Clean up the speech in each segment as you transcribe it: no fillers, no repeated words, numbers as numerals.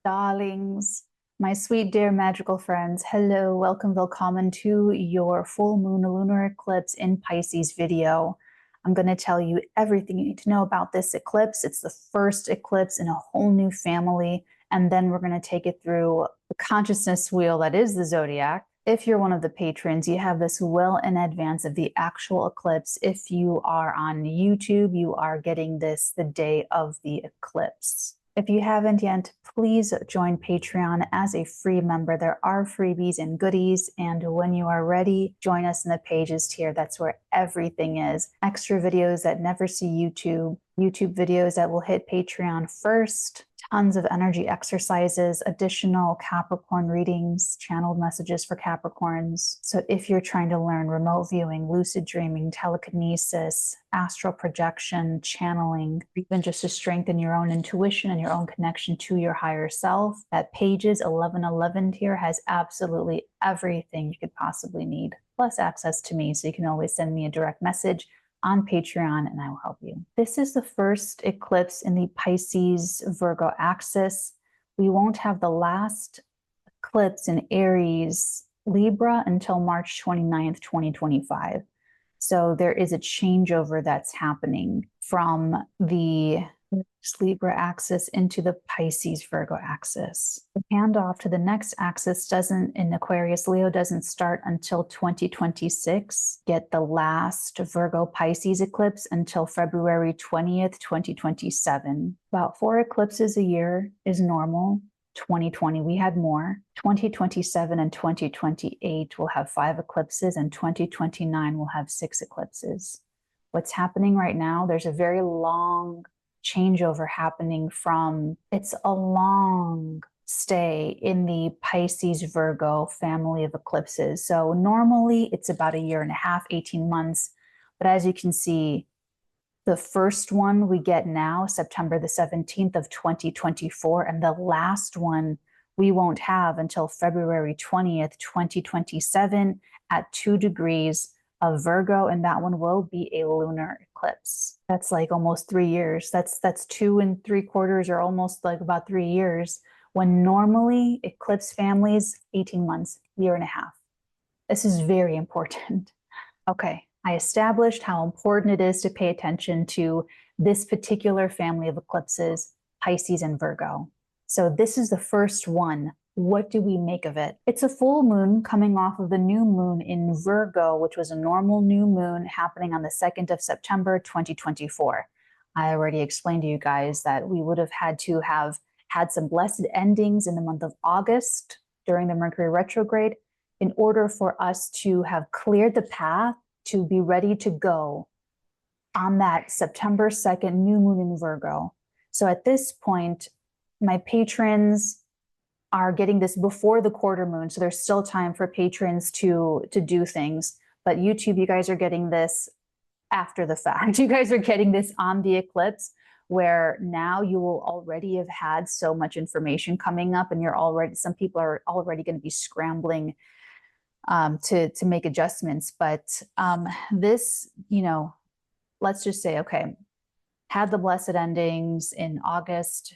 Darlings, my sweet, dear, magical friends, hello, welcome, willkommen to your full moon lunar eclipse in Pisces video. I'm going to tell you everything you need to know about this eclipse. It's the first eclipse in a whole new family, and then we're going to take it through the consciousness wheel that is the zodiac. If you're one of the patrons, you have this well in advance of the actual eclipse. If you are on YouTube, you are getting this the day of the eclipse. If you haven't yet, please join Patreon as a free member. There are freebies and goodies, and when you are ready, join us in the Pages tier. That's where everything is. Extra videos that never see YouTube, YouTube videos that will hit Patreon first, tons of energy exercises, additional Capricorn readings, channeled messages for Capricorns. So if you're trying to learn remote viewing, lucid dreaming, telekinesis, astral projection, channeling, even just to strengthen your own intuition and your own connection to your higher self, that Pages 1111 tier has absolutely everything you could possibly need, plus access to me, so you can always send me a direct message on Patreon and I will help you. This is the first eclipse in the Pisces Virgo axis. We won't have the last eclipse in Aries Libra until March 29th, 2025. So there is a changeover that's happening from the Libra axis into the Pisces Virgo axis. The handoff to the next axis in Aquarius Leo doesn't start until 2026. Get the last Virgo Pisces eclipse until February 20th, 2027. About 4 eclipses a year is normal. 2020 we had more. 2027 and 2028 will have 5 eclipses, and 2029 will have 6 eclipses. What's happening right now, there's a very long changeover happening from, it's a long stay in the Pisces Virgo family of eclipses. So normally it's about 1.5 years, 18 months. But as you can see, the first one we get now, September the 17th of 2024, and the last one we won't have until February 20th, 2027 at 2 degrees of Virgo, and that one will be a lunar eclipse. That's like almost 3 years. That's 2 3/4 or almost like about 3 years, when normally eclipse families, 18 months, 1.5 years. This is very important. Okay, I established how important it is to pay attention to this particular family of eclipses, Pisces and Virgo. So this is the first one. What do we make of it? It's a full moon coming off of the new moon in Virgo, which was a normal new moon happening on the 2nd of September, 2024. I already explained to you guys that we would have had some blessed endings in the month of August during the Mercury retrograde in order for us to have cleared the path to be ready to go on that September 2nd new moon in Virgo. So at this point, my patrons are getting this before the quarter moon, so there's still time for patrons to do things. But YouTube, you guys are getting this after the fact. You guys are getting this on the eclipse, where now you will already have had so much information coming up, and some people are already going to be scrambling to make adjustments. But this, let's just say, okay, had the blessed endings in August,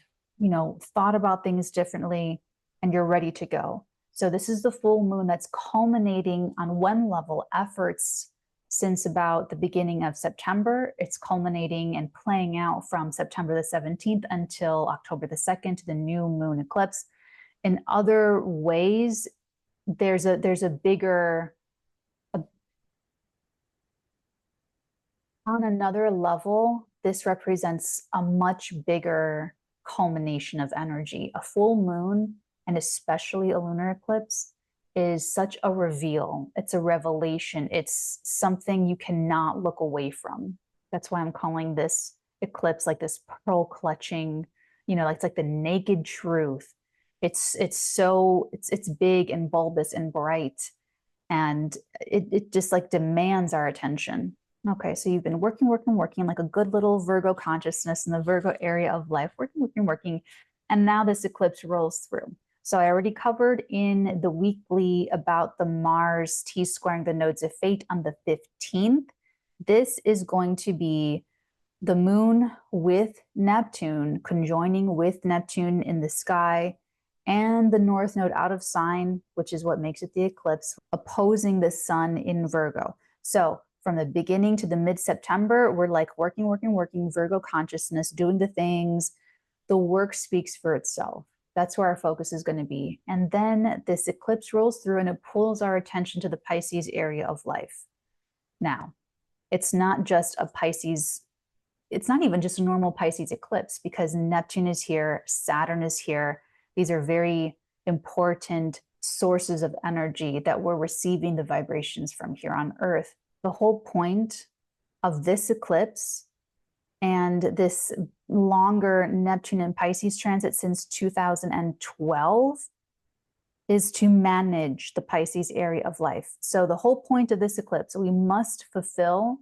thought about things differently, and you're ready to go. So this is the full moon that's culminating on one level efforts since about the beginning of September. It's culminating and playing out from September the 17th until October the 2nd to the new moon eclipse. In other ways, there's a bigger, on another level, this represents a much bigger culmination of energy. A full moon, and especially a lunar eclipse, is such a reveal. It's a revelation. It's something you cannot look away from. That's why I'm calling this eclipse like this pearl clutching, it's like the naked truth. It's big and bulbous and bright, and it just like demands our attention. Okay, so you've been working like a good little Virgo consciousness in the Virgo area of life, working, and now this eclipse rolls through. So I already covered in the weekly about the Mars T-squaring the nodes of fate on the 15th. This is going to be the moon with Neptune, conjoining with Neptune in the sky and the North Node out of sign, which is what makes it the eclipse, opposing the sun in Virgo. So from the beginning to the mid-September, we're like working, Virgo consciousness, doing the things. The work speaks for itself. That's where our focus is going to be. And then this eclipse rolls through and it pulls our attention to the Pisces area of life. Now, it's not just a Pisces, it's not even just a normal Pisces eclipse, because Neptune is here, Saturn is here. These are very important sources of energy that we're receiving the vibrations from here on Earth. The whole point of this eclipse and this longer Neptune and Pisces transit since 2012 is to manage the Pisces area of life. So the whole point of this eclipse, we must fulfill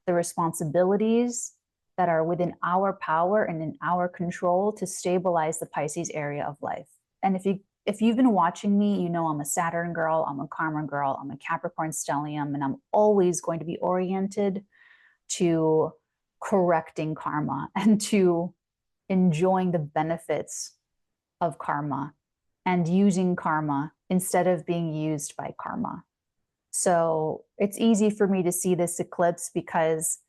the responsibilities that are within our power and in our control to stabilize the Pisces area of life. And if you've been watching me, you know I'm a Saturn girl, I'm a Karma girl, I'm a Capricorn stellium, and I'm always going to be oriented to correcting karma and to enjoying the benefits of karma and using karma instead of being used by karma. So it's easy for me to see this eclipse because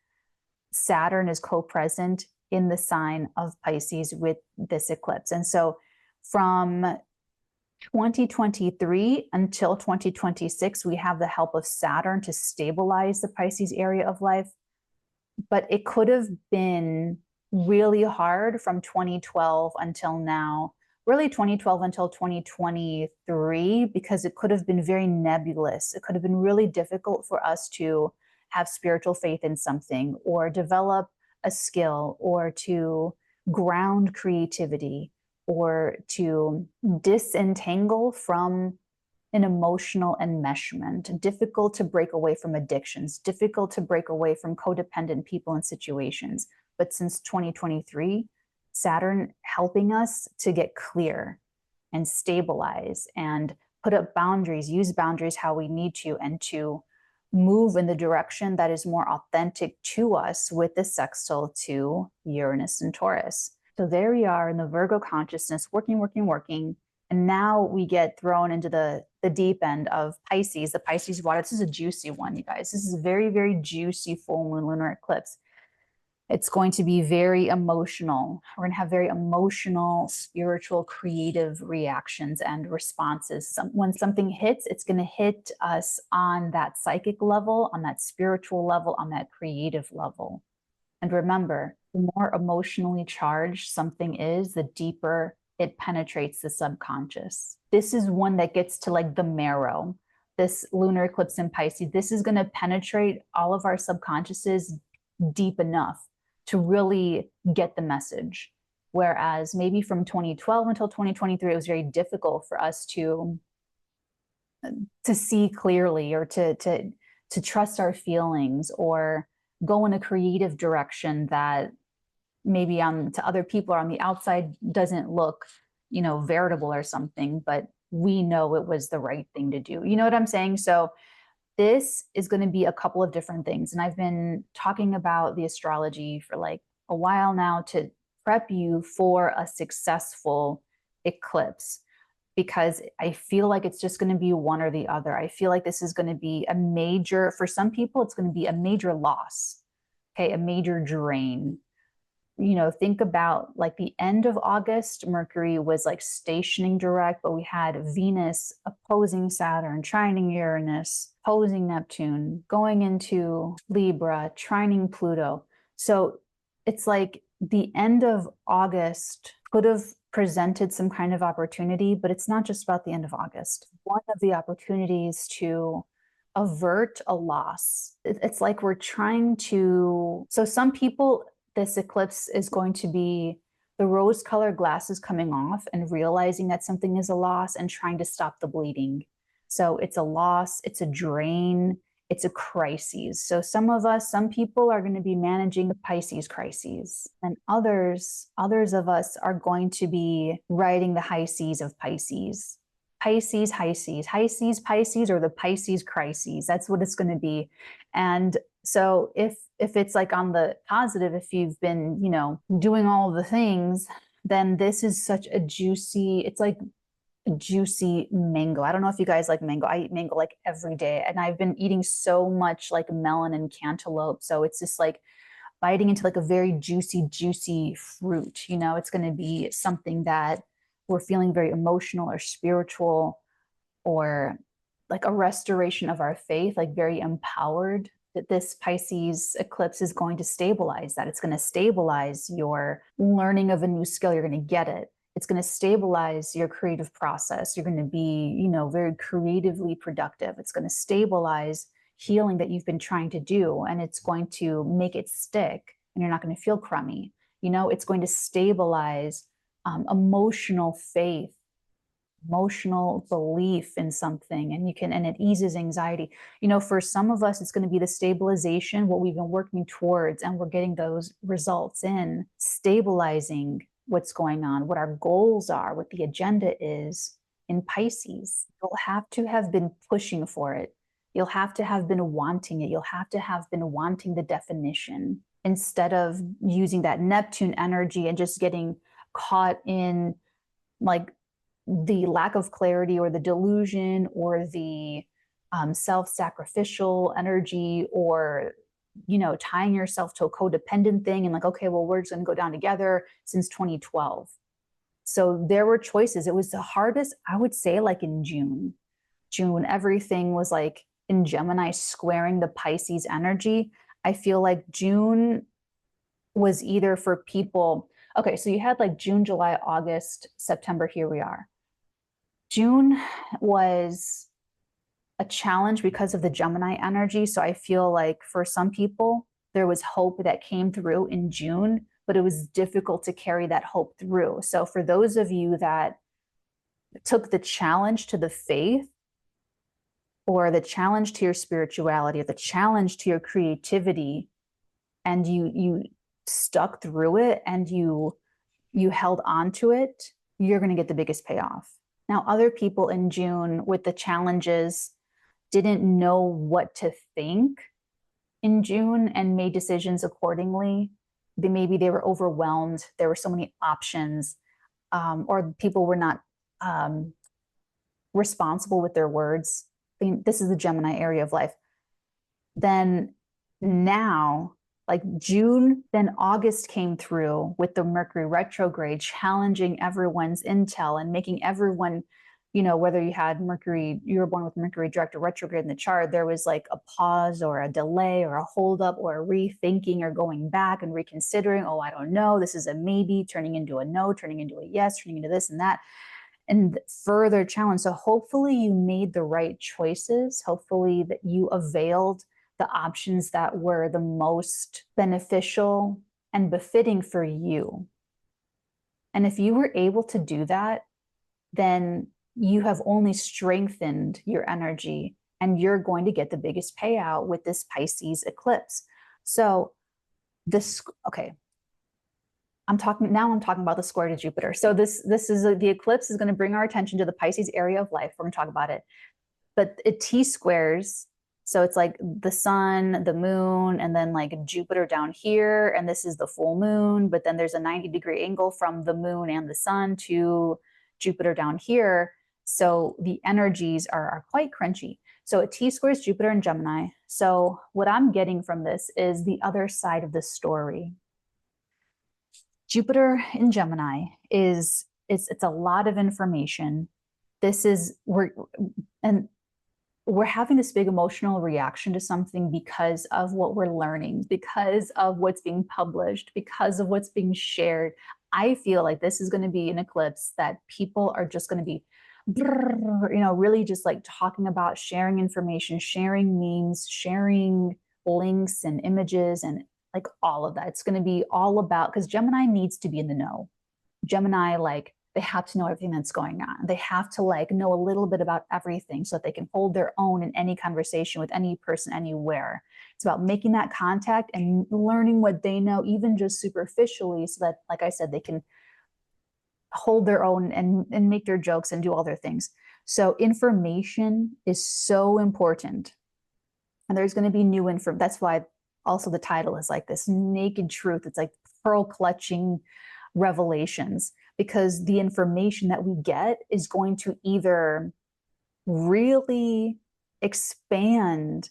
Saturn is co-present in the sign of Pisces with this eclipse. And so from 2023 until 2026, we have the help of Saturn to stabilize the Pisces area of life. But it could have been really hard from 2012 until now, really 2012 until 2023, because it could have been very nebulous. It could have been really difficult for us to have spiritual faith in something or develop a skill or to ground creativity or to disentangle from an emotional enmeshment, difficult to break away from addictions, difficult to break away from codependent people and situations. But since 2023, Saturn helping us to get clear and stabilize and put up boundaries, use boundaries how we need to, and to move in the direction that is more authentic to us with the sextile to Uranus and Taurus. So there we are in the Virgo consciousness, working. And now we get thrown into the deep end of Pisces, the Pisces water. This is a juicy one, you guys. This is a very, very juicy full moon lunar eclipse. It's going to be very emotional. We're going to have very emotional, spiritual, creative reactions and responses. When something hits, it's going to hit us on that psychic level, on that spiritual level, on that creative level. And remember, the more emotionally charged something is, the deeper it penetrates the subconscious. This is one that gets to like the marrow. This lunar eclipse in Pisces, this is going to penetrate all of our subconsciouses deep enough to really get the message. Whereas maybe from 2012 until 2023, it was very difficult for us to see clearly or to trust our feelings or go in a creative direction that maybe to other people or on the outside doesn't look, you know, veritable or something, but we know it was the right thing to do. You know what I'm saying? So this is going to be a couple of different things. And I've been talking about the astrology for like a while now to prep you for a successful eclipse, because I feel like it's just going to be one or the other. I feel like this is going to be a major, for some people, it's going to be a major loss, okay, a major drain. You know, think about like the end of August, Mercury was like stationing direct, but we had Venus opposing Saturn, trining Uranus, opposing Neptune, going into Libra, trining Pluto. So it's like the end of August could have presented some kind of opportunity, but it's not just about the end of August. One of the opportunities to avert a loss. It's like we're trying to, so some people, this eclipse is going to be the rose-colored glasses coming off and realizing that something is a loss and trying to stop the bleeding. So it's a loss, it's a drain, it's a crisis. So some people are going to be managing the Pisces crises, and others of us are going to be riding the high seas of Pisces. Pisces, high seas, Pisces, or the Pisces crises. That's what it's going to be. And so if it's like on the positive, if you've been, you know, doing all the things, then this is such a juicy, it's like juicy mango. I don't know if you guys like mango. I eat mango like every day, and I've been eating so much like melon and cantaloupe. So it's just like biting into like a very juicy fruit. You know, it's going to be something that we're feeling very emotional or spiritual, or like a restoration of our faith, like very empowered. That this Pisces eclipse is going to stabilize that. It's going to stabilize your learning of a new skill. You're going to get it. It's going to stabilize your creative process. You're going to be, you know, very creatively productive. It's going to stabilize healing that you've been trying to do, and it's going to make it stick, and you're not going to feel crummy. You know, it's going to stabilize emotional faith, emotional belief in something, and it eases anxiety. You know, for some of us, it's going to be the stabilization, what we've been working towards, and we're getting those results in stabilizing what's going on, what our goals are, what the agenda is in Pisces. You'll have to have been pushing for it. You'll have to have been wanting it. You'll have to have been wanting the definition, instead of using that Neptune energy and just getting caught in like the lack of clarity or the delusion or the self-sacrificial energy, or, you know, tying yourself to a codependent thing and like, okay, well, we're just going to go down together since 2012. So there were choices. It was the hardest, I would say, like in June, when everything was like in Gemini squaring the Pisces energy. I feel like June was either for people, okay, so you had like June, July, August, September, here we are. June was a challenge because of the Gemini energy. So I feel like for some people, there was hope that came through in June, but it was difficult to carry that hope through. So for those of you that took the challenge to the faith, or the challenge to your spirituality, or the challenge to your creativity, and you stuck through it and you held on to it, you're going to get the biggest payoff. Now, other people in June with the challenges didn't know what to think in June and made decisions accordingly. Maybe they were overwhelmed. There were so many options, or people were not responsible with their words. I mean, this is the Gemini area of life. Then now, like June, then August came through with the Mercury retrograde, challenging everyone's intel and making everyone, you know, whether you had Mercury, you were born with Mercury direct or retrograde in the chart, there was like a pause or a delay or a holdup or a rethinking or going back and reconsidering. Oh, I don't know. This is a maybe turning into a no, turning into a yes, turning into this and that, and further challenge. So hopefully you made the right choices. Hopefully that you availed the options that were the most beneficial and befitting for you. And if you were able to do that, then you have only strengthened your energy, and you're going to get the biggest payout with this Pisces eclipse. So this, okay, I'm talking about the square to Jupiter. So the eclipse is going to bring our attention to the Pisces area of life. We're going to talk about it, but it T-squares. So it's like the sun, the moon, and then like Jupiter down here. And this is the full moon, but then there's a 90-degree angle from the moon and the sun to Jupiter down here. So the energies are quite crunchy. So it T-squares Jupiter and Gemini. So what I'm getting from this is the other side of the story. Jupiter in Gemini it's a lot of information. We're having this big emotional reaction to something because of what we're learning, because of what's being published, because of what's being shared. I feel like this is going to be an eclipse that people are just going to be, you know, really just like talking about, sharing information, sharing memes, sharing links and images, and like all of that. It's going to be all about, because Gemini needs to be in the know. Gemini, like, they have to know everything that's going on. They have to like know a little bit about everything so that they can hold their own in any conversation with any person anywhere. It's about making that contact and learning what they know, even just superficially, so that, like I said, they can hold their own and make their jokes and do all their things. So information is so important. And there's going to be new information. That's why also the title is like this naked truth. It's like pearl clutching revelations. because the information that we get is going to either really expand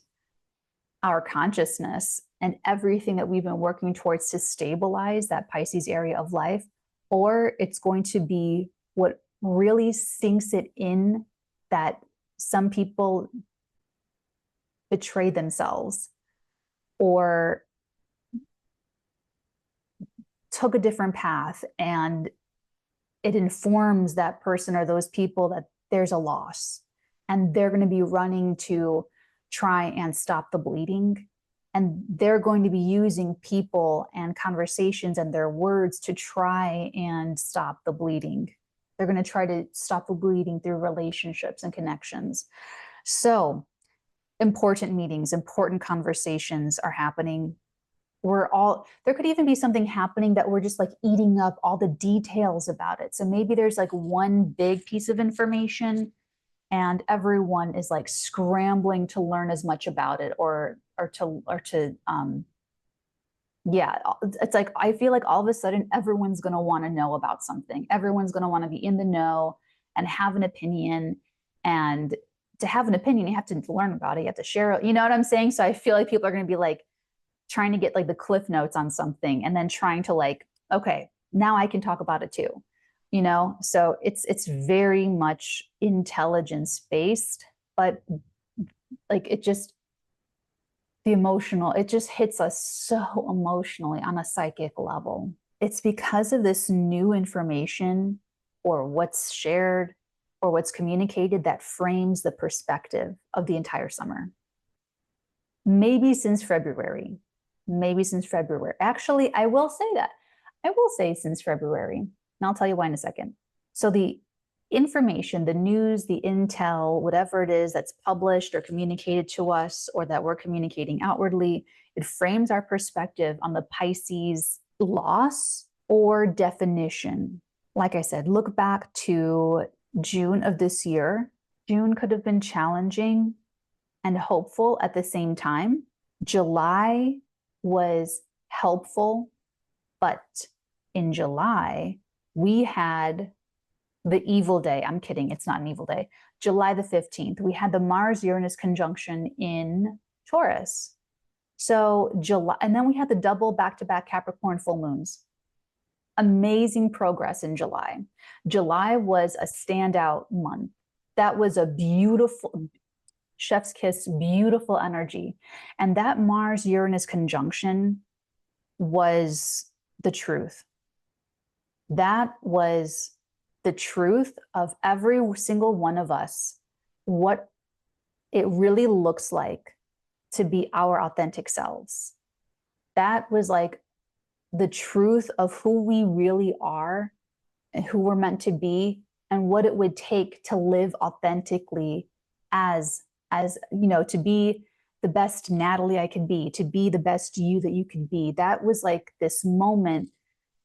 our consciousness and everything that we've been working towards to stabilize that Pisces area of life, or it's going to be what really sinks it in that some people betray themselves or took a different path, and it informs that person or those people that there's a loss, and they're going to be running to try and stop the bleeding, and they're going to be using people and conversations and their words to try and stop the bleeding. They're going to try to stop the bleeding through relationships and connections. So important meetings, important conversations are happening. There could even be something happening that we're just like eating up all the details about it. So maybe there's like one big piece of information and everyone is like scrambling to learn as much about it yeah, it's like, I feel like all of a sudden everyone's going to want to know about something. Everyone's going to want to be in the know and have an opinion. And to have an opinion, you have to learn about it. You have to share it. You know what I'm saying? So I feel like people are going to be like trying to get like the cliff notes on something and then trying to like, okay, now I can talk about it too. You know, so it's very much intelligence based, but like it just hits us so emotionally on a psychic level. It's because of this new information or what's shared or what's communicated that frames the perspective of the entire summer. Maybe since February. Actually, I will say that. I will say since February, and I'll tell you why in a second. So the information, the news, the intel, whatever it is that's published or communicated to us or that we're communicating outwardly, it frames our perspective on the Pisces loss or definition. Like I said, look back to June of this year. June could have been challenging and hopeful at the same time. July was helpful, but in July, we had the evil day. I'm kidding, it's not an evil day. July the 15th, we had the Mars-Uranus conjunction in Taurus. So July, and then we had the double back-to-back Capricorn full moons. Amazing progress in July. July was a standout month. That was a beautiful, chef's kiss, beautiful energy. And that Mars-Uranus conjunction was the truth. That was the truth of every single one of us, what it really looks like to be our authentic selves. That was like the truth of who we really are and who we're meant to be and what it would take to live authentically as you know, to be the best Natalie I could be, to be the best you that you can be. That was like this moment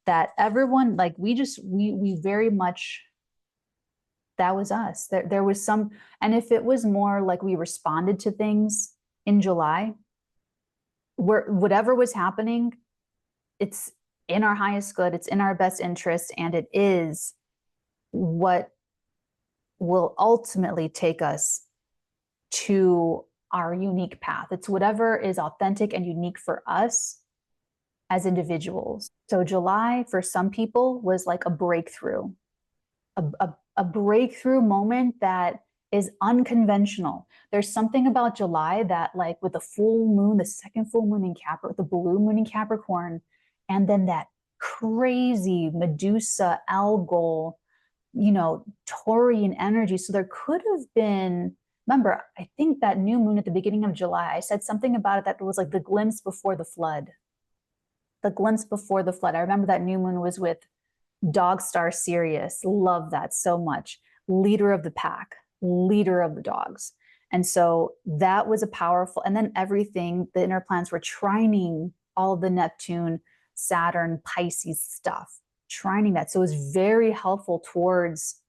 that everyone, like we very much, that was us. There was some, and if it was more like we responded to things in July, whatever was happening, it's in our highest good, it's in our best interest, and it is what will ultimately take us to our unique path. It's whatever is authentic and unique for us as individuals. So July for some people was like a breakthrough, a breakthrough moment that is unconventional. There's something about July that, like with the full moon, the second full moon in Capricorn, the blue moon in Capricorn, and then that crazy Medusa, Algol, you know, Taurian energy. So there could have been, remember, I think that new moon at the beginning of July, I said something about it that was like the glimpse before the flood. The glimpse before the flood. I remember that new moon was with dog star Sirius. Love that so much. Leader of the pack, leader of the dogs. And so that was a powerful, and then everything, the inner planets were trining all of the Neptune, Saturn, Pisces stuff, trining that. So it was very helpful towards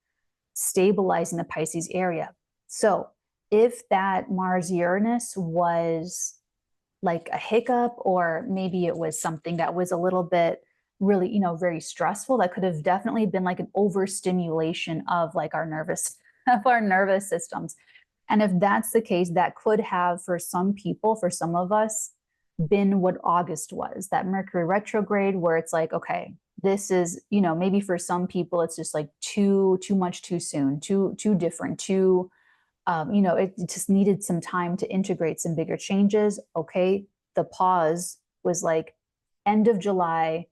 stabilizing the Pisces area. So if that Mars-Uranus was like a hiccup, or maybe it was something that was a little bit really, very stressful. That could have definitely been like an overstimulation of like our nervous systems. And if that's the case, that could have, for some people, for some of us, been what August was, that Mercury retrograde, where it's like, okay, this is, maybe for some people, it's just like too much too soon, too different, too, it just needed some time to integrate some bigger changes. Okay, the pause was like end of July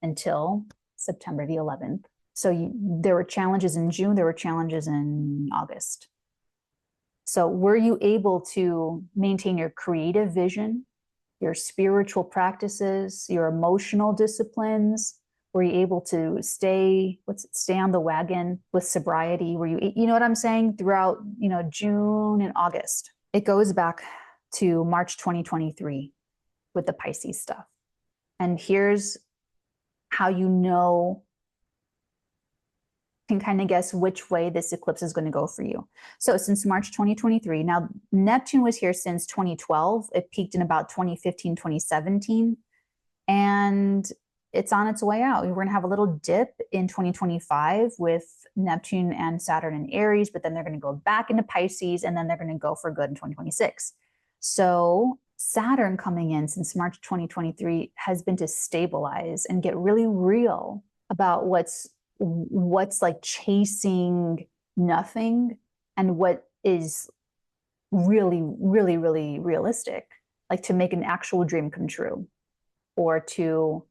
until September the 11th. So there were challenges in June, there were challenges in August. So were you able to maintain your creative vision, your spiritual practices, your emotional disciplines? Were you able to stay on the wagon with sobriety? Were you know what I'm saying? Throughout, June and August. It goes back to March 2023 with the Pisces stuff. And here's how can kind of guess which way this eclipse is going to go for you. So since March 2023, now Neptune was here since 2012. It peaked in about 2015, 2017, and it's on its way out. We're going to have a little dip in 2025 with Neptune and Saturn in Aries, but then they're going to go back into Pisces, and then they're going to go for good in 2026. So Saturn coming in since March 2023 has been to stabilize and get really real about what's like chasing nothing and what is really, really, really realistic, like to make an actual dream come true, or to,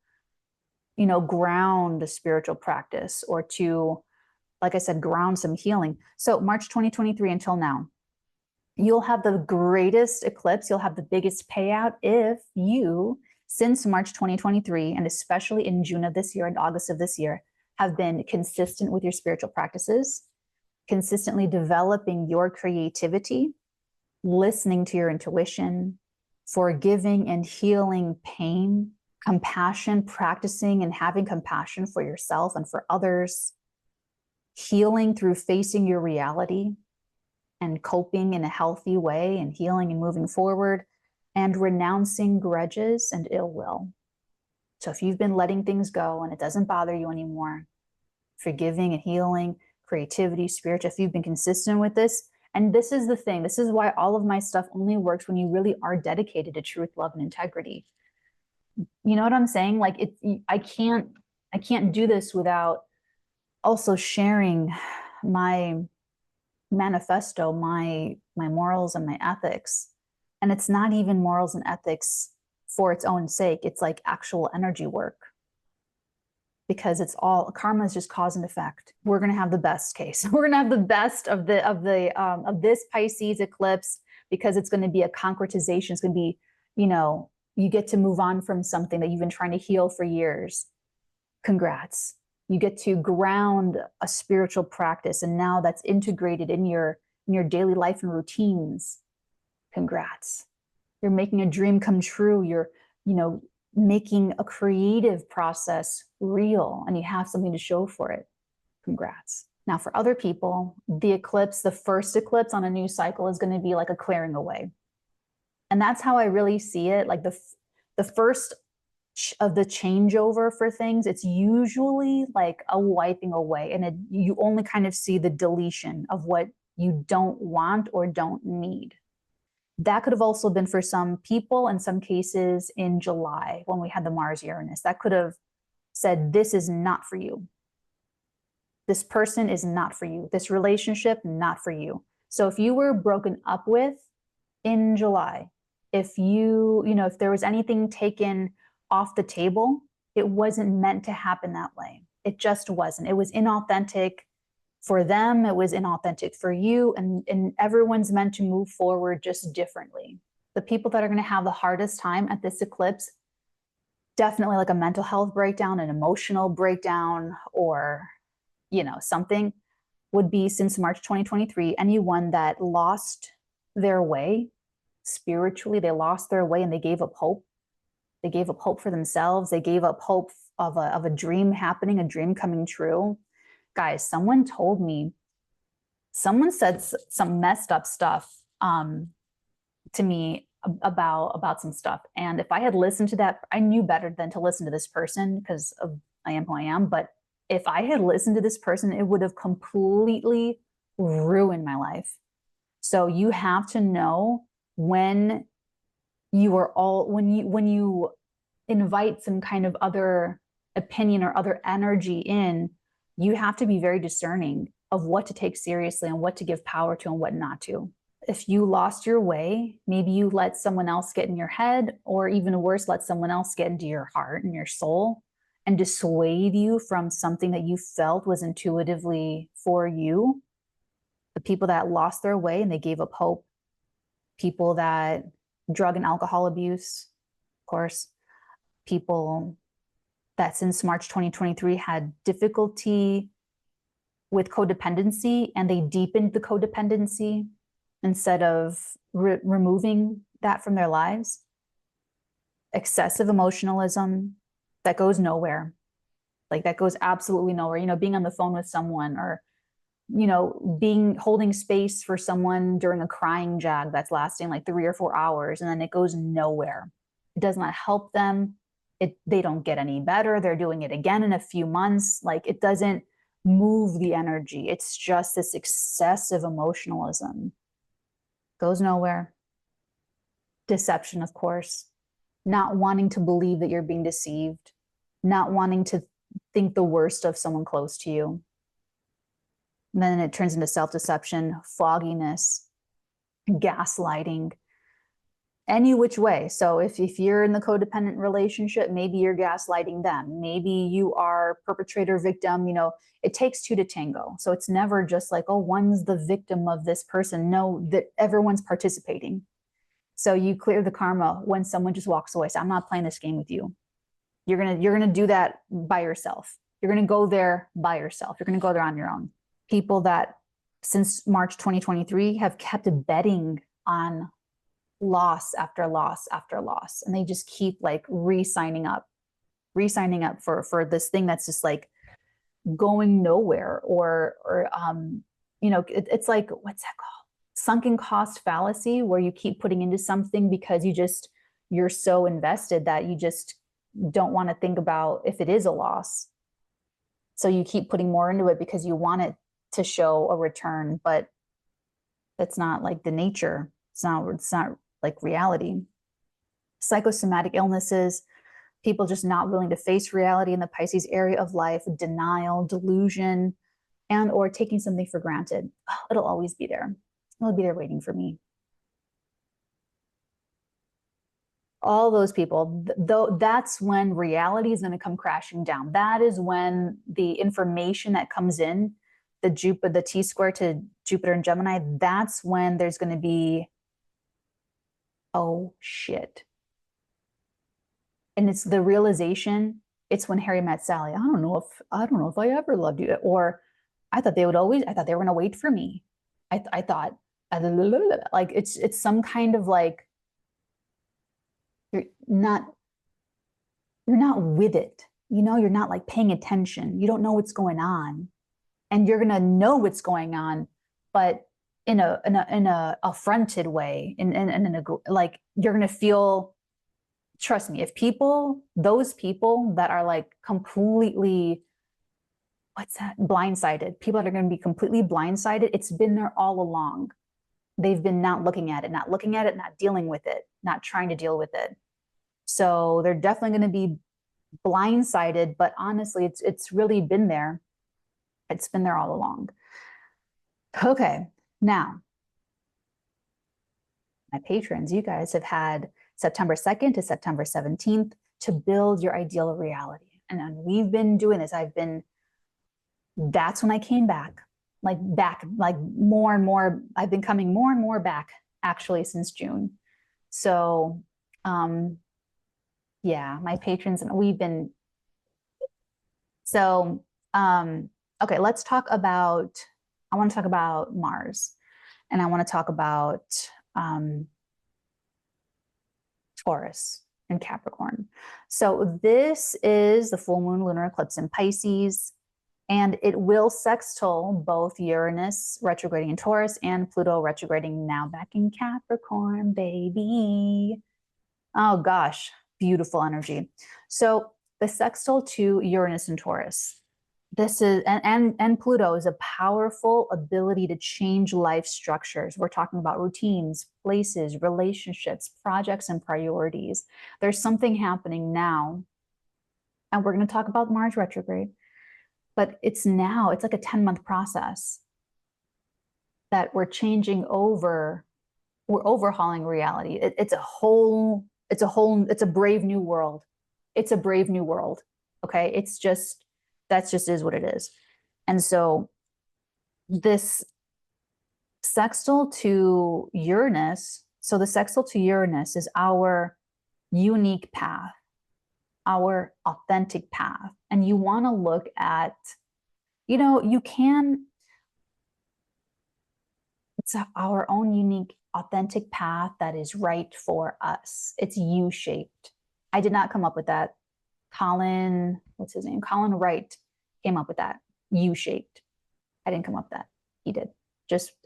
ground a spiritual practice, or to, like I said, ground some healing. So March 2023 until now, you'll have the greatest eclipse, you'll have the biggest payout if you, since March 2023, and especially in June of this year and August of this year, have been consistent with your spiritual practices, consistently developing your creativity, listening to your intuition, forgiving and healing pain, compassion, practicing and having compassion for yourself and for others, healing through facing your reality and coping in a healthy way and healing and moving forward, and renouncing grudges and ill will. So if you've been letting things go and it doesn't bother you anymore, forgiving and healing, creativity, spiritual, if you've been consistent with this, and this is the thing, this is why all of my stuff only works when you really are dedicated to truth, love, and integrity. You know what I'm saying? Like I can't do this without also sharing my manifesto, my morals and my ethics. And it's not even morals and ethics for its own sake. It's like actual energy work, because it's all karma is just cause and effect. We're going to have the best case. We're going to have the best of this Pisces eclipse, because it's going to be a concretization. It's going to be, you get to move on from something that you've been trying to heal for years. Congrats. You get to ground a spiritual practice, and now that's integrated in your daily life and routines. Congrats. You're making a dream come true. You're, making a creative process real, and you have something to show for it. Congrats. Now, for other people, the eclipse, the first eclipse on a new cycle, is going to be like a clearing away. And that's how I really see it. Like the first of the changeover for things, it's usually like a wiping away, and you only kind of see the deletion of what you don't want or don't need. That could have also been for some people, in some cases in July when we had the Mars Uranus. That could have said, this is not for you. This person is not for you. This relationship, not for you. So if you were broken up with in July, if if there was anything taken off the table, it wasn't meant to happen that way. It just wasn't. It was inauthentic for them. It was inauthentic for you. And everyone's meant to move forward just differently. The people that are going to have the hardest time at this eclipse, definitely like a mental health breakdown, an emotional breakdown, or, something, would be since March 2023, anyone that lost their way spiritually, they lost their way and they gave up hope. They gave up hope for themselves. They gave up hope of a dream happening, a dream coming true. Guys, someone said some messed up stuff to me about some stuff. And if I had listened to that, I knew better than to listen to this person because of I am who I am. But if I had listened to this person, it would have completely ruined my life. So you have to know when you are all, when you invite some kind of other opinion or other energy in, you have to be very discerning of what to take seriously and what to give power to and what not to. If you lost your way, maybe you let someone else get in your head, or even worse, let someone else get into your heart and your soul and dissuade you from something that you felt was intuitively for you. The people that lost their way and they gave up hope, people that drug and alcohol abuse, of course, people that since March 2023 had difficulty with codependency and they deepened the codependency instead of removing that from their lives. Excessive emotionalism that goes nowhere, like that goes absolutely nowhere. You know, being on the phone with someone, or you know, holding space for someone during a crying jag that's lasting like 3 or 4 hours, and then it goes nowhere. It does not help them. They don't get any better. They're doing it again in a few months. Like, it doesn't move the energy. It's just this excessive emotionalism. Goes nowhere. Deception, of course. Not wanting to believe that you're being deceived. Not wanting to think the worst of someone close to you. And then it turns into self-deception, fogginess, gaslighting, any which way. So if you're in the codependent relationship, maybe you're gaslighting them. Maybe you are perpetrator victim. You know, it takes two to tango. So it's never just like, oh, one's the victim of this person. No, that everyone's participating. So you clear the karma when someone just walks away. So I'm not playing this game with you. You're gonna do that by yourself. You're gonna go there by yourself. You're gonna go there on your own. People that since March 2023 have kept betting on loss after loss after loss, and they just keep like re-signing up for this thing that's just like going nowhere, or you know, it's like, what's that called, sunken cost fallacy, where you keep putting into something because you're so invested that you just don't want to think about if it is a loss, so you keep putting more into it because you want it to show a return, but that's not like the nature. It's not like reality. Psychosomatic illnesses, people just not willing to face reality in the Pisces area of life, denial, delusion, and or taking something for granted. Oh, it'll always be there. It'll be there waiting for me. All those people, though, that's when reality is going to come crashing down. That is when the information that comes in, the T-square to Jupiter and Gemini, that's when there's going to be, oh shit. And it's the realization, it's when Harry met Sally. I don't know if I ever loved you. Or I thought they were going to wait for me. I thought, like, it's some kind of like, you're not with it. You know, you're not like paying attention. You don't know what's going on. And you're going to know what's going on, but in a affronted way, like, you're going to feel, trust me, if those people that are like completely, what's that, blindsided, people that are going to be completely blindsided, it's been there all along. They've been not looking at it, not dealing with it, not trying to deal with it. So they're definitely going to be blindsided, but honestly, it's really been there. It's been there all along. Okay, now, my patrons, you guys have had September 2nd to September 17th to build your ideal reality. And we've been doing this. That's when I came back, like more and more. I've been coming more and more back actually since June. So, yeah, my patrons, and we've been, so, okay, let's talk about, I want to talk about Mars, and I want to talk about Taurus and Capricorn. So this is the full moon lunar eclipse in Pisces. And it will sextile both Uranus retrograding in Taurus and Pluto retrograding now back in Capricorn, baby. Oh gosh, beautiful energy. So the sextile to Uranus and Taurus, this is, and Pluto is a powerful ability to change life structures. We're talking about routines, places, relationships, projects, and priorities. There's something happening now, and we're going to talk about Mars retrograde, but it's like a 10-month process that we're changing over. We're overhauling reality. It's a brave new world. It's a brave new world. Okay. That just is what it is. And so this sextile to Uranus, so the sextile to Uranus is our unique path, our authentic path. And you want to look at, it's our own unique authentic path that is right for us. It's U-shaped. I did not come up with that. Colin Wright came up with that. U-shaped. I didn't come up with that. He did.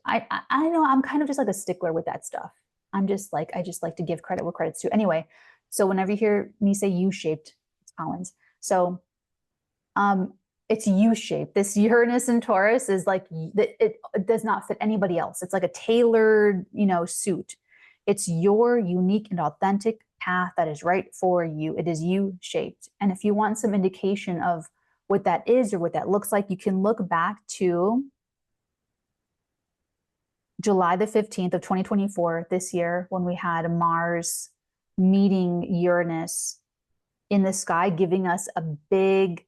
I know I'm kind of just like a stickler with that stuff. I just like to give credit where credit's due. Anyway, so whenever you hear me say U-shaped, it's Colin's. So it's U-shaped. This Uranus and Taurus is like, it does not fit anybody else. It's like a tailored, suit. It's your unique and authentic path that is right for you. It is U-shaped. And if you want some indication of what that is or what that looks like, you can look back to July the 15th of 2024, this year, when we had Mars meeting Uranus in the sky, giving us a big,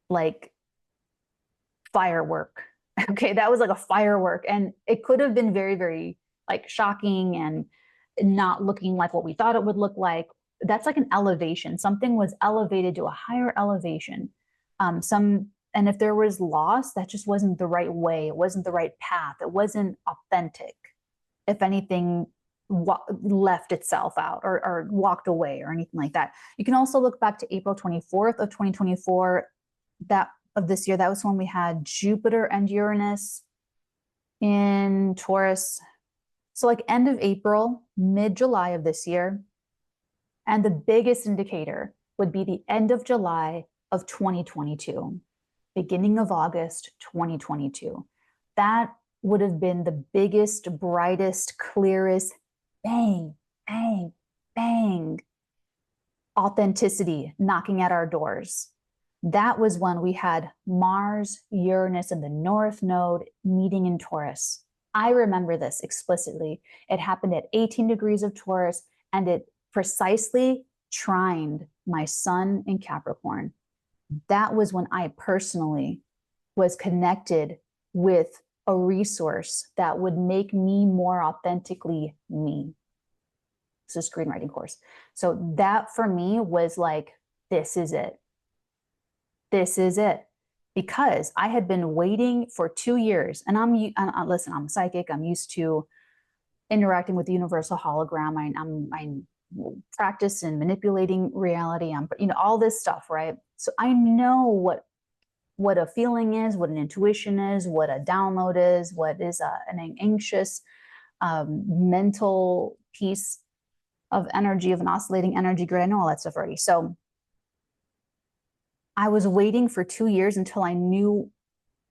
like, firework. Okay, that was like a firework. And it could have been very, very like shocking and not looking like what we thought it would look like. That's like an elevation. Something was elevated to a higher elevation. And if there was loss, that just wasn't the right way. It wasn't the right path. It wasn't authentic. If anything, left itself out or walked away or anything like that. You can also look back to April 24th of 2024, of this year. That was when we had Jupiter and Uranus in Taurus. So like end of April, mid-July of this year. And the biggest indicator would be the end of July of 2022, beginning of August 2022. That would have been the biggest, brightest, clearest, bang, bang, bang, authenticity knocking at our doors. That was when we had Mars, Uranus, and the North Node meeting in Taurus. I remember this explicitly. It happened at 18 degrees of Taurus, and it precisely trined my sun in Capricorn. That was when I personally was connected with a resource that would make me more authentically me. It's a screenwriting course. So that for me was like, this is it. This is it. Because I had been waiting for 2 years, and listen, I'm psychic. I'm used to interacting with the universal hologram. I practice in manipulating reality. All this stuff, right? So I know what a feeling is, what an intuition is, what a download is, what is an anxious mental piece of energy, of an oscillating energy grid. I know all that stuff already. So I was waiting for 2 years until I knew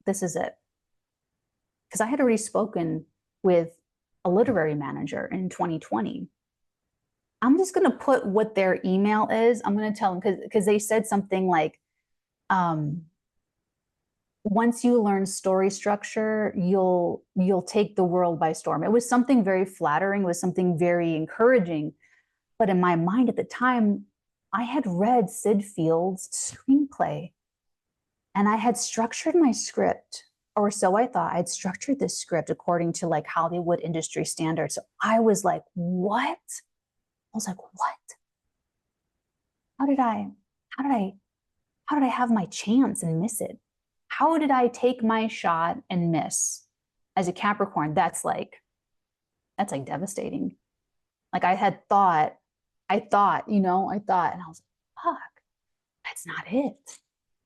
this is it. Because I had already spoken with a literary manager in 2020. I'm just going to put what their email is. I'm going to tell them because they said something like, once you learn story structure, you'll take the world by storm. It was something very flattering. It was something very encouraging. But in my mind at the time, I had read Sid Field's screenplay, and I had structured my script, or so I thought. I'd structured this script according to like Hollywood industry standards. So I was like, what? I was like, what? How did I have my chance and miss it? How did I take my shot and miss? As a Capricorn, that's like devastating. Like I thought, and I was like, fuck, that's not it.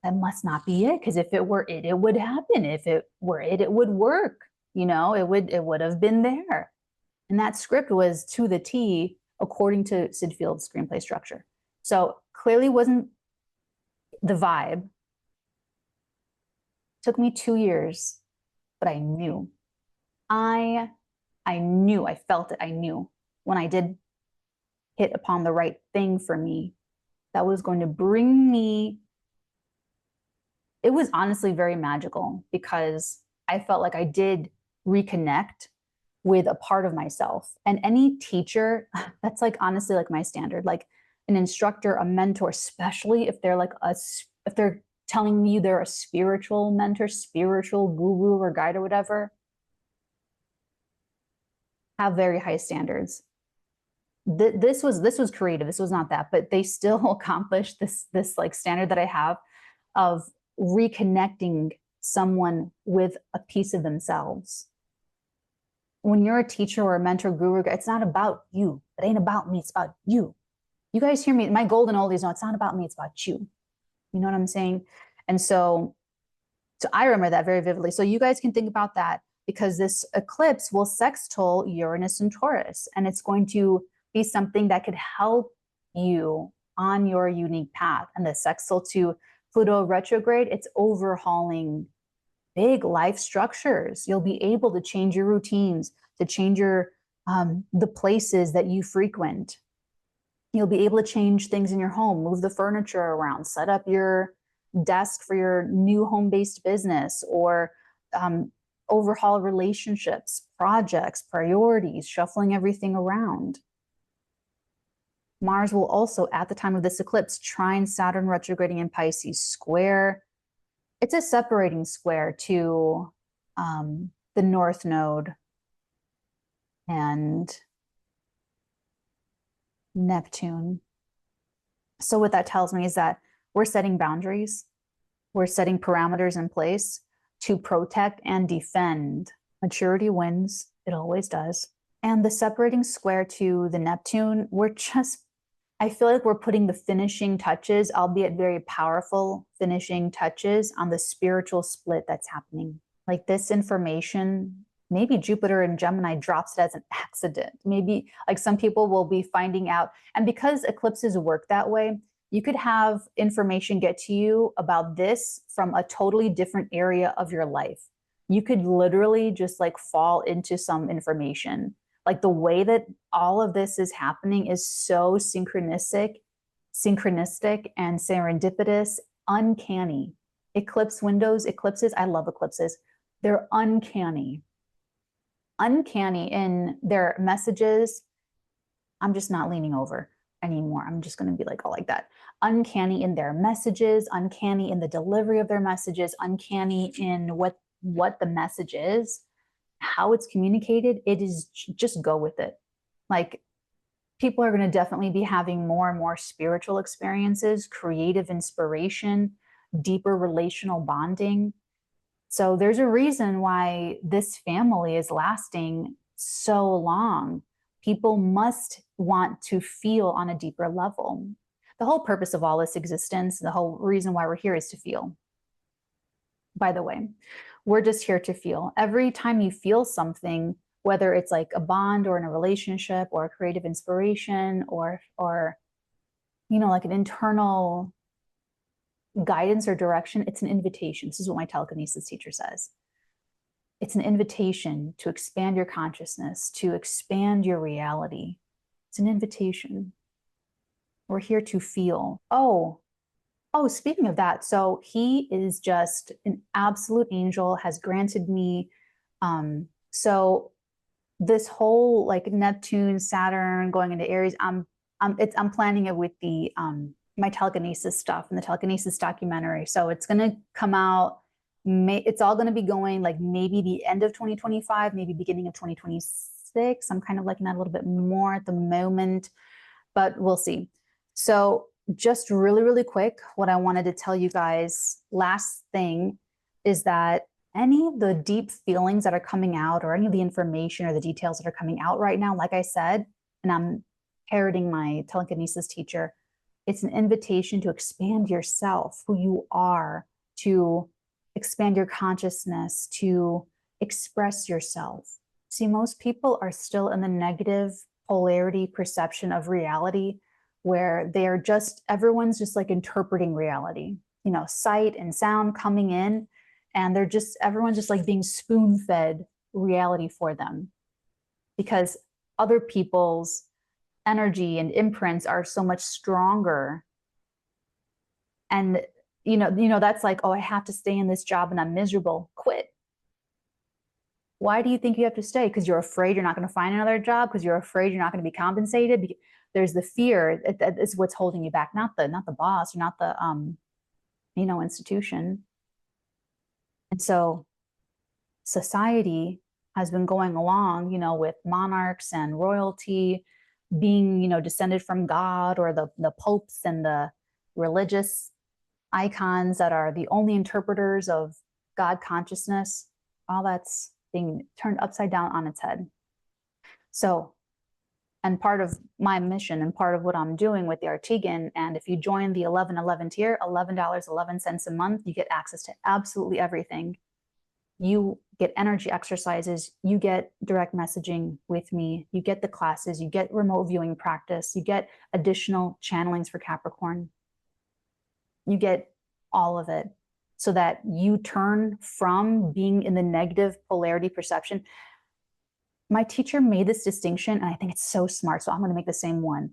that must not be it, because if it were it, it would happen. If it were it, it would work. You know, it would have been there. And that script was to the T according to Sid Field's screenplay structure. So clearly wasn't the vibe. Took me 2 years, but I knew. I knew, I felt it, I knew when I did hit upon the right thing for me that was going to bring me. It was honestly very magical because I felt like I did reconnect with a part of myself. And any teacher, that's like honestly like my standard, like an instructor, a mentor, especially if they're like if they're telling me they're a spiritual mentor, spiritual guru or guide or whatever, have very high standards. This was creative. This was not that, but they still accomplished this like standard that I have of reconnecting someone with a piece of themselves. When you're a teacher or a mentor, guru, it's not about you. It ain't about me. It's about you. You guys hear me? My golden oldies, no, it's not about me. It's about you. You know what I'm saying? And so I remember that very vividly. So you guys can think about that, because this eclipse will sextile Uranus and Taurus, and it's going to be something that could help you on your unique path. And the sextile to Pluto retrograde, it's overhauling big life structures. You'll be able to change your routines, to change your the places that you frequent. You'll be able to change things in your home, move the furniture around, set up your desk for your new home-based business, or overhaul relationships, projects, priorities, shuffling everything around. Mars will also, at the time of this eclipse, trine Saturn retrograding in Pisces, square. It's a separating square to the North Node and Neptune. So what that tells me is that we're setting boundaries. We're setting parameters in place to protect and defend. Maturity wins. It always does. And the separating square to the Neptune, I feel like we're putting the finishing touches, albeit very powerful finishing touches, on the spiritual split that's happening. Like this information, maybe Jupiter and Gemini drops it as an accident. Maybe like some people will be finding out. And because eclipses work that way, you could have information get to you about this from a totally different area of your life. You could literally just like fall into some information. Like the way that all of this is happening is so synchronistic and serendipitous, uncanny. Eclipse windows, eclipses, I love eclipses. They're uncanny. Uncanny in their messages. I'm just not leaning over anymore. I'm just going to be like all like that. Uncanny in their messages, uncanny in the delivery of their messages, uncanny in what the message is, how it's communicated. It is just go with it. Like people are going to definitely be having more and more spiritual experiences, creative inspiration, deeper relational bonding. So there's a reason why this family is lasting so long. People must want to feel on a deeper level. The whole purpose of all this existence, the whole reason why we're here is to feel. By the way, we're just here to feel. Every time you feel something, whether it's like a bond or in a relationship or a creative inspiration or you know, like an internal guidance or direction, it's an invitation. This is what my telekinesis teacher says. It's an invitation to expand your consciousness, to expand your reality. It's an invitation. We're here to feel. Oh, speaking of that, so he is just an absolute angel, has granted me. So this whole like Neptune, Saturn going into Aries, I'm planning it with the my telekinesis stuff and the telekinesis documentary. So it's gonna come out. It's all gonna be going like maybe the end of 2025, maybe beginning of 2026. I'm kind of liking that a little bit more at the moment, but we'll see. So just really, really quick, what I wanted to tell you guys, last thing, is that any of the deep feelings that are coming out or any of the information or the details that are coming out right now, like I said, and I'm parroting my telekinesis teacher, It's an invitation to expand yourself, who you are, to expand your consciousness, to express yourself. See, most people are still in the negative polarity perception of reality, where they're just, everyone's just like interpreting reality, you know, sight and sound coming in, and they're just, everyone's just like being spoon-fed reality for them, because other people's energy and imprints are so much stronger. And you know, that's like, oh, I have to stay in this job and I'm miserable. Quit. Why do you think you have to stay? Because you're afraid you're not going to find another job, because you're afraid you're not going to be compensated. There's the fear that is what's holding you back, not the boss, or not the you know, institution. And so society has been going along, you know, with monarchs and royalty being, you know, descended from God, or the popes and the religious icons that are the only interpreters of God consciousness. All that's being turned upside down on its head. So, and part of my mission and part of what I'm doing with the Arteagan, and if you join the 1111 tier, $11.11 a month, you get access to absolutely everything. You get energy exercises, you get direct messaging with me, you get the classes, you get remote viewing practice, you get additional channelings for Capricorn. You get all of it, so that you turn from being in the negative polarity perception. My teacher made this distinction, and I think it's so smart, so I'm going to make the same one.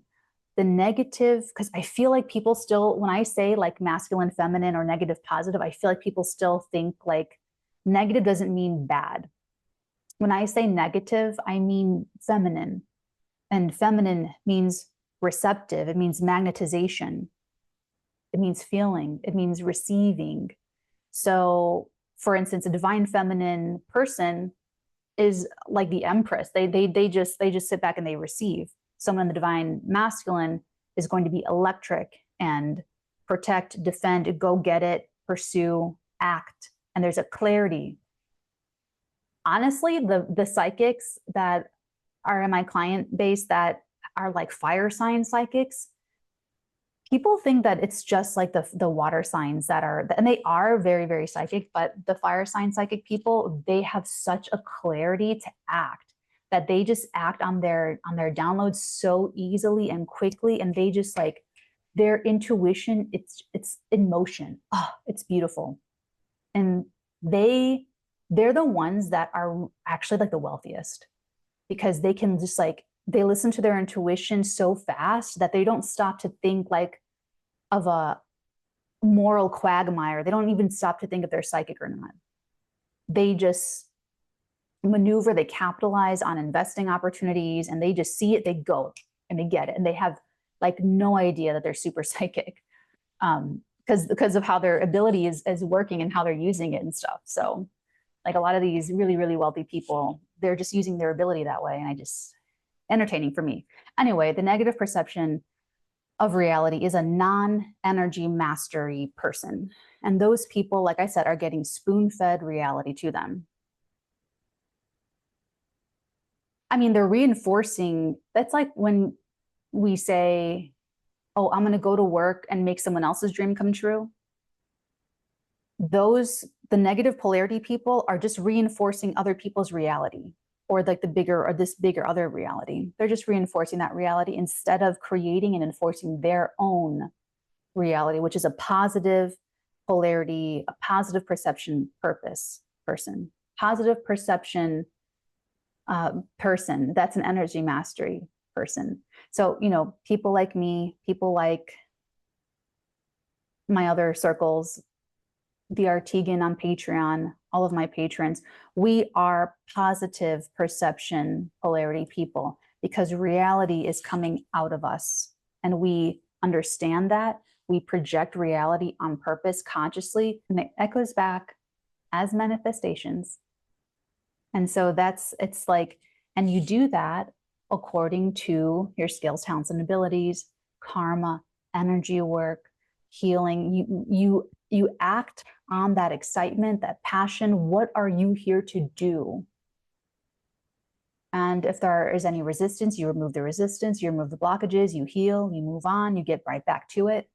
The negative, because I feel like people still, when I say like masculine, feminine, or negative, positive, I feel like people still think like negative doesn't mean bad. When I say negative, I mean feminine. And feminine means receptive. It means magnetization. It means feeling. It means receiving. So, for instance, a divine feminine person is like the empress. They just sit back and they receive. Someone in the divine masculine is going to be electric and protect, defend, go get it, pursue, act. And there's a clarity. Honestly, the psychics that are in my client base that are like fire sign psychics, people think that it's just like the water signs that are, and they are very, very psychic, but the fire sign psychic people, they have such a clarity to act, that they just act on their downloads so easily and quickly, and they just like, their intuition, it's in motion. Oh, it's beautiful. And they're the ones that are actually like the wealthiest, because they can just like, they listen to their intuition so fast that they don't stop to think like of a moral quagmire. They don't even stop to think if they're psychic or not. They just maneuver, they capitalize on investing opportunities, and they just see it, they go and they get it. And they have like no idea that they're super psychic, because of how their ability is working and how they're using it and stuff. So like a lot of these really, really wealthy people, they're just using their ability that way. And I just, entertaining for me. Anyway, the negative perception of reality is a non-energy mastery person. And those people, like I said, are getting spoon-fed reality to them. I mean, they're reinforcing, that's like when we say, oh, I'm going to go to work and make someone else's dream come true. The negative polarity people are just reinforcing other people's reality, or like the bigger, or this bigger other reality. They're just reinforcing that reality instead of creating and enforcing their own reality, which is a positive polarity, a positive perception purpose person. Positive perception person, that's an energy mastery person. So, you know, people like me, people like my other circles, the Arteagan on Patreon, all of my patrons, we are positive perception polarity people, because reality is coming out of us, and we understand that. We project reality on purpose consciously, and it echoes back as manifestations. And so it's like, and you do that according to your skills, talents, and abilities, karma, energy work, healing. You act on that excitement, that passion. What are you here to do? And if there is any resistance, you remove the resistance, you remove the blockages, you heal, you move on, you get right back to it.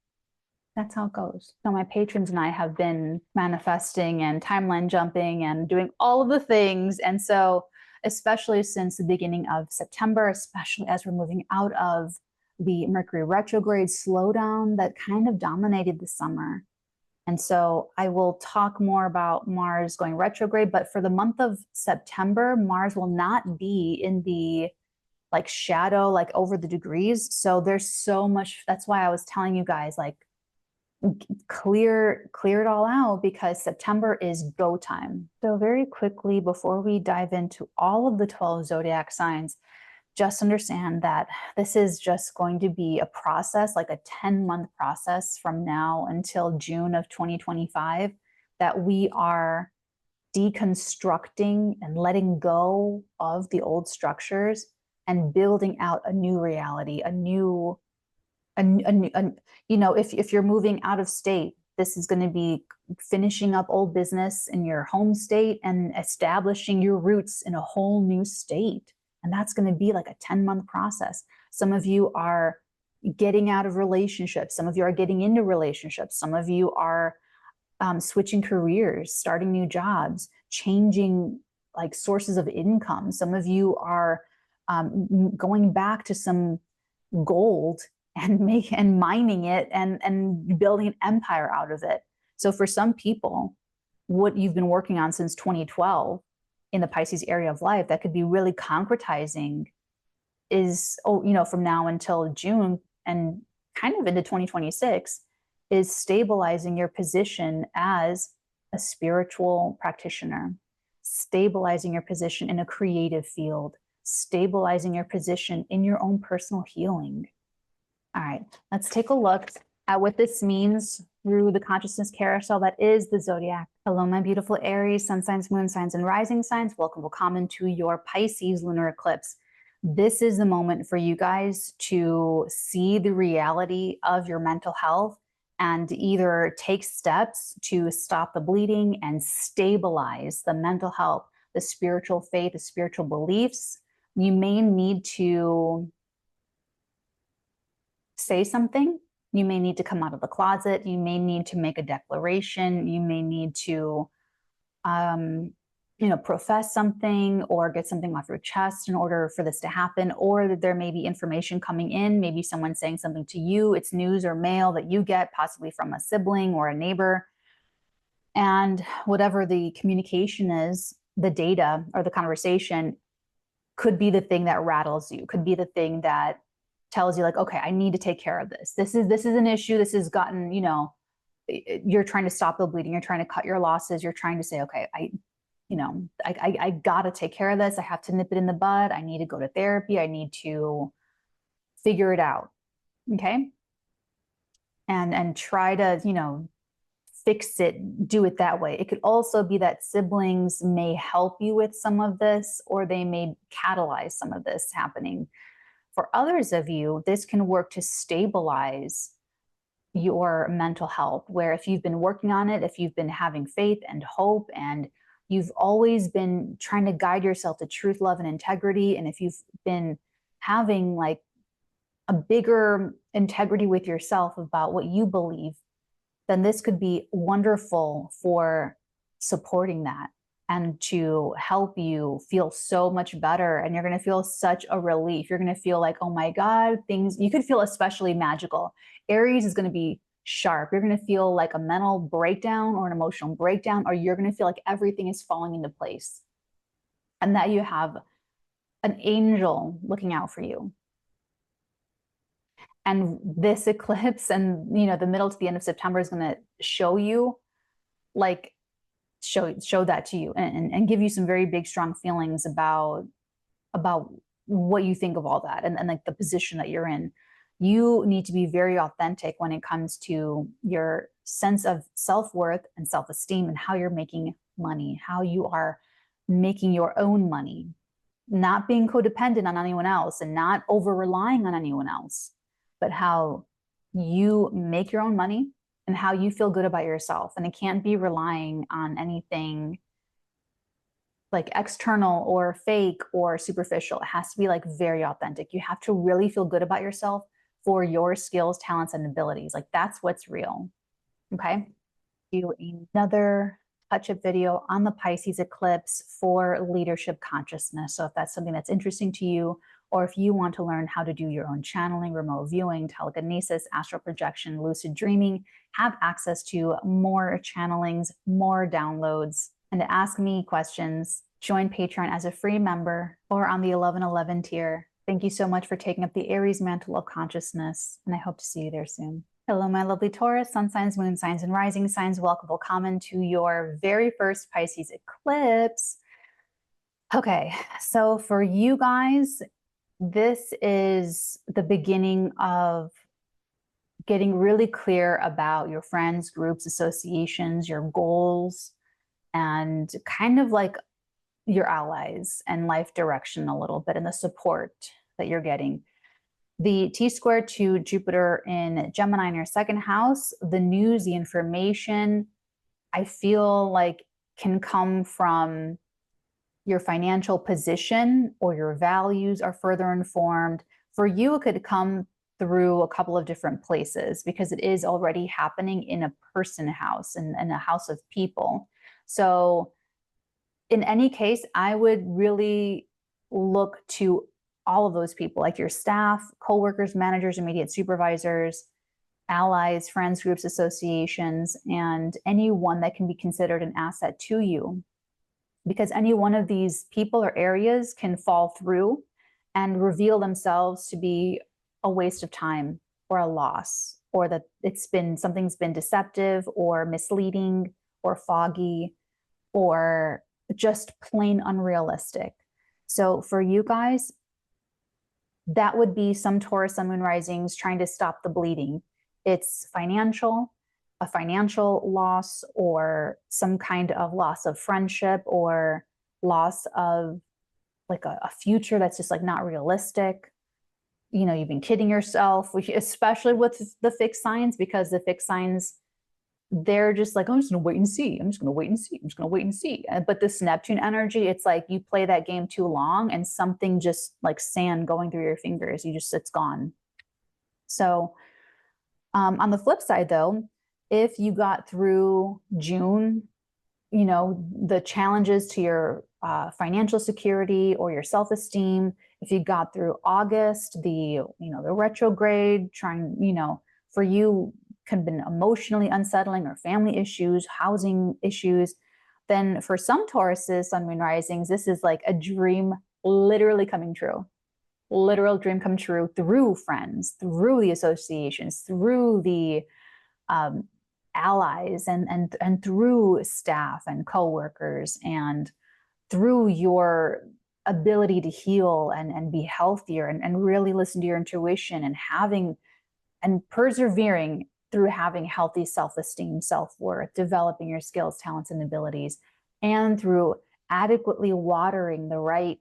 That's how it goes. So my patrons and I have been manifesting and timeline jumping and doing all of the things. And so, especially since the beginning of September, especially as we're moving out of the Mercury retrograde slowdown that kind of dominated the summer. And so I will talk more about Mars going retrograde, but for the month of September, Mars will not be in the like shadow, like over the degrees. So there's so much, that's why I was telling you guys, like, clear it all out, because September is go time. So very quickly, before we dive into all of the 12 zodiac signs, just understand that this is just going to be a process, like a 10-month process from now until June of 2025, that we are deconstructing and letting go of the old structures and building out a new reality, you know, if you're moving out of state, this is going to be finishing up old business in your home state and establishing your roots in a whole new state. And that's going to be like a 10-month process. Some of you are getting out of relationships. Some of you are getting into relationships. Some of you are switching careers, starting new jobs, changing like sources of income. Some of you are going back to some gold and mining it and building an empire out of it. So for some people, what you've been working on since 2012 in the Pisces area of life that could be really concretizing is, you know, from now until June and kind of into 2026, is stabilizing your position as a spiritual practitioner, stabilizing your position in a creative field, stabilizing your position in your own personal healing. All right, let's take a look at what this means through the consciousness carousel that is the zodiac. Hello, my beautiful Aries, sun signs, moon signs, and rising signs. Welcome to your Pisces lunar eclipse. This is the moment for you guys to see the reality of your mental health and either take steps to stop the bleeding and stabilize the mental health, the spiritual faith, the spiritual beliefs. You may need to say something. You may need to come out of the closet. You may need to make a declaration. You may need to, you know, profess something or get something off your chest in order for this to happen. Or that there may be information coming in, maybe someone saying something to you. It's news or mail that you get, possibly from a sibling or a neighbor. And whatever the communication is, the data or the conversation could be the thing that rattles you, could be the thing that tells you like, okay, I need to take care of this. This is an issue. This has gotten, you know, you're trying to stop the bleeding. You're trying to cut your losses. You're trying to say, okay, I got to take care of this. I have to nip it in the bud. I need to go to therapy. I need to figure it out. Okay. And try to, you know, fix it, do it that way. It could also be that siblings may help you with some of this, or they may catalyze some of this happening. For others of you, this can work to stabilize your mental health, where if you've been working on it, if you've been having faith and hope, and you've always been trying to guide yourself to truth, love, and integrity, and if you've been having like a bigger integrity with yourself about what you believe, then this could be wonderful for supporting that and to help you feel so much better. And you're going to feel such a relief. You're going to feel like, oh my God, you could feel especially magical. Aries is going to be sharp. You're going to feel like a mental breakdown or an emotional breakdown, or you're going to feel like everything is falling into place and that you have an angel looking out for you. And this eclipse and, you know, the middle to the end of September is going to show you, like, show that to you and give you some very big, strong feelings about what you think of all that and like the position that you're in. You need to be very authentic when it comes to your sense of self-worth and self-esteem and how you're making money, how you are making your own money, not being codependent on anyone else and not over-relying on anyone else, but how you make your own money and how you feel good about yourself. And it can't be relying on anything like external or fake or superficial. It has to be like very authentic. You have to really feel good about yourself for your skills, talents, and abilities. Like that's what's real. Okay. Do another touch-up video on the Pisces eclipse for leadership consciousness. So if that's something that's interesting to you, or if you want to learn how to do your own channeling, remote viewing, telekinesis, astral projection, lucid dreaming, have access to more channelings, more downloads, and to ask me questions, join Patreon as a free member or on the 1111 tier. Thank you so much for taking up the Aries mantle of consciousness, and I hope to see you there soon. Hello, my lovely Taurus, sun signs, moon signs, and rising signs. Welcome, willkommen to your very first Pisces eclipse. Okay, so for you guys, this is the beginning of getting really clear about your friends, groups, associations, your goals, and kind of like your allies and life direction a little bit and the support that you're getting. The T-square to Jupiter in Gemini in your second house, the news, the information, I feel like can come from your financial position or your values are further informed. For you, it could come through a couple of different places because it is already happening in a person house and in a house of people. So in any case, I would really look to all of those people, like your staff, coworkers, managers, immediate supervisors, allies, friends, groups, associations, and anyone that can be considered an asset to you. Because any one of these people or areas can fall through and reveal themselves to be a waste of time or a loss, or that something's been deceptive or misleading or foggy or just plain unrealistic. So for you guys, that would be some Taurus sun moon risings trying to stop the bleeding. It's a financial loss, or some kind of loss of friendship, or loss of like a future that's just like not realistic. You know, you've been kidding yourself, especially with the fixed signs, because the fixed signs, they're just like, I'm just going to wait and see. I'm just going to wait and see. I'm just going to wait and see. But this Neptune energy, it's like you play that game too long and something just like sand going through your fingers, it's gone. So on the flip side though, if you got through June, you know, the challenges to your financial security or your self-esteem, if you got through August, the retrograde, for you, could have been emotionally unsettling or family issues, housing issues, then for some Tauruses, sun, moon risings, this is like a dream literally coming true. Literal dream come true through friends, through the associations, through the allies, and through staff and coworkers, and through your ability to heal and be healthier and really listen to your intuition and persevering through having healthy self-esteem, self-worth, developing your skills, talents, and abilities, and through adequately watering the right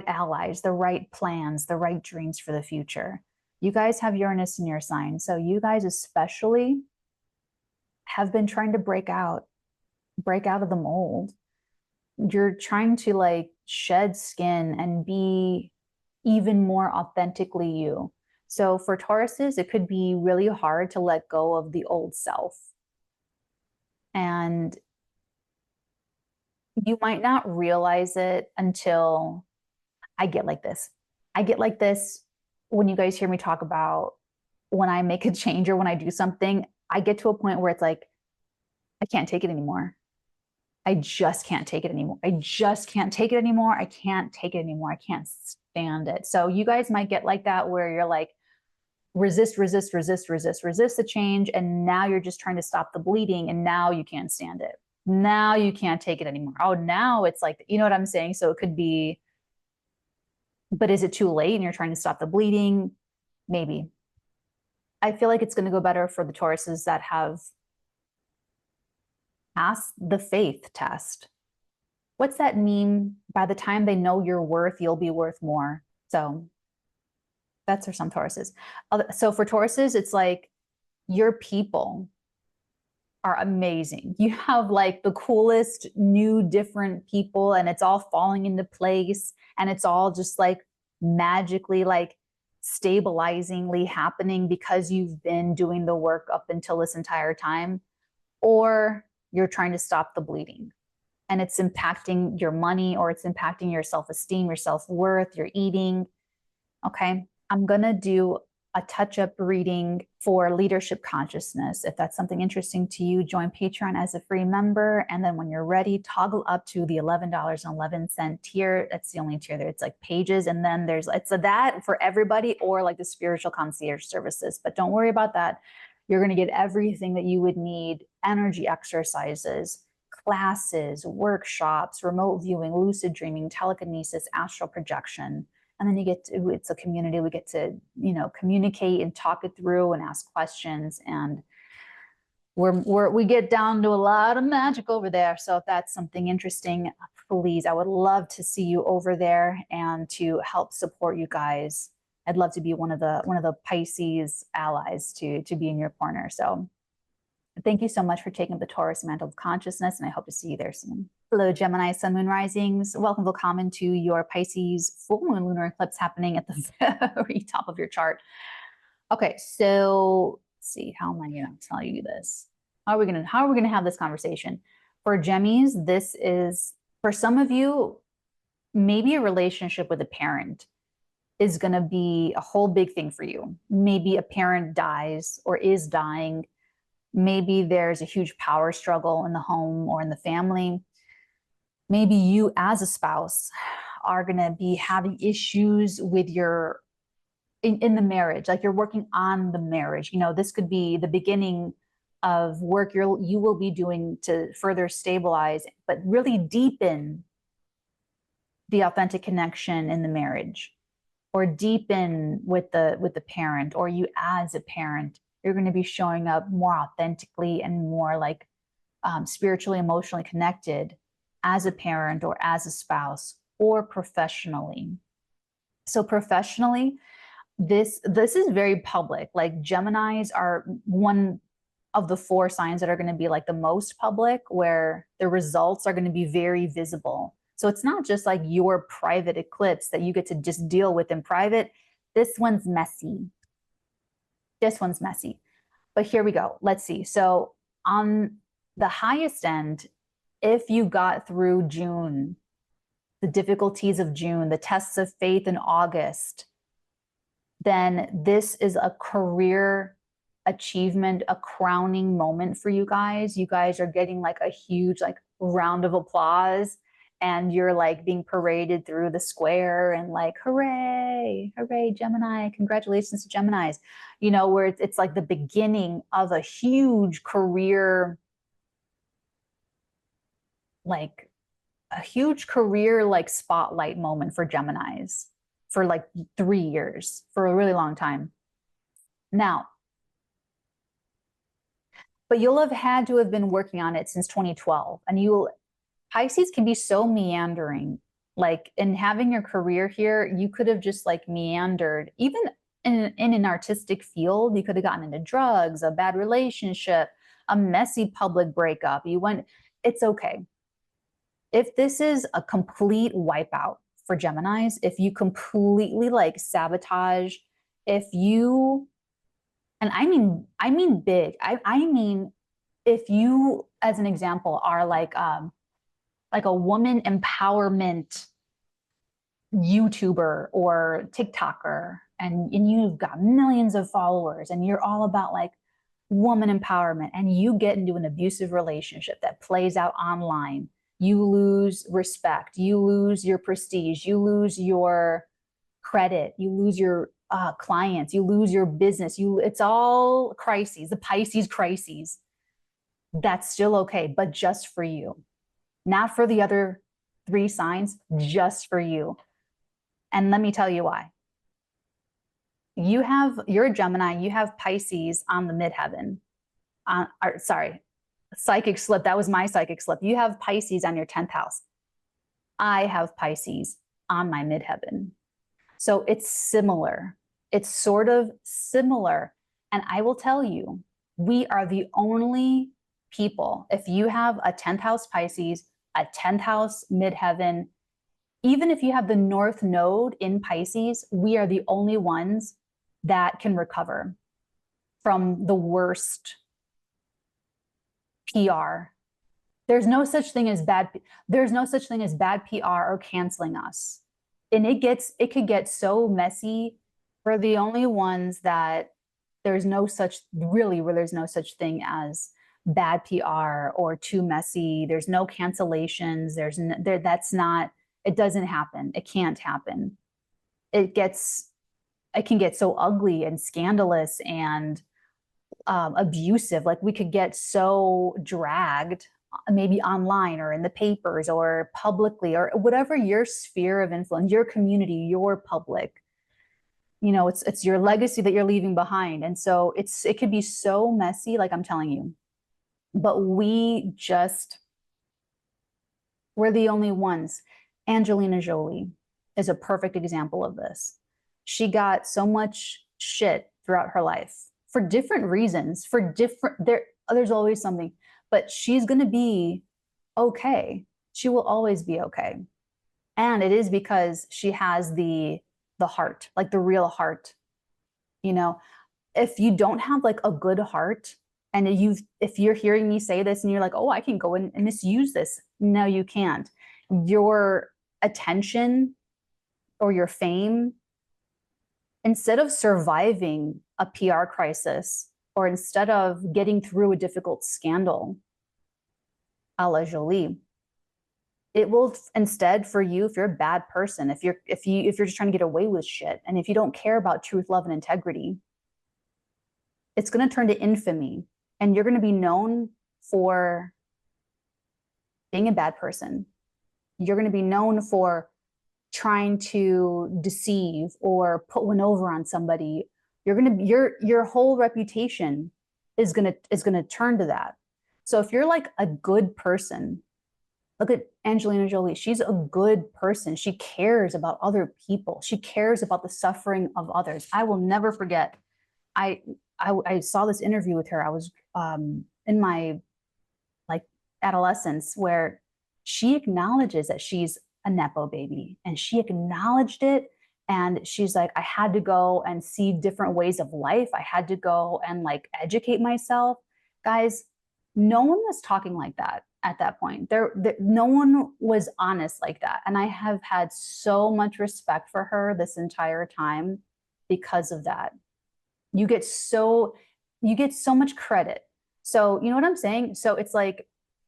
allies, the right plans, the right dreams for the future. You guys have Uranus in your sign. So you guys especially have been trying to break out of the mold. You're trying to like shed skin and be even more authentically you. So for Tauruses, it could be really hard to let go of the old self. And you might not realize it until I get like this. I get like this when you guys hear me talk about when I make a change or when I do something, I get to a point where it's like, I can't take it anymore. I just can't take it anymore. I just can't take it anymore. I can't take it anymore. I can't stand it. So you guys might get like that where you're like, resist the change. And now you're just trying to stop the bleeding. And now you can't stand it. Now you can't take it anymore. Oh, now it's like, you know what I'm saying? So it could be, but is it too late and you're trying to stop the bleeding? Maybe. I feel like it's going to go better for the Tauruses that have passed the faith test. What's that meme? By the time they know your worth, you'll be worth more. So that's for some Tauruses. So for Tauruses, it's like your people are amazing. You have like the coolest new different people, and it's all falling into place, and it's all just like magically like stabilizingly happening because you've been doing the work up until this entire time. Or you're trying to stop the bleeding and it's impacting your money, or it's impacting your self-esteem, your self-worth, your eating. Okay, I'm gonna do a touch-up reading for leadership consciousness. If that's something interesting to you, join Patreon as a free member. And then when you're ready, toggle up to the $11.11 tier. That's the only tier there. It's like pages. And then it's that for everybody, or like the spiritual concierge services. But don't worry about that. You're going to get everything that you would need: energy exercises, classes, workshops, remote viewing, lucid dreaming, telekinesis, astral projection. And then it's a community. We get to, communicate and talk it through and ask questions. And we get down to a lot of magic over there. So if that's something interesting, please, I would love to see you over there and to help support you guys. I'd love to be one of the Pisces allies to be in your corner. So thank you so much for taking up the Taurus mantle of consciousness, and I hope to see you there soon. Hello, Gemini, Sun, Moon, Risings. Welcome, willkommen to your Pisces full moon lunar eclipse happening at the very top of your chart. Okay, so let's see, how am I going to tell you this? How are we going to have this conversation? For Gemmies, this is, for some of you, maybe a relationship with a parent is going to be a whole big thing for you. Maybe a parent dies or is dying. Maybe there's a huge power struggle in the home or in the family. Maybe you as a spouse are going to be having issues with your, in the marriage, like you're working on the marriage. This could be the beginning of work you will be doing to further stabilize, but really deepen the authentic connection in the marriage, or deepen with the parent, or you as a parent. You're going to be showing up more authentically and more like spiritually, emotionally connected as a parent or as a spouse, or professionally. So professionally, this is very public. Like Geminis are one of the 4 signs that are going to be like the most public, where the results are going to be very visible. So it's not just like your private eclipse that you get to just deal with in private. This one's messy. This one's messy. But here we go. Let's see. So on the highest end, if you got through June, the difficulties of June, the tests of faith in August, then this is a career achievement, a crowning moment for you guys. You guys are getting like a huge like round of applause, and you're like being paraded through the square and like, hooray, hooray, Gemini, congratulations to Geminis, where it's like the beginning of a huge career, like a huge career, like spotlight moment for Geminis for like 3 years, for a really long time. Now, but you'll have had to have been working on it since 2012, and Pisces can be so meandering. Like in having your career here, you could have just like meandered. Even in an artistic field, you could have gotten into drugs, a bad relationship, a messy public breakup. It's okay. If this is a complete wipeout for Geminis, if you completely like sabotage, and I mean big, I mean, if you, as an example, are like a woman empowerment YouTuber or TikToker, and you've got millions of followers, and you're all about like woman empowerment, and you get into an abusive relationship that plays out online, you lose respect, you lose your prestige, you lose your credit, you lose your clients, you lose your business, it's all crises, the Pisces crises. That's still okay, but just for you. Not for the other 3 signs, just for you. And let me tell you why. You're a Gemini, you have Pisces on the midheaven. Sorry, psychic slip. That was my psychic slip. You have Pisces on your 10th house. I have Pisces on my midheaven. So it's similar. It's sort of similar. And I will tell you, we are the only people. If you have a 10th house Pisces, a 10th house midheaven, even if you have the North Node in Pisces, we are the only ones that can recover from the worst PR. There's no such thing as bad PR or canceling us. And it could get so messy. We're the only ones that there's no such thing as bad PR or too messy. There's no cancellations. It doesn't happen. It can't happen. It can get so ugly and scandalous and abusive. Like, we could get so dragged, maybe online or in the papers or publicly, or whatever your sphere of influence, your community, your public, it's your legacy that you're leaving behind. And so it could be so messy, like I'm telling you, but we're the only ones. Angelina Jolie is a perfect example of this. She got so much shit throughout her life for different reasons, there's always something, but she's going to be okay. She will always be okay. And it is because she has the heart, like the real heart. If you don't have like a good heart, and if you're hearing me say this and you're like, oh, I can go and misuse this. No, you can't. Your attention or your fame, instead of surviving a PR crisis, or instead of getting through a difficult scandal, a la Jolie, it will instead, for you, if you're a bad person, if you're just trying to get away with shit, and if you don't care about truth, love, and integrity, it's going to turn to infamy, and you're going to be known for being a bad person. You're going to be known for trying to deceive or put one over on somebody. Your whole reputation is going to turn to that. So if you're like a good person, look at Angelina Jolie. She's a good person. She cares about other people. She cares about the suffering of others. I will never forget. I saw this interview with her. I was in my like adolescence, where she acknowledges that she's a Nepo baby, and she acknowledged it. And she's like, I had to go and see different ways of life. I had to go and like educate myself. Guys, no one was talking like that at that point. No one was honest like that. And I have had so much respect for her this entire time because of that. You get so much credit. So you know what I'm saying? So it's like,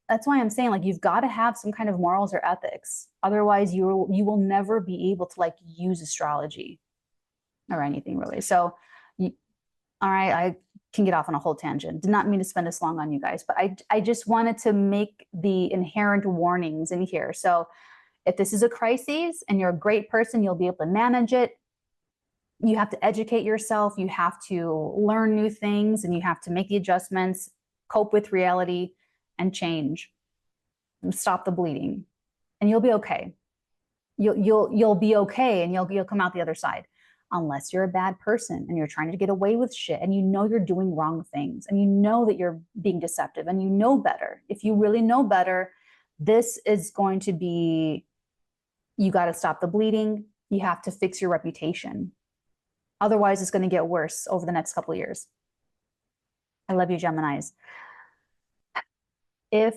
that's why I'm saying, like, you've got to have some kind of morals or ethics. Otherwise, you will never be able to like use astrology or anything really. So, all right, I can get off on a whole tangent. Did not mean to spend this long on you guys, but I just wanted to make the inherent warnings in here. So if this is a crisis and you're a great person, you'll be able to manage it. You have to educate yourself. You have to learn new things, and you have to make the adjustments, cope with reality, and change, and stop the bleeding, and you'll be okay. You'll be okay, and you'll come out the other side. Unless you're a bad person and you're trying to get away with shit, and you know you're doing wrong things, and you know that you're being deceptive, and you know better. If you really know better, this is going to be, you got to stop the bleeding. You have to fix your reputation. Otherwise, it's going to get worse over the next couple of years. I love you, Geminis. If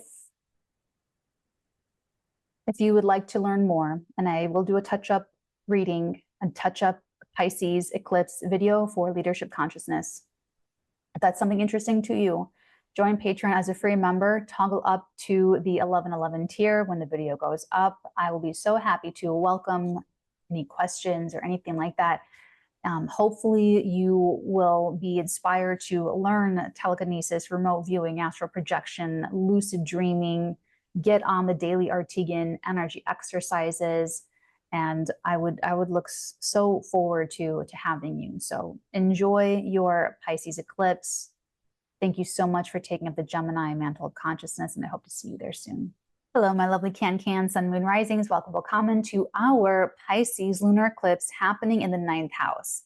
you would like to learn more, and I will do a touch-up reading, a touch-up Pisces eclipse video for leadership consciousness. If that's something interesting to you, join Patreon as a free member, toggle up to the 1111 tier when the video goes up. I will be so happy to welcome any questions or anything like that. Hopefully you will be inspired to learn telekinesis, remote viewing, astral projection, lucid dreaming, get on the daily Arteagan energy exercises, and I would look so forward to having you. So enjoy your Pisces eclipse. Thank you so much for taking up the Gemini mantle of consciousness, and I hope to see you there soon. Hello, my lovely Can Sun, Moon, Risings. Welcome to our Pisces lunar eclipse happening in the 9th house.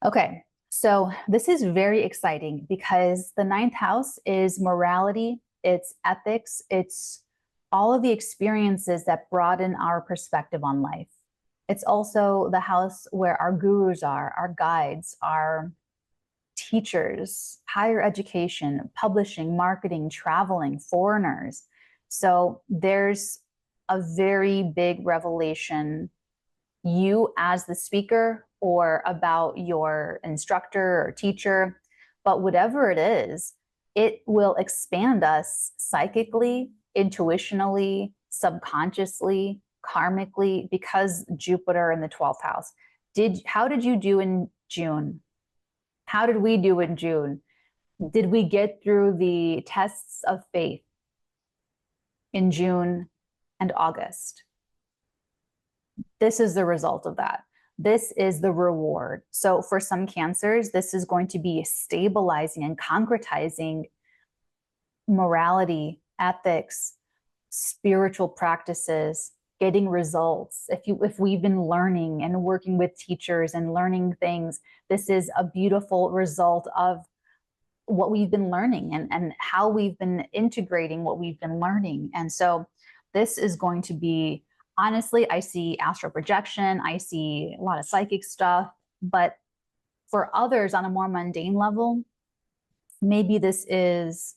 Okay, So this is very exciting because the ninth house is morality, it's ethics, it's all of the experiences that broaden our perspective on life. It's also the house where our gurus are, our guides, our teachers, higher education, publishing, marketing, traveling, foreigners. So there's a very big revelation, you as the speaker or about your instructor or teacher, but whatever it is, it will expand us psychically, intuitionally, subconsciously, karmically, because Jupiter in the 12th house. How did you do in June? How did we do in June? Did we get through the tests of faith in June and August? This is the result of that. This is the reward. So for some cancers, this is going to be stabilizing and concretizing morality, ethics, spiritual practices, getting results. If we've been learning and working with teachers and learning things, this is a beautiful result of what we've been learning and how we've been integrating what we've been learning. And so this is going to be, honestly, I see astral projection, I see a lot of psychic stuff, but for others on a more mundane level, maybe this is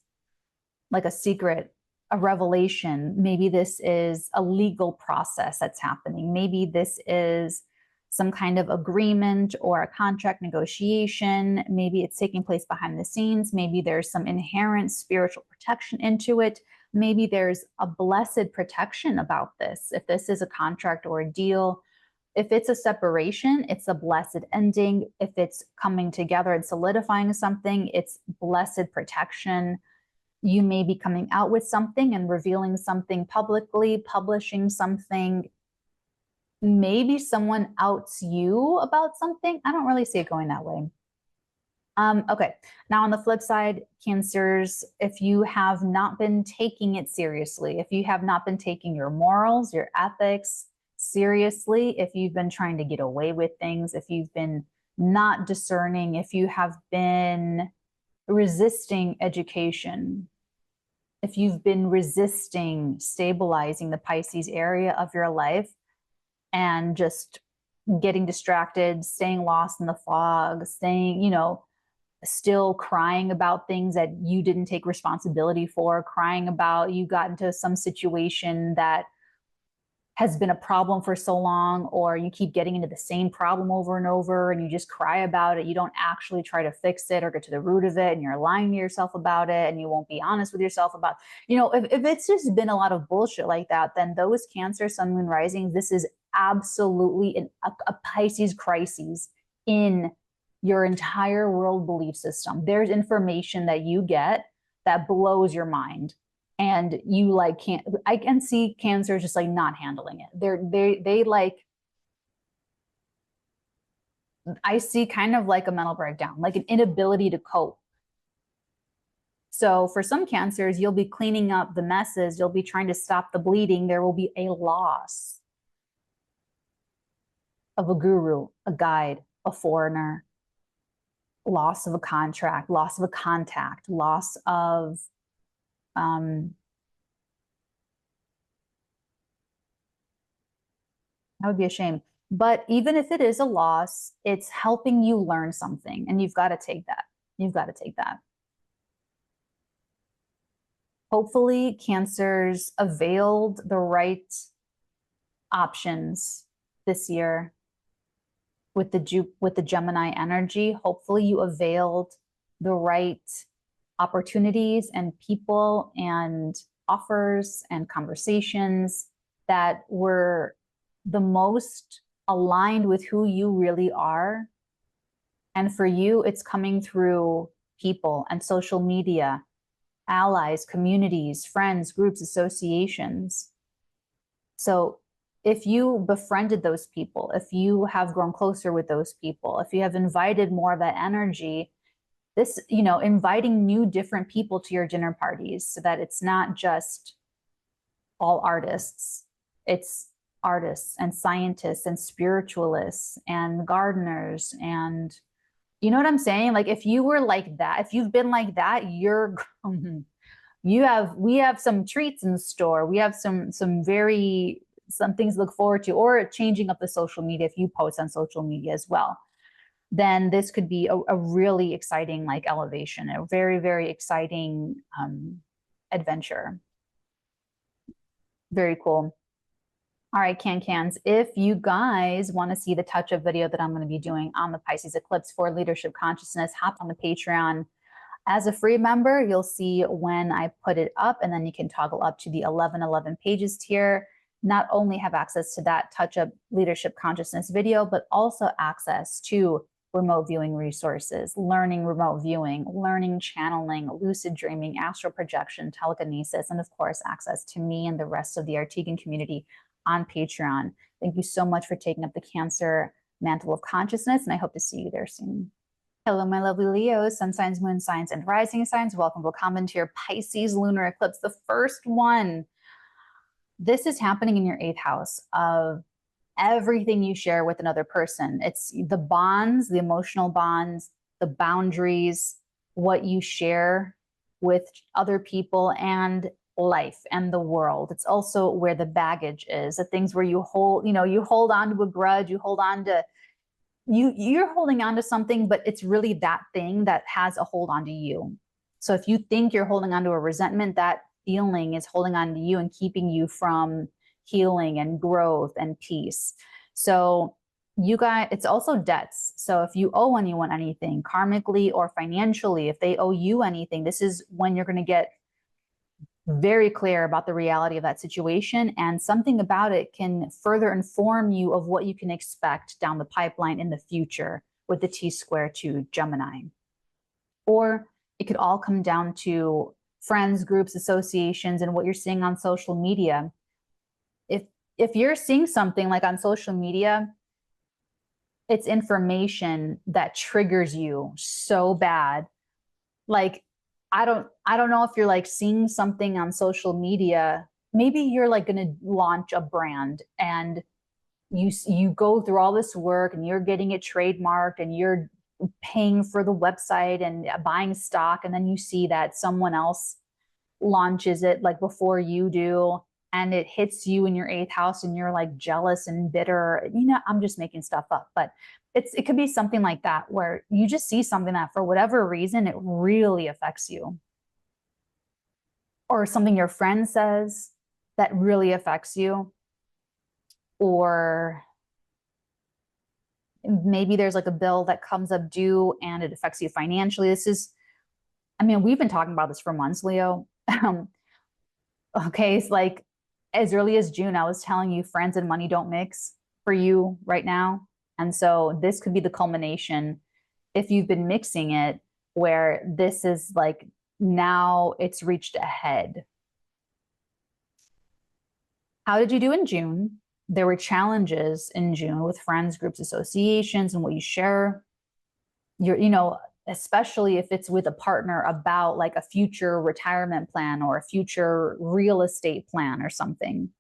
like a secret, a revelation. Maybe this is a legal process that's happening. Maybe this is some kind of agreement or a contract negotiation. Maybe it's taking place behind the scenes. Maybe there's some inherent spiritual protection into it. Maybe there's a blessed protection about this. If this is a contract or a deal, if it's a separation, it's a blessed ending. If it's coming together and solidifying something, it's blessed protection. You may be coming out with something and revealing something publicly, publishing something. Maybe someone outs you about something. I don't really see it going that way. Okay, now on the flip side, Cancers, if you have not been taking it seriously, if you have not been taking your morals, your ethics seriously, if you've been trying to get away with things, if you've been not discerning, if you have been resisting education, if you've been resisting stabilizing the Pisces area of your life and just getting distracted, staying lost in the fog, staying, still crying about things that you didn't take responsibility for, crying about you got into some situation that has been a problem for so long, or you keep getting into the same problem over and over and you just cry about it. You don't actually try to fix it or get to the root of it, and you're lying to yourself about it, and you won't be honest with yourself about, if it's just been a lot of bullshit like that, then those Cancer, Sun, Moon, Rising, this is absolutely a Pisces crisis in your entire world belief system. There's information that you get that blows your mind. And you can't, I can see Cancer just not handling it. They I see kind of like a mental breakdown, like an inability to cope. So for some Cancers, you'll be cleaning up the messes. You'll be trying to stop the bleeding. There will be a loss of a guru, a guide, a foreigner, loss of a contract, loss of a contact, loss of, that would be a shame. But even if it is a loss, it's helping you learn something, and you've got to take that. You've got to take that. Hopefully, Cancers availed the right options this year with the Gemini energy. Hopefully, you availed the right opportunities and people and offers and conversations that were the most aligned with who you really are. And for you, it's coming through people and social media, allies, communities, friends, groups, associations. So if you befriended those people, if you have grown closer with those people, if you have invited more of that energy, this, inviting new different people to your dinner parties, so that it's not just all artists, it's artists and scientists and spiritualists and gardeners and You know what I'm saying? Like if you were like that, if you've been like that, you're we have some treats in store. We have some things to look forward to, or changing up the social media if you post on social media as well. Then this could be a really exciting like elevation, a very, very exciting adventure. Very cool. All right, Can-Cans, if you guys want to see the touch-up video that I'm going to be doing on the Pisces eclipse for leadership consciousness, hop on the Patreon. As a free member, you'll see when I put it up, and then you can toggle up to the 1111 pages tier. Not only have access to that touch-up leadership consciousness video, but also access to remote viewing resources, learning remote viewing, learning channeling, lucid dreaming, astral projection, telekinesis, and of course, access to me and the rest of the Arteagan community on Patreon. Thank you so much for taking up the Cancer mantle of consciousness, and I hope to see you there soon. Hello, my lovely Leos, sun signs, moon signs, and rising signs. Welcome, welcome to your Pisces lunar eclipse, the first one. This is happening in your 8th house of everything you share with another person. It's the bonds, the emotional bonds, the boundaries, what you share with other people and life and the world. It's also where the baggage is, the things where you hold, you hold on to a grudge, you hold on to, you're holding on to something, but it's really that thing that has a hold on to you. So if you think you're holding on to a resentment, that feeling is holding on to you and keeping you from healing and growth and peace. So you guys, it's also debts. So if you owe anyone anything karmically or financially, if they owe you anything, this is when you're going to get very clear about the reality of that situation, and something about it can further inform you of what you can expect down the pipeline in the future with the T-square to Gemini. Or it could all come down to friends, groups, associations, and what you're seeing on social media. If you're seeing something like on social media, it's information that triggers you so bad. Like, I don't know if you're like seeing something on social media. Maybe you're like going to launch a brand and you go through all this work and you're getting it trademarked and you're paying for the website and buying stock, and then you see that someone else launches it like before you do, and it hits you in your 8th house and you're like jealous and bitter. I'm just making stuff up, but it could be something like that, where you just see something that for whatever reason, it really affects you. Or something your friend says that really affects you. Or maybe there's like a bill that comes up due and it affects you financially. We've been talking about this for months, Leo. Okay, it's like as early as June, I was telling you friends and money don't mix for you right now. And so this could be the culmination, if you've been mixing it, where this is like, now it's reached a head. How did you do in June? There were challenges in June with friends, groups, associations, and what you share. Especially if it's with a partner about like a future retirement plan or a future real estate plan or something.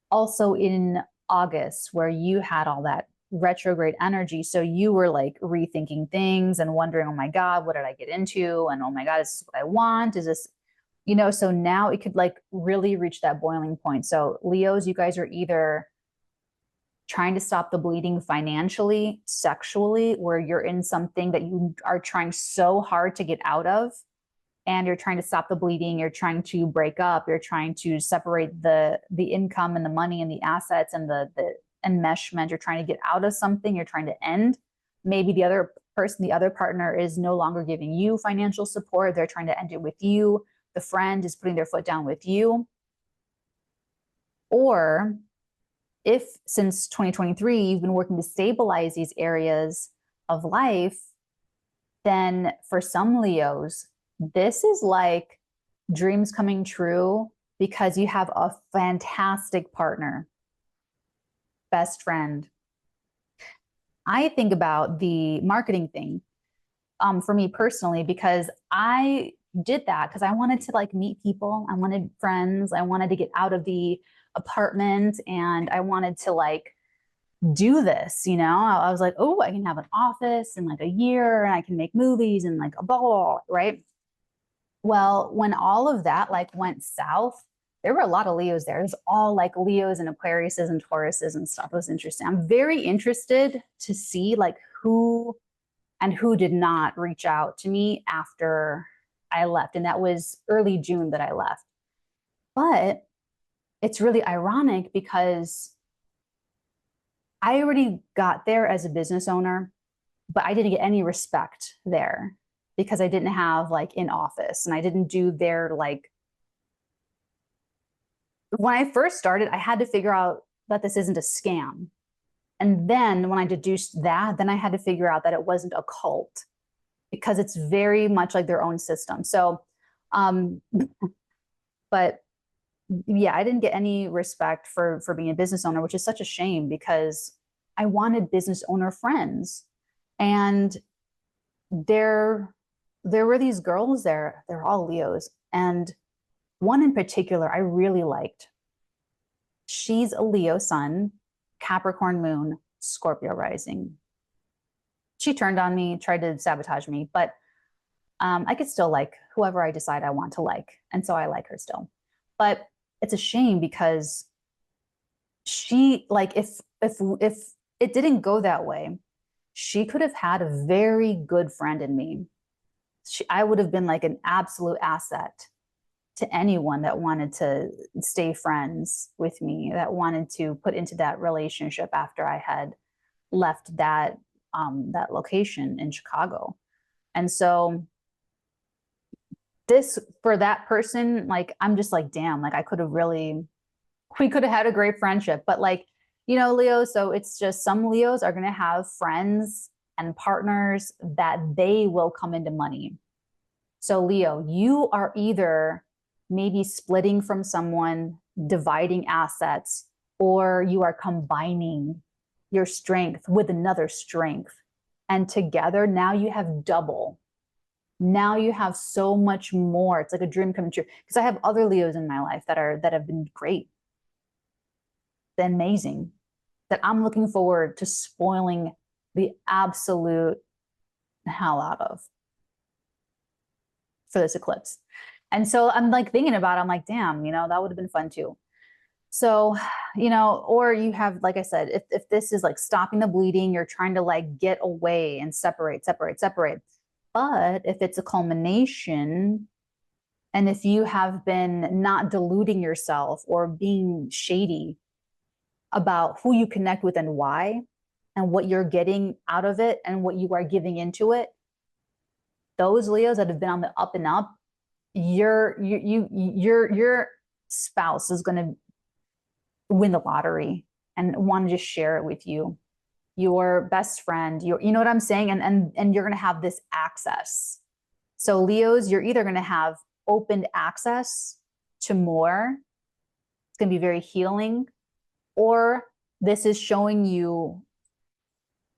Also in August, where you had all that retrograde energy. So you were like rethinking things and wondering, oh my God, what did I get into? And oh my God, is this what I want? Is this, so now it could like really reach that boiling point. So Leos, you guys are either trying to stop the bleeding financially, sexually, where you're in something that you are trying so hard to get out of, and you're trying to stop the bleeding, you're trying to break up, you're trying to separate the income and the money and the assets and the enmeshment, you're trying to get out of something, you're trying to end. Maybe the other person, the other partner is no longer giving you financial support, they're trying to end it with you. The friend is putting their foot down with you. Or if since 2023, you've been working to stabilize these areas of life, then for some Leos, this is like dreams coming true because you have a fantastic partner, best friend. I think about the marketing thing for me personally, because I did that because I wanted to like meet people. I wanted friends. I wanted to get out of the apartment, and I wanted to like do this, you know? I was like, oh, I can have an office in like a year and I can make movies and like a blah, blah, blah, right? Well, when all of that like went south, there were a lot of Leos there. It was all like Leos and Aquariuses and Tauruses and stuff. It was interesting. I'm very interested to see like who and who did not reach out to me after I left. And that was early June that I left. But it's really ironic because I already got there as a business owner, but I didn't get any respect there because I didn't have like an office and I didn't do their like, when I first started, I had to figure out that this isn't a scam. And then when I deduced that, then I had to figure out that it wasn't a cult because it's very much like their own system. So, but yeah, I didn't get any respect for being a business owner, which is such a shame because I wanted business owner friends. And there were these girls there, they're all Leos. And one in particular I really liked. She's a Leo sun, Capricorn moon, Scorpio rising. She turned on me, tried to sabotage me, but I could still like whoever I decide I want to like. And so I like her still. But it's a shame because she, like, if it didn't go that way, she could have had a very good friend in me. I would have been like an absolute asset to anyone that wanted to stay friends with me, that wanted to put into that relationship after I had left that that location in Chicago. And so this, for that person, like, I'm just like, damn, like I could have really, we could have had a great friendship. But like, you know, Leo, so it's just some Leos are going to have friends and partners that they will come into money. So Leo, you are either maybe splitting from someone, dividing assets, or you are combining your strength with another strength. And together now you have double. Now you have so much more. It's like a dream come true. Because I have other Leos in my life that have been great, amazing, that I'm looking forward to spoiling the absolute hell out of for this eclipse. And so I'm like thinking about it, I'm like, damn, you know, that would have been fun too. So, you know, or you have, like I said, if this is like stopping the bleeding, you're trying to like get away and separate. But if it's a culmination, and if you have been not deluding yourself or being shady about who you connect with and why, and what you're getting out of it and what you are giving into it, those Leos that have been on the up and up, your spouse is going to win the lottery and want to just share it with you. Your best friend, you know what I'm saying? And you're going to have this access. So Leos, you're either going to have opened access to more. It's going to be very healing, or this is showing you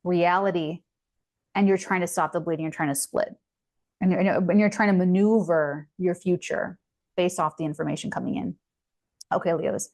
reality and you're trying to stop the bleeding, you're trying to split. And you're trying to maneuver your future based off the information coming in. Okay, Leos,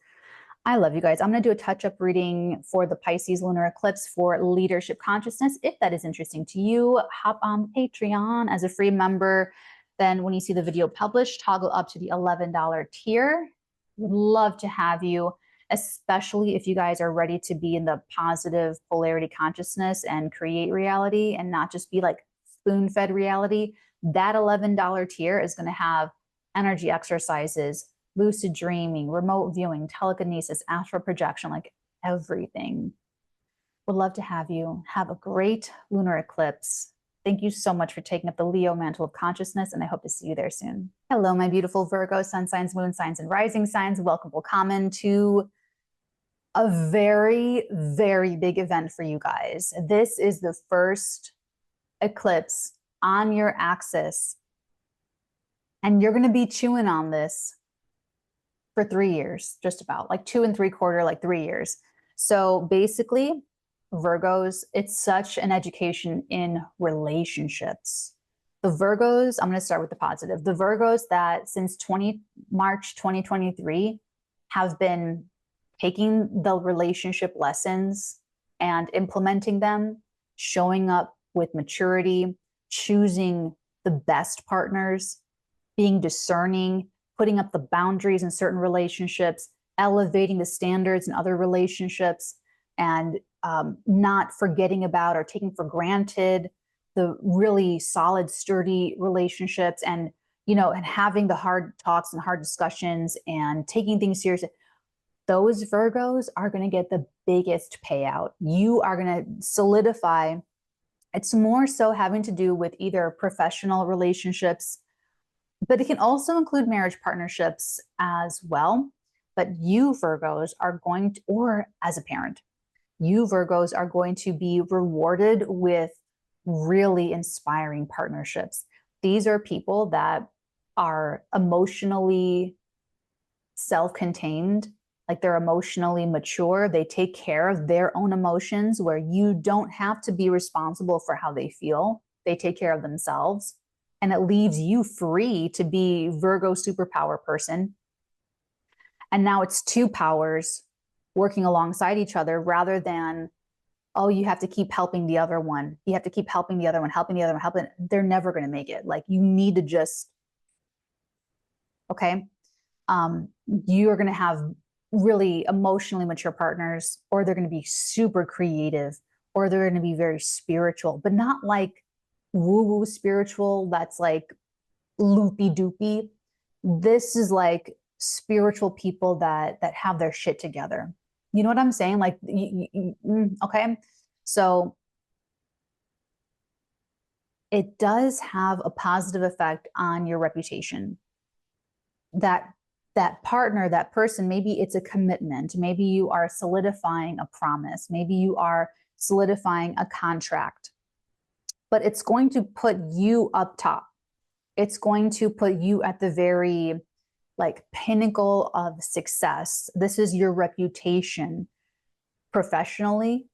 I love you guys. I'm going to do a touch-up reading for the Pisces lunar eclipse for leadership consciousness. If that is interesting to you, hop on Patreon as a free member. Then when you see the video published, toggle up to the $11 tier. Would love to have you, especially if you guys are ready to be in the positive polarity consciousness and create reality and not just be like spoon-fed reality. That $11 tier is going to have energy exercises, lucid dreaming, remote viewing, telekinesis, astral projection, like everything. Would love to have you. Have a great lunar eclipse. Thank you so much for taking up the Leo mantle of consciousness, and I hope to see you there soon. Hello, my beautiful Virgo, sun signs, moon signs, and rising signs. Welcome, willkommen to a very, very big event for you guys. This is the first eclipse on your axis, and you're going to be chewing on this for 3 years, just about, like 2 3/4, like 3 years. So basically, Virgos, it's such an education in relationships. The Virgos, I'm going to start with the positive. The Virgos that since March 2023 have been taking the relationship lessons and implementing them, showing up with maturity, choosing the best partners, being discerning, putting up the boundaries in certain relationships, elevating the standards in other relationships, and not forgetting about or taking for granted the really solid, sturdy relationships, and and having the hard talks and hard discussions and taking things seriously. Those Virgos are going to get the biggest payout. You are going to solidify. It's more so having to do with either professional relationships, but it can also include marriage partnerships as well. But you Virgos are going to, or as a parent, you Virgos are going to be rewarded with really inspiring partnerships. These are people that are emotionally self-contained, like they're emotionally mature. They take care of their own emotions, where you don't have to be responsible for how they feel. They take care of themselves, and it leaves you free to be Virgo superpower person. And now it's two powers working alongside each other, rather than, oh, you have to keep helping the other one. You have to keep helping the other one, helping the other one, helping. They're never going to make it. Like, you need to just, okay. You are going to have really emotionally mature partners, or they're going to be super creative, or they're going to be very spiritual, but not like woo-woo spiritual that's like loopy doopy. This is like spiritual people that have their shit together. You know what I'm saying? Like, okay. So it does have a positive effect on your reputation. That partner, that person, maybe it's a commitment. Maybe you are solidifying a promise. Maybe you are solidifying a contract. But it's going to put you up top. It's going to put you at the very pinnacle of success. This is your reputation professionally,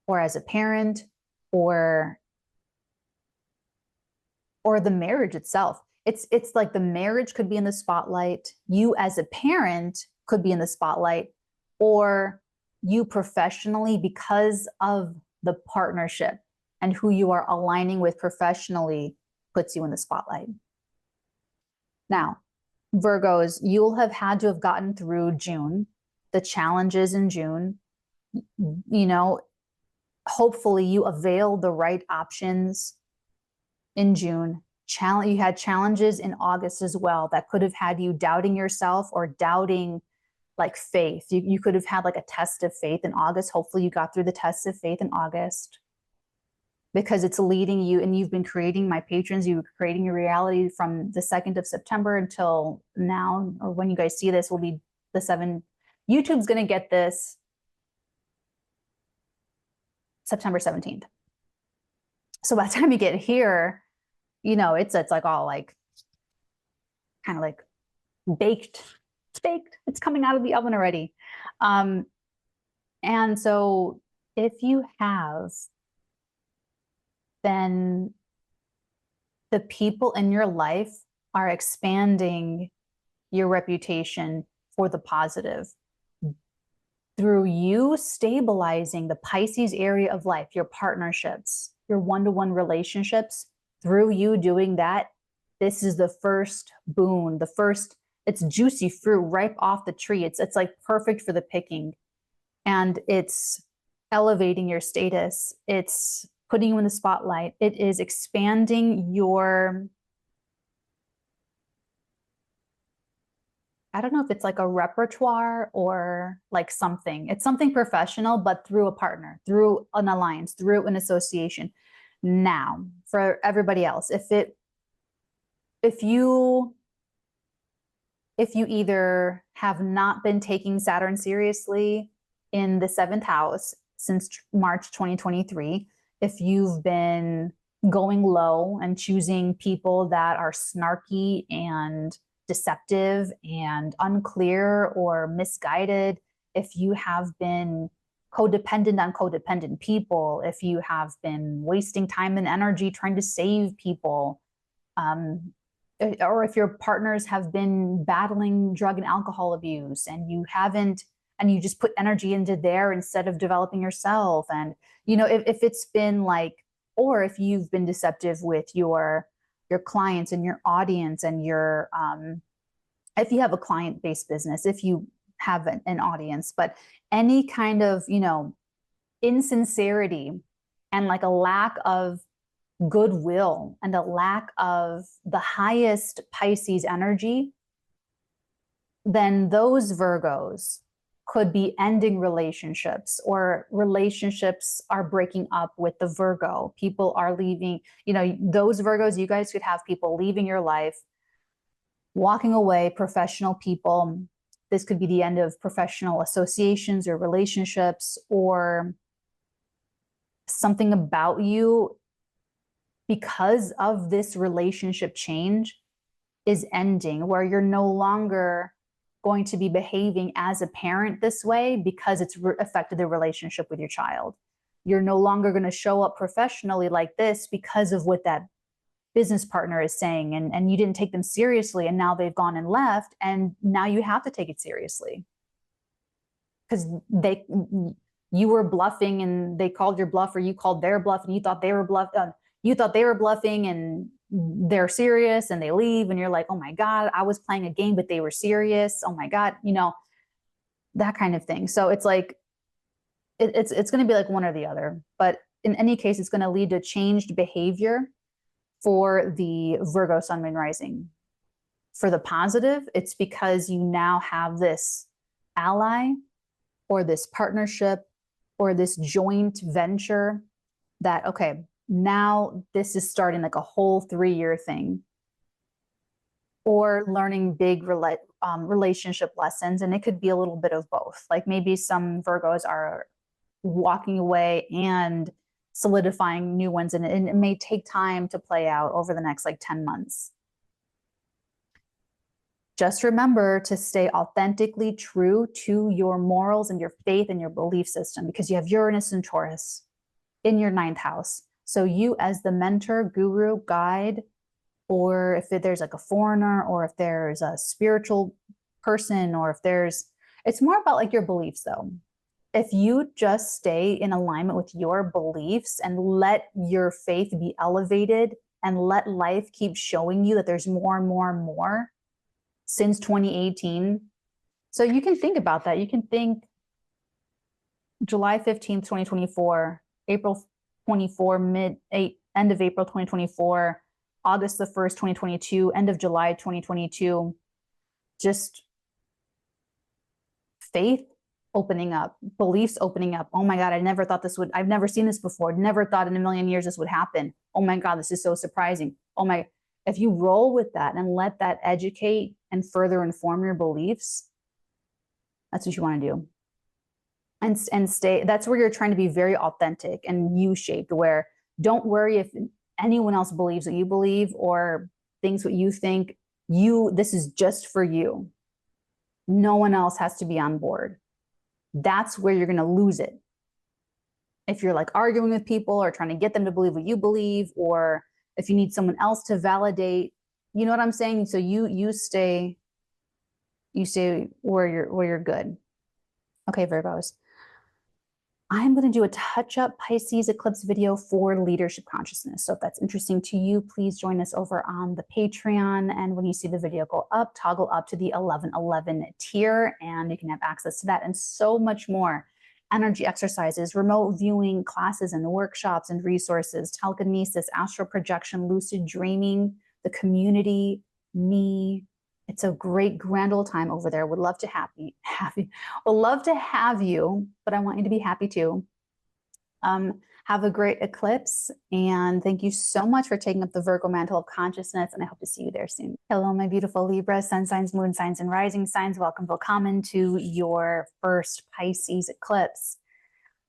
or as a parent, or the marriage itself. It's like the marriage could be in the spotlight. You as a parent could be in the spotlight, or you professionally, because of the partnership and who you are aligning with professionally, puts you in the spotlight. Now, Virgos, you'll have had to have gotten through June, the challenges in June. Hopefully you availed the right options in June. You had challenges in August as well that could have had you doubting yourself, or doubting faith. You could have had a test of faith in August. Hopefully you got through the test of faith in August, because it's leading you, and you've been creating, my patrons, you were creating your reality from the 2nd of September until now, or when you guys see this will be the 7th. YouTube's going to get this September 17th. So by the time you get here, it's like all kind of baked. It's baked. It's coming out of the oven already. And so if you have, then the people in your life are expanding your reputation for the positive through you stabilizing the Pisces area of life, your partnerships, your one-to-one relationships. Through you doing that, this is the first boon, it's juicy fruit ripe off the tree. It's like perfect for the picking, and it's elevating your status. It's putting you in the spotlight. It is expanding your, I don't know if it's like a repertoire or something. It's something professional, but through a partner, through an alliance, through an association. Now, for everybody else, if you either have not been taking Saturn seriously in the 7th house since March 2023, if you've been going low and choosing people that are snarky and deceptive and unclear or misguided, if you have been codependent on codependent people, if you have been wasting time and energy trying to save people, or if your partners have been battling drug and alcohol abuse and you haven't and you just put energy into there instead of developing yourself. And, you know, if it's been like, or if you've been deceptive with your clients and your audience and your, if you have a client-based business, if you have an audience, but any kind of, you know, insincerity and like a lack of goodwill and a lack of the highest Pisces energy, then those Virgos could be ending relationships, or relationships are breaking up with the Virgo. People are leaving, you know, those Virgos, you guys could have people leaving your life, walking away, professional people. This could be the end of professional associations or relationships, or something about you because of this relationship change is ending, where you're no longer going to be behaving as a parent this way because it's affected the relationship with your child. You're no longer going to show up professionally like this because of what that business partner is saying, and you didn't take them seriously, and now they've gone and left, and now you have to take it seriously because you were bluffing and they called your bluff, or you called their bluff and you thought they were bluffing and they're serious, and they leave and you're like, oh my God, I was playing a game, but they were serious. Oh my God, you know, that kind of thing. So it's like, it's going to be like one or the other, but in any case, it's going to lead to changed behavior for the Virgo sun, moon, rising. For the positive, it's because you now have this ally or this partnership or this joint venture that, okay, now this is starting like a whole 3-year thing, or learning big relationship lessons. And it could be a little bit of both. Like maybe some Virgos are walking away and solidifying new ones, and it may take time to play out over the next like 10 months. Just remember to stay authentically true to your morals and your faith and your belief system, because you have Uranus and Taurus in your 9th house. So you, as the mentor, guru, guide, or if there's like a foreigner, or if there's a spiritual person, or if there's, it's more about like your beliefs though. If you just stay in alignment with your beliefs and let your faith be elevated and let life keep showing you that there's more and more and more since 2018. So you can think about that. You can think July 15th, 2024, April 24, end of April 2024, August the 1st, 2022, end of July 2022, just faith opening up, beliefs opening up. Oh my God, I've never seen this before. Never thought in a million years this would happen. Oh my God, this is so surprising. If you roll with that and let that educate and further inform your beliefs, that's what you want to do. And stay, that's where you're trying to be very authentic and U-shaped, where don't worry if anyone else believes what you believe or thinks what you think. This is just for you. No one else has to be on board. That's where you're going to lose it. If you're like arguing with people or trying to get them to believe what you believe, or if you need someone else to validate, you know what I'm saying? So you stay where you're good. Okay, Virgos. I'm going to do a touch-up Pisces eclipse video for leadership consciousness. So if that's interesting to you, please join us over on the Patreon. And when you see the video go up, toggle up to the 1111 tier, and you can have access to that and so much more. Energy exercises, remote viewing classes and workshops and resources, telekinesis, astral projection, lucid dreaming, the community, me. It's a great grand old time over there. Would love to would love to have you, but I want you to be happy too. Have a great eclipse, and thank you so much for taking up the Virgo mantle of consciousness, and I hope to see you there soon. Hello, my beautiful Libra, sun signs, moon signs, and rising signs. Welcome, willkommen to your first Pisces eclipse.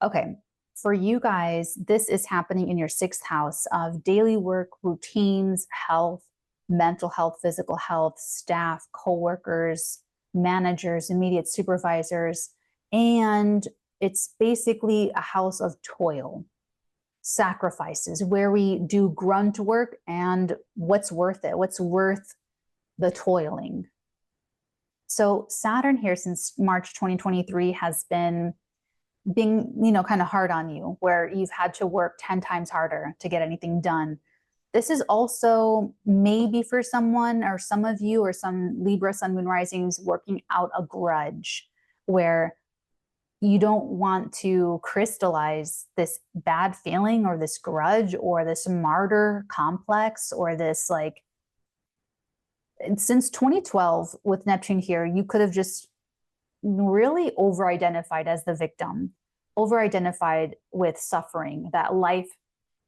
Okay, for you guys, this is happening in your 6th house of daily work, routines, health, mental health, physical health, staff, coworkers, managers, immediate supervisors, and it's basically a house of toil, sacrifices, where we do grunt work and what's worth it, what's worth the toiling. So Saturn here since March 2023 has been being, kind of hard on you, where you've had to work 10 times harder to get anything done. This is also maybe for someone or some of you or some Libra sun moon risings working out a grudge where you don't want to crystallize this bad feeling or this grudge or this martyr complex or this like, since 2012 with Neptune here, you could have just really over-identified as the victim, over-identified with suffering, that life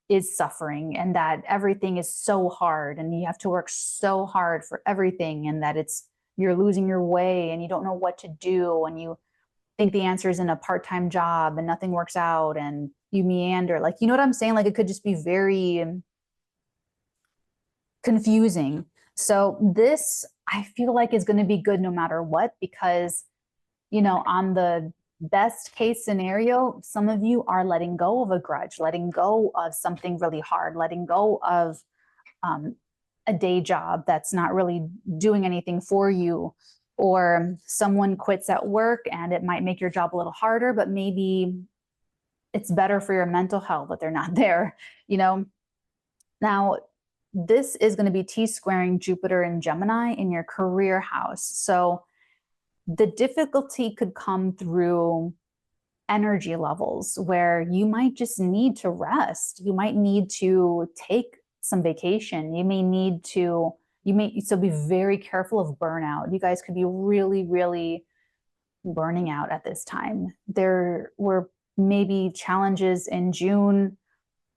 is suffering and that everything is so hard and you have to work so hard for everything and that you're losing your way and you don't know what to do and you think the answer is in a part-time job and nothing works out and you meander. Like, you know what I'm saying? Like it could just be very confusing. So this, I feel like is going to be good no matter what, because, on the best case scenario, some of you are letting go of a grudge, letting go of something really hard, letting go of a day job that's not really doing anything for you, or someone quits at work and it might make your job a little harder, but maybe it's better for your mental health that they're not there, Now, this is going to be T-squaring Jupiter and Gemini in your career house. So the difficulty could come through energy levels where you might just need to rest. You might need to take some vacation. So be very careful of burnout. You guys could be really, really burning out at this time. There were maybe challenges in June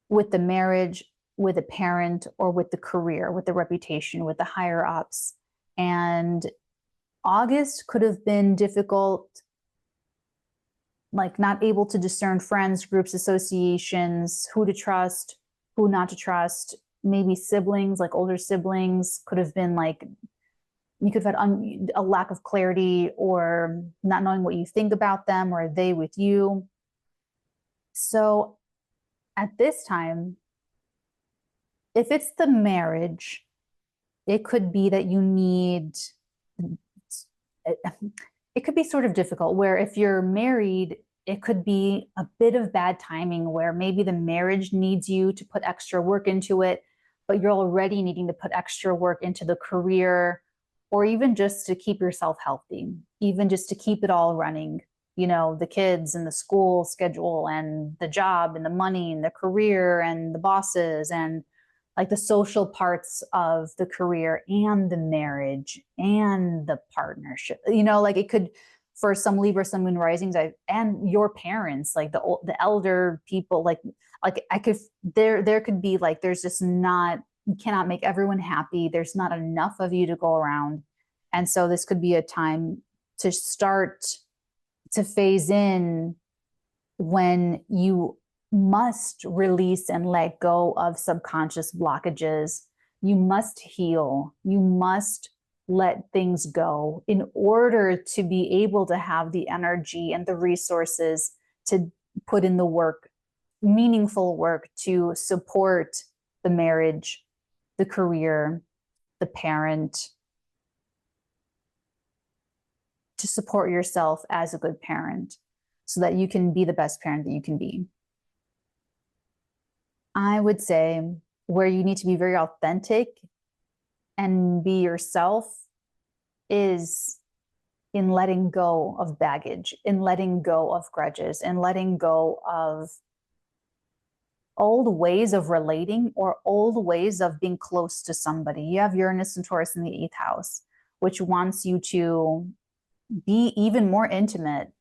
with the marriage, with a parent, or with the career, with the reputation, with the higher ups. And August could have been difficult, like not able to discern friends, groups, associations, who to trust, who not to trust. Maybe siblings, like older siblings, could have been like, you could have had a lack of clarity or not knowing what you think about them or they with you. So at this time, if it's the marriage, it could be that you need, it could be sort of difficult where if you're married, it could be a bit of bad timing where maybe the marriage needs you to put extra work into it, but you're already needing to put extra work into the career, or even just to keep yourself healthy, even just to keep it all running, the kids and the school schedule and the job and the money and the career and the bosses and like the social parts of the career and the marriage and the partnership, like it could, for some Libra, sun moon risings, and your parents, like the elder people, like I could, there could be like, there's just not, you cannot make everyone happy. There's not enough of you to go around. And so this could be a time to start to phase in when you must release and let go of subconscious blockages. You must heal. You must let things go in order to be able to have the energy and the resources to put in the work, meaningful work to support the marriage, the career, the parent, to support yourself as a good parent so that you can be the best parent that you can be. I would say where you need to be very authentic and be yourself is in letting go of baggage, in letting go of grudges, in letting go of old ways of relating or old ways of being close to somebody. You have Uranus and Taurus in the 8th house, which wants you to be even more intimate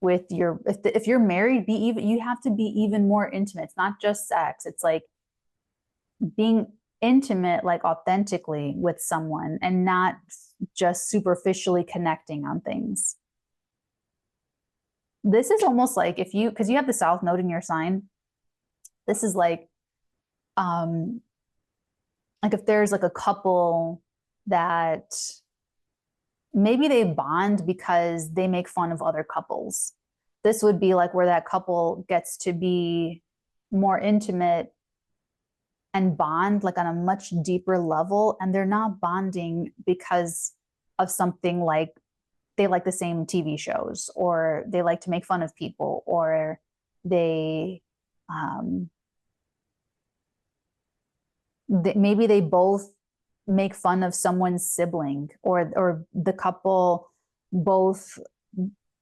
with your, if you're married, you have to be even more intimate. It's not just sex. It's like being intimate, like authentically with someone and not just superficially connecting on things. This is almost like because you have the South Node in your sign, this is like if there's like a couple that maybe they bond because they make fun of other couples. This would be like where that couple gets to be more intimate and bond like on a much deeper level. And they're not bonding because of something like they like the same TV shows, or they like to make fun of people, or maybe they both make fun of someone's sibling, or the couple both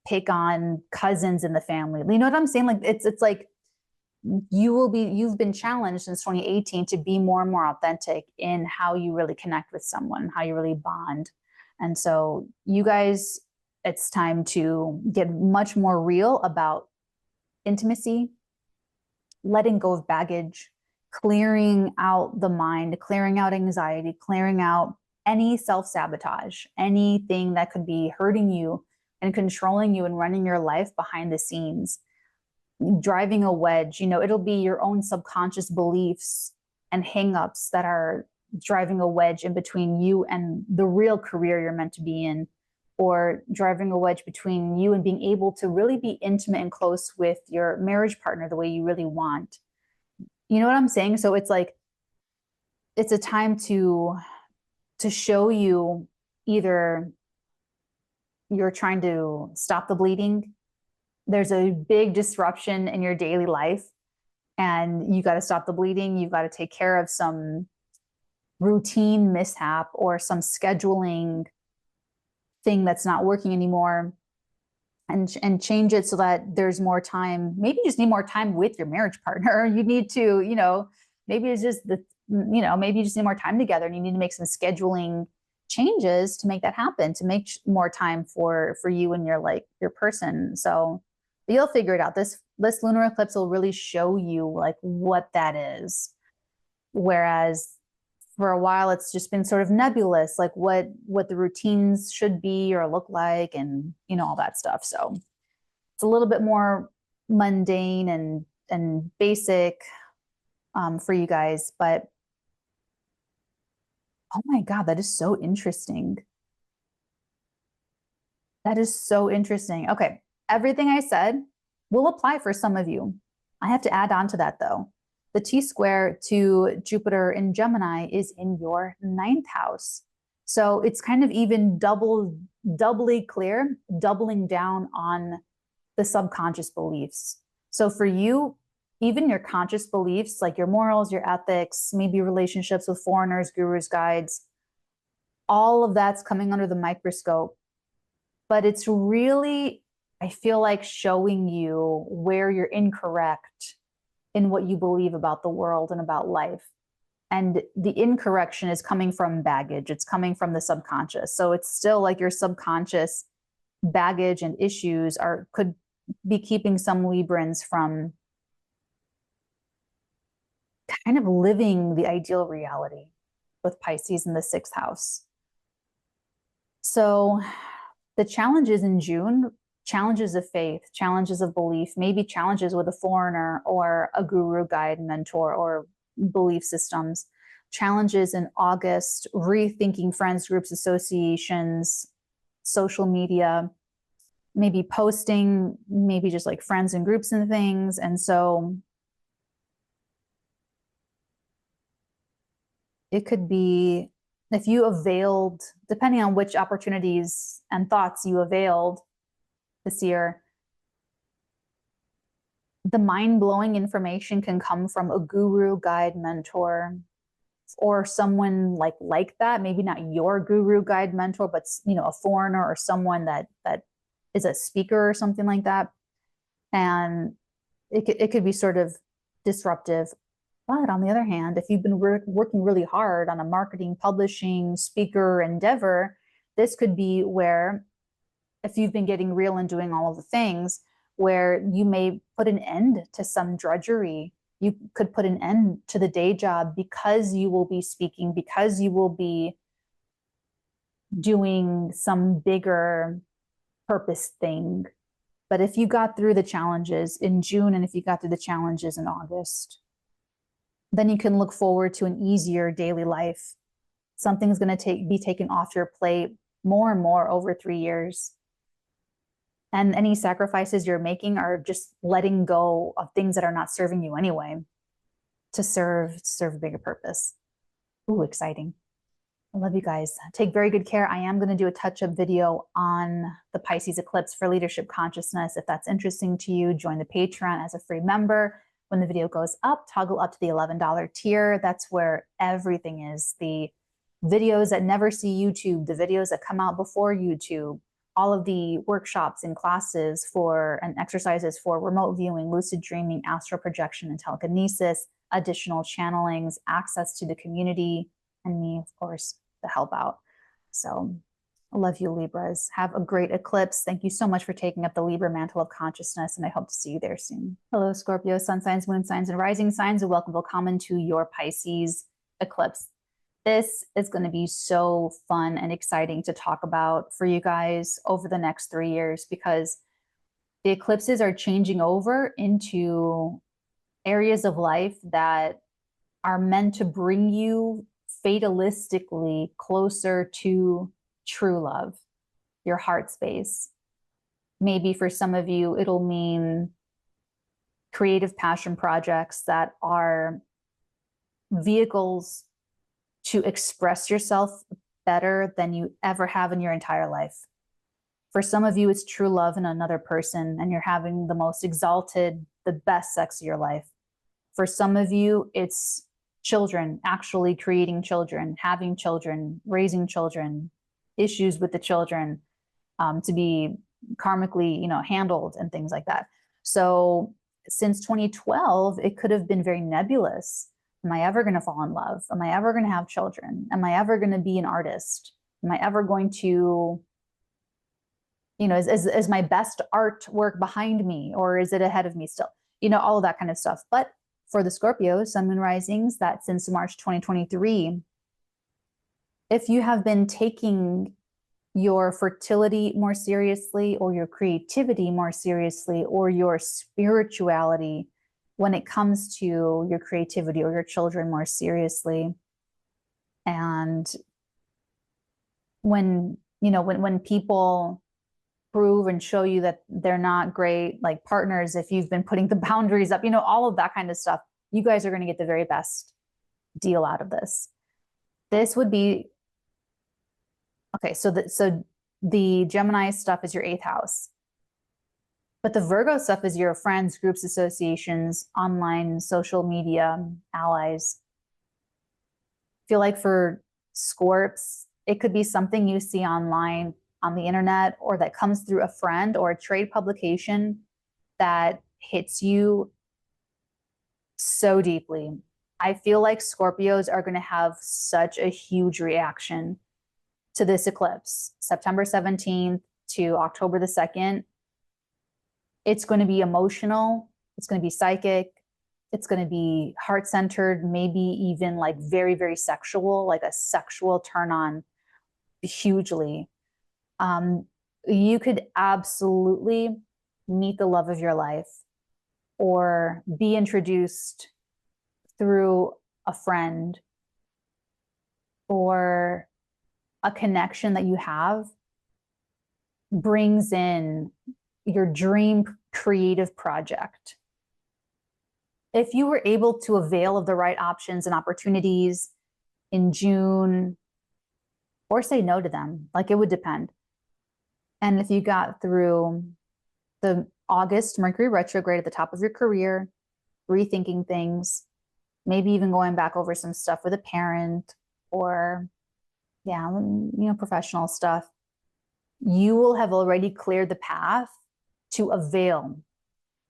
pick on cousins in the family. You know what I'm saying? Like it's like you've been challenged since 2018 to be more and more authentic in how you really connect with someone, how you really bond. And so you guys, it's time to get much more real about intimacy, letting go of baggage, clearing out the mind, clearing out anxiety, clearing out any self-sabotage, anything that could be hurting you and controlling you and running your life behind the scenes, driving a wedge. You know, it'll be your own subconscious beliefs and hangups that are driving a wedge in between you and the real career you're meant to be in, or driving a wedge between you and being able to really be intimate and close with your marriage partner the way you really want. You know what I'm saying? So it's like, it's a time to show you either you're trying to stop the bleeding, there's a big disruption in your daily life, and you got to stop the bleeding. You've got to take care of some routine mishap or some scheduling thing that's not working anymore, and change it so that there's more time. Maybe you just need more time with your marriage partner. You need to, you know, maybe it's just maybe you just need more time together, and you need to make some scheduling changes to make that happen, to make more time for you and your person. So you'll figure it out. This lunar eclipse will really show you like what that is. Whereas for a while, it's just been sort of nebulous, like what the routines should be or look like, and all that stuff. So it's a little bit more mundane and basic for you guys. But oh my God, that is so interesting. That is so interesting. Okay, everything I said will apply for some of you. I have to add on to that though. The T-square to Jupiter in Gemini is in your 9th house. So it's kind of even doubly clear, doubling down on the subconscious beliefs. So for you, even your conscious beliefs, like your morals, your ethics, maybe relationships with foreigners, gurus, guides, all of that's coming under the microscope. But it's really, I feel like, showing you where you're incorrect in what you believe about the world and about life. And the incorrection is coming from baggage. It's coming from the subconscious. So it's still like your subconscious baggage and issues could be keeping some Librans from kind of living the ideal reality with Pisces in the 6th house. So the challenges in June, challenges of faith, challenges of belief, maybe challenges with a foreigner or a guru, guide, mentor, or belief systems. Challenges in August, rethinking friends, groups, associations, social media, maybe posting, maybe just like friends and groups and things. And so it could be, if you availed, depending on which opportunities and thoughts you availed this year, the mind-blowing information can come from a guru, guide, mentor, or someone like that. Maybe not your guru, guide, mentor, but a foreigner or someone that is a speaker or something like that. And it could be sort of disruptive. But on the other hand, if you've been working really hard on a marketing, publishing, speaker endeavor, this could be where, if you've been getting real and doing all of the things, where you may put an end to some drudgery. You could put an end to the day job because you will be speaking, because you will be doing some bigger purpose thing. But if you got through the challenges in June, and if you got through the challenges in August, then you can look forward to an easier daily life. Something's going to be taken off your plate more and more over 3 years. And any sacrifices you're making are just letting go of things that are not serving you anyway, to serve a bigger purpose. Ooh, exciting. I love you guys. Take very good care. I am going to do a touch-up video on the Pisces eclipse for leadership consciousness. If that's interesting to you, join the Patreon as a free member. When the video goes up, toggle up to the $11 tier. That's where everything is. The videos that never see YouTube, the videos that come out before YouTube, all of the workshops and classes and exercises for remote viewing, lucid dreaming, astral projection, and telekinesis, additional channelings, access to the community, and me, of course, to help out. So I love you, Libras. Have a great eclipse. Thank you so much for taking up the Libra mantle of consciousness, and I hope to see you there soon. Hello, Scorpio, sun signs, moon signs, and rising signs, and welcome to your Pisces eclipse. This is going to be so fun and exciting to talk about for you guys over the next 3 years, because the eclipses are changing over into areas of life that are meant to bring you fatalistically closer to true love, your heart space. Maybe for some of you, it'll mean creative passion projects that are vehicles to express yourself better than you ever have in your entire life. For some of you, it's true love in another person, and you're having the most exalted, the best sex of your life. For some of you, it's children, actually creating children, having children, raising children, issues with the children to be karmically, handled and things like that. So since 2012, it could have been very nebulous. Am I ever going to fall in love? Am I ever going to have children? Am I ever going to be an artist? Am I ever going to, is my best artwork behind me, or is it ahead of me still? All of that kind of stuff. But for the Scorpio, sun, moon, risings, that since March 2023, if you have been taking your fertility more seriously, or your creativity more seriously, or your spirituality when it comes to your creativity or your children more seriously, and when people prove and show you that they're not great like partners, if you've been putting the boundaries up, all of that kind of stuff, you guys are going to get the very best deal out of this. This would be okay. So the Gemini stuff is your 8th house, but the Virgo stuff is your friends, groups, associations, online, social media, allies. I feel like for Scorps, it could be something you see online on the internet, or that comes through a friend or a trade publication that hits you so deeply. I feel like Scorpios are going to have such a huge reaction to this eclipse, September 17th to October the 2nd. It's going to be emotional. It's going to be psychic. It's going to be heart-centered, maybe even like very, very sexual, like a sexual turn on hugely. You could absolutely meet the love of your life, or be introduced through a friend, or a connection that you have brings in your dream creative project. If you were able to avail of the right options and opportunities in June, or say no to them, like it would depend. And if you got through the August Mercury retrograde at the top of your career, rethinking things, maybe even going back over some stuff with a parent, or professional stuff, you will have already cleared the path to avail.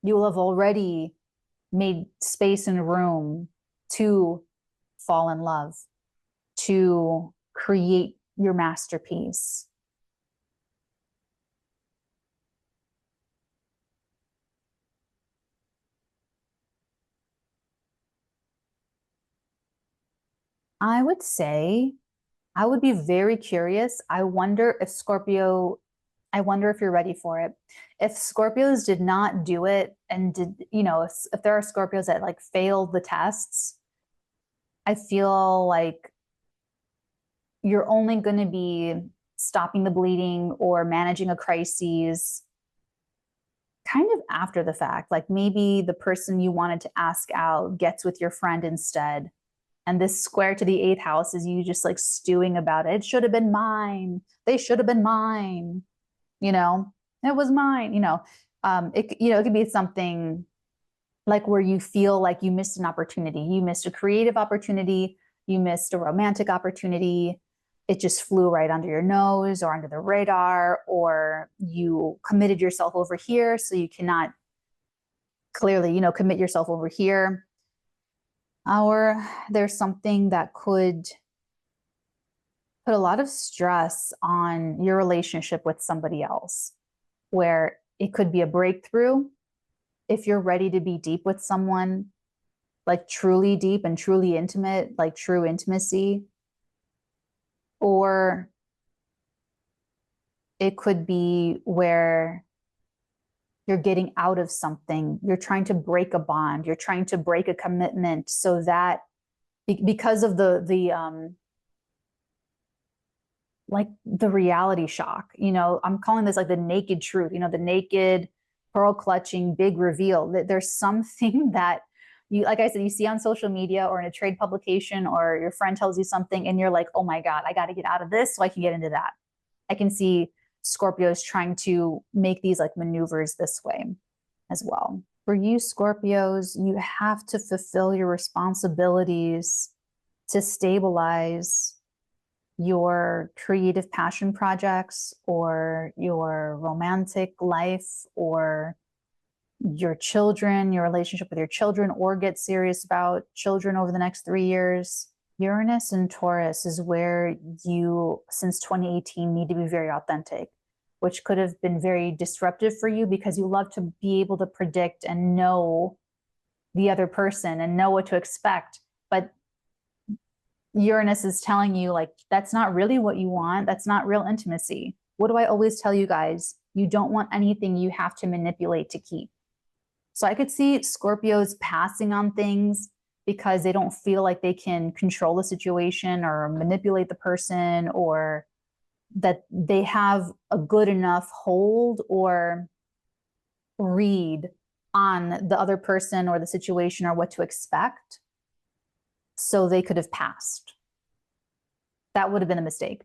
You will have already made space and room to fall in love, to create your masterpiece. I would say, I would be very curious. I wonder if you're ready for it. If Scorpios did not do it, and if there are Scorpios that like failed the tests, I feel like you're only going to be stopping the bleeding or managing a crisis kind of after the fact. Like maybe the person you wanted to ask out gets with your friend instead, And this square to the 8th house is you just like stewing about it. It should have been mine. They should have been mine. You know, it was mine. It could be something like where you feel like you missed an opportunity. You missed a creative opportunity. You missed a romantic opportunity. It just flew right under your nose or under the radar, or you committed yourself over here, so you cannot clearly, commit yourself over here. Or there's something that could put a lot of stress on your relationship with somebody else, where it could be a breakthrough if you're ready to be deep with someone, like truly deep and truly intimate, like true intimacy. Or it could be where you're getting out of something, you're trying to break a bond, you're trying to break a commitment, so that because of the like the reality shock, I'm calling this like the naked truth, the naked pearl clutching big reveal, that there's something that you, like I said, you see on social media or in a trade publication, or your friend tells you something and you're like, oh my God, I got to get out of this so I can get into that. I can see Scorpios trying to make these like maneuvers this way as well. For you Scorpios, you have to fulfill your responsibilities to stabilize your creative passion projects, or your romantic life, or your children, your relationship with your children, or get serious about children over the next 3 years. Uranus and Taurus is where you, since 2018, need to be very authentic, which could have been very disruptive for you because you love to be able to predict and know the other person and know what to expect. But Uranus is telling you, like, that's not really what you want. That's not real intimacy. What do I always tell you guys? You don't want anything you have to manipulate to keep. So I could see Scorpios passing on things because they don't feel like they can control the situation or manipulate the person, or that they have a good enough hold or read on the other person or the situation or what to expect. So they could have passed. That would have been a mistake.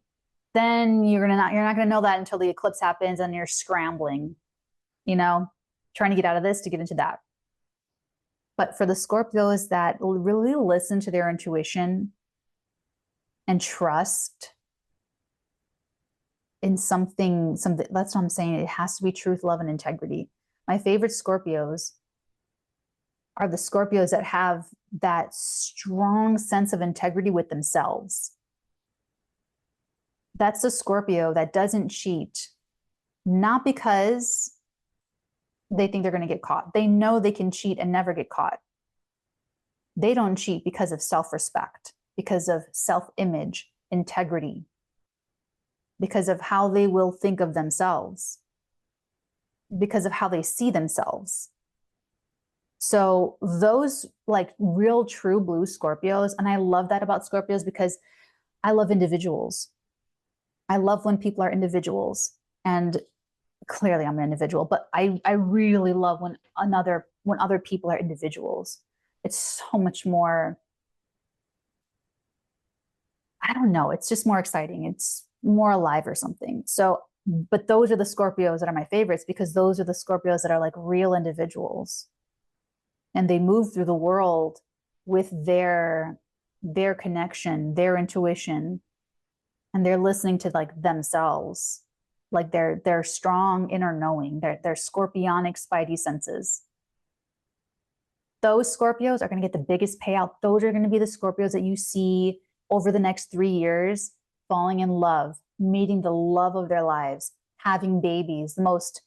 Then you're not gonna know that until the eclipse happens and you're scrambling, trying to get out of this to get into that. But for the Scorpios that really listen to their intuition and trust in something, that's what I'm saying. It has to be truth, love, and integrity. My favorite Scorpios are the Scorpios that have that strong sense of integrity with themselves. That's a Scorpio that doesn't cheat, not because they think they're going to get caught. They know they can cheat and never get caught. They don't cheat because of self-respect, because of self-image, integrity, because of how they will think of themselves, because of how they see themselves. So those like real true blue Scorpios, and I love that about Scorpios because I love individuals. I love when people are individuals, and clearly I'm an individual, but I really love when other people are individuals. It's so much more, I don't know, it's just more exciting. It's more alive or something. So, but those are the Scorpios that are my favorites, because those are the Scorpios that are like real individuals. And they move through the world with their connection, their intuition, and they're listening to like themselves, like their strong inner knowing, their scorpionic spidey senses. Those Scorpios are going to get the biggest payout. Those are going to be the Scorpios that you see over the next 3 years falling in love, meeting the love of their lives, having babies, the most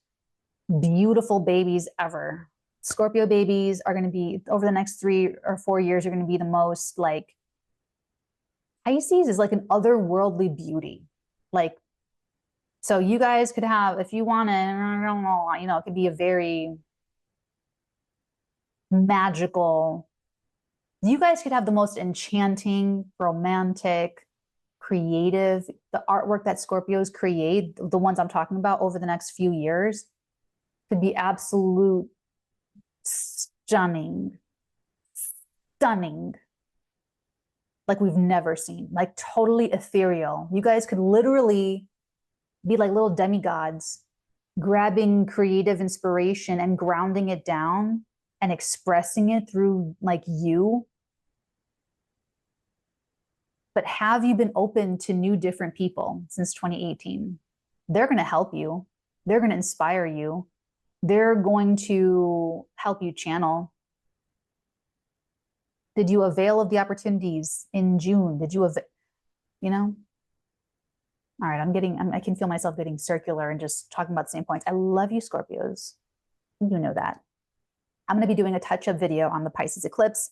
beautiful babies ever. Scorpio babies are going to be, over the next 3 or 4 years, are going to be the most like, Pisces is like an otherworldly beauty. Like, so you guys could have, if you want to, it could be a very magical, you guys could have the most enchanting, romantic, creative, the artwork that Scorpios create, the ones I'm talking about over the next few years, could be absolute stunning. like we've never seen, like totally ethereal. You guys could literally be like little demigods, grabbing creative inspiration and grounding it down and expressing it through like you. But have you been open to new, different people since 2018? They're going to help you. They're going to inspire you. They're going to help you channel. Did you avail of the opportunities in June? Did you, you know? All right, I can feel myself getting circular and just talking about the same points. I love you, Scorpios. You know that. I'm going to be doing a touch-up video on the Pisces eclipse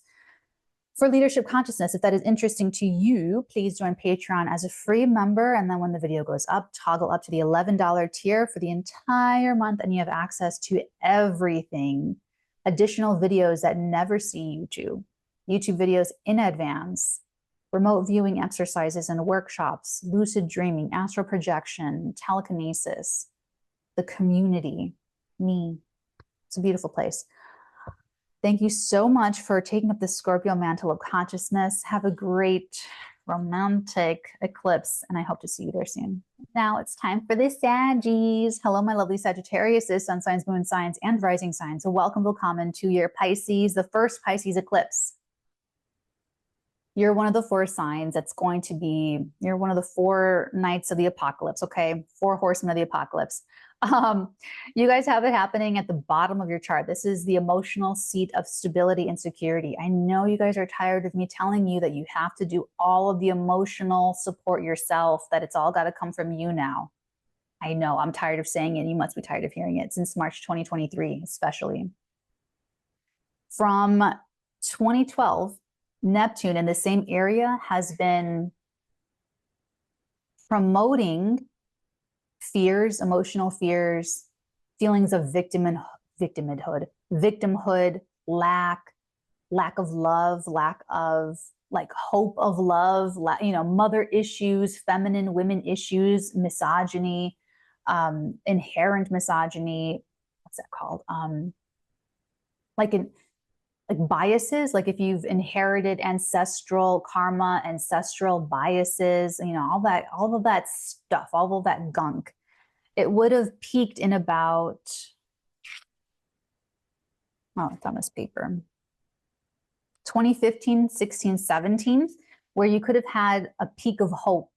for leadership consciousness. If that is interesting to you, please join Patreon as a free member. And then when the video goes up, toggle up to the $11 tier for the entire month, and you have access to everything. Additional videos that never see YouTube videos in advance, remote viewing exercises and workshops, lucid dreaming, astral projection, telekinesis, the community, me. It's a beautiful place. Thank you so much for taking up the Scorpio mantle of consciousness. Have a great romantic eclipse, and I hope to see you there soon. Now it's time for the Saggies. Hello, my lovely Sagittarius, sun signs, moon signs, and rising signs. So welcome, willkommen to your Pisces, the first Pisces eclipse. You're one of the 4 signs that's going to be, you're one of the 4 knights of the apocalypse, okay? 4 horsemen of the apocalypse. You guys have it happening at the bottom of your chart. This is the emotional seat of stability and security. I know you guys are tired of me telling you that you have to do all of the emotional support yourself, that it's all got to come from you now. I know, I'm tired of saying it. You must be tired of hearing it, since March 2023, especially. From 2012, Neptune in the same area has been promoting fears, emotional fears, feelings of victimhood, lack of love, lack of like hope of love, mother issues, feminine women issues, misogyny, inherent misogyny. What's that called? Like biases, like if you've inherited ancestral karma, ancestral biases, all of that stuff, all of that gunk. It would have peaked in about, oh, it's on this paper, 2015, 16, 17, where you could have had a peak of hope,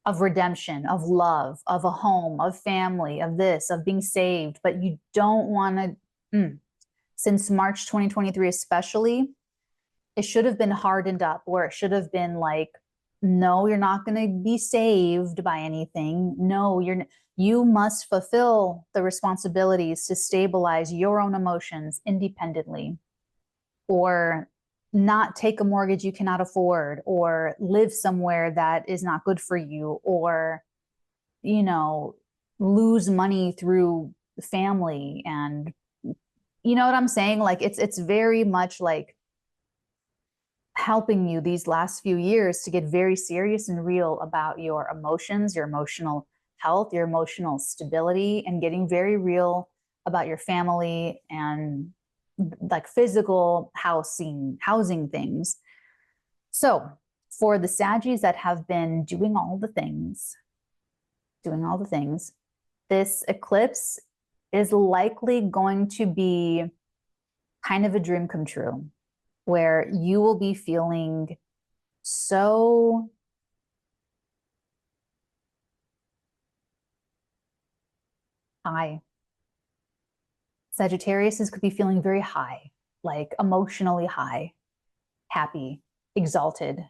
of redemption, of love, of a home, of family, of this, of being saved, but you don't want to, since March 2023 especially, it should have been hardened up, where it should have been like, no, you're not going to be saved by anything. No, you must fulfill the responsibilities to stabilize your own emotions independently, or not take a mortgage you cannot afford, or live somewhere that is not good for you, or, lose money through family. And you know what I'm saying? Like it's very much like helping you these last few years to get very serious and real about your emotions, your emotional health, your emotional stability, and getting very real about your family and like physical housing things. So for the Saggies that have been doing all the things, this eclipse is likely going to be kind of a dream come true, where you will be feeling so high. Sagittarius could be feeling very high, like emotionally high, happy, exalted,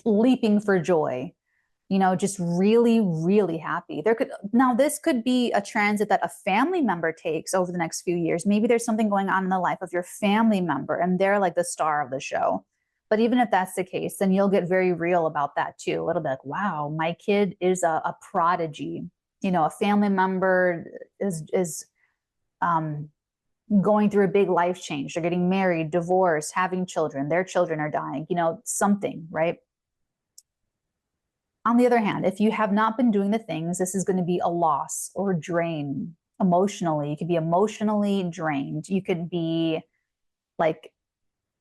leaping for joy, just really, really happy. This could be a transit that a family member takes over the next few years. Maybe there's something going on in the life of your family member and they're like the star of the show. But even if that's the case, then you'll get very real about that too. It'll be like, wow, my kid is a prodigy. A family member is going through a big life change. They're getting married, divorced, having children. Their children are dying, something, right? On the other hand, if you have not been doing the things, this is going to be a loss or a drain emotionally. You could be emotionally drained. You could be like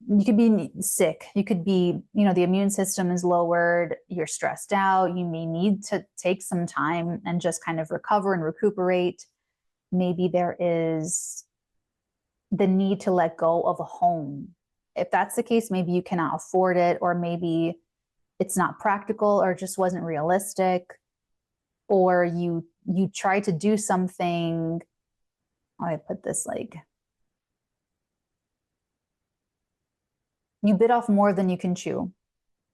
you could be sick. You could be, the immune system is lowered. You're stressed out. You may need to take some time and just kind of recover and recuperate. Maybe there is the need to let go of a home. If that's the case, maybe you cannot afford it, or maybe it's not practical, or just wasn't realistic, or you tried to do something. I put this like, you bit off more than you can chew.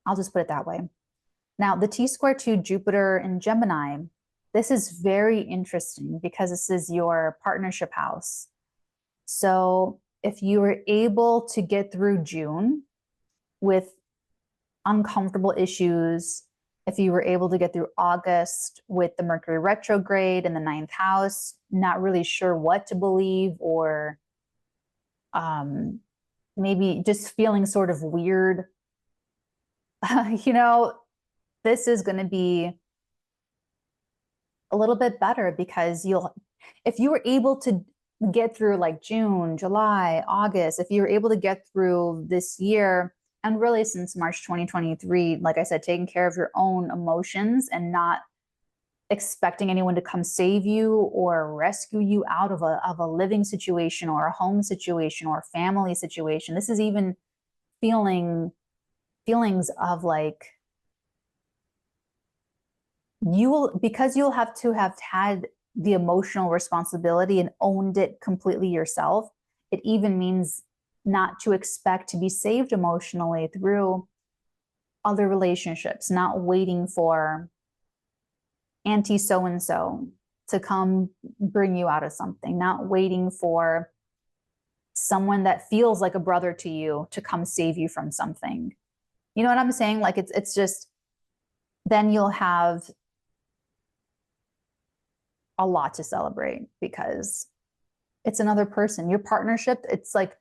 I'll just put it that way. Now, the T²2 Jupiter in Gemini, this is very interesting because this is your partnership house. So if you were able to get through June with uncomfortable issues, if you were able to get through August with the Mercury retrograde in the 9th house, not really sure what to believe, or maybe just feeling sort of weird, this is going to be a little bit better, because if you were able to get through like June, July, August, if you were able to get through this year, and really since March 2023, like I said, taking care of your own emotions and not expecting anyone to come save you or rescue you out of a living situation or a home situation or a family situation. This is even feelings of like, because you'll have to have had the emotional responsibility and owned it completely yourself. It even means not to expect to be saved emotionally through other relationships, not waiting for Auntie so-and-so to come bring you out of something, not waiting for someone that feels like a brother to you to come save you from something. You know what I'm saying? Like it's just, then you'll have a lot to celebrate, because it's another person. Your partnership, it's like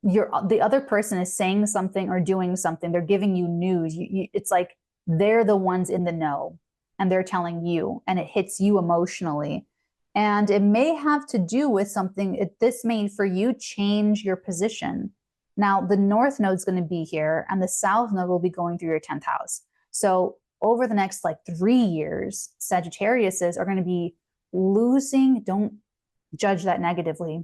the other person is saying something or doing something. They're giving you news. It's like they're the ones in the know, and they're telling you, and it hits you emotionally. And it may have to do with something. This may, for you, change your position. Now, the North Node is going to be here, and the South Node will be going through your 10th house. So over the next like 3 years, Sagittariuses are going to be losing, don't judge that negatively,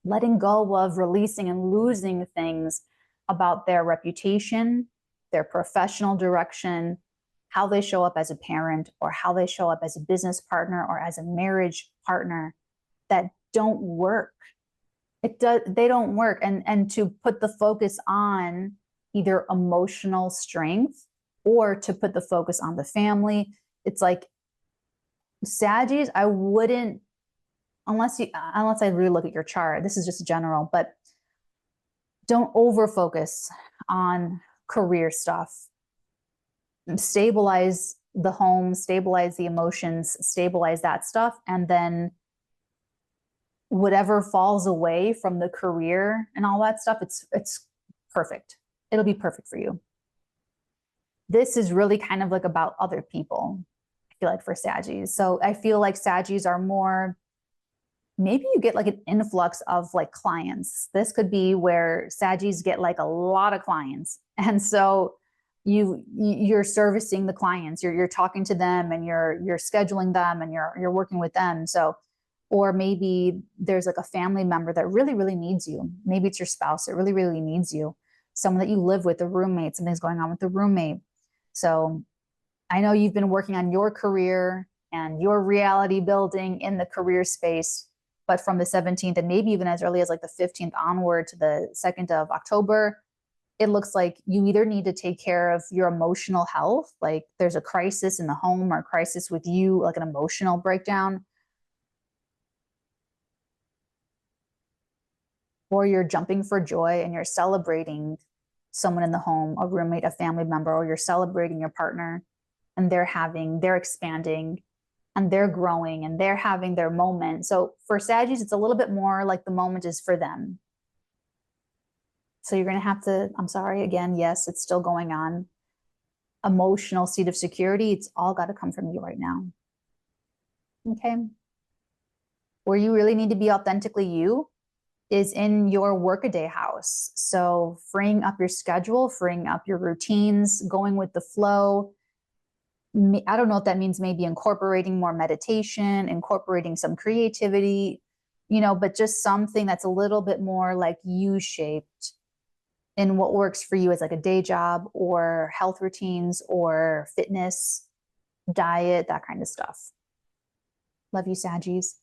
letting go of, releasing and losing things about their reputation, their professional direction, how they show up as a parent, or how they show up as a business partner or as a marriage partner, that don't work. They don't work. And to put the focus on either emotional strength or to put the focus on the family. It's like, Saggies, I wouldn't, unless I really look at your chart, this is just general, but don't over focus on career stuff. Stabilize the home, stabilize the emotions, stabilize that stuff, and then whatever falls away from the career and all that stuff, it's perfect. It'll be perfect for you. This is really kind of like about other people, I feel like, for Saggies. So I feel like Saggies are more, maybe you get like an influx of like clients. This could be where Saggies get like a lot of clients. And so you're servicing the clients, you're talking to them, and you're scheduling them, and you're working with them. So, or maybe there's like a family member that really, really needs you. Maybe it's your spouse that really, really needs you. Someone that you live with, a roommate, something's going on with the roommate. So I know you've been working on your career and your reality building in the career space, but from the 17th and maybe even as early as like the 15th onward to the 2nd of October, it looks like you either need to take care of your emotional health, like there's a crisis in the home or a crisis with you, like an emotional breakdown, or you're jumping for joy and you're celebrating someone in the home, a roommate, a family member, or you're celebrating your partner, and they're expanding and they're growing and they're having their moment. So for Saggies, it's a little bit more like the moment is for them. So you're going to have to, I'm sorry, again, yes, it's still going on. Emotional seat of security, it's all got to come from you right now. Okay? Where you really need to be authentically you, is in your workaday house. So freeing up your schedule, freeing up your routines, going with the flow. I don't know if that means maybe incorporating more meditation, incorporating some creativity, you know, but just something that's a little bit more like U-shaped in what works for you as like a day job or health routines or fitness, diet, that kind of stuff. Love you, Saggies.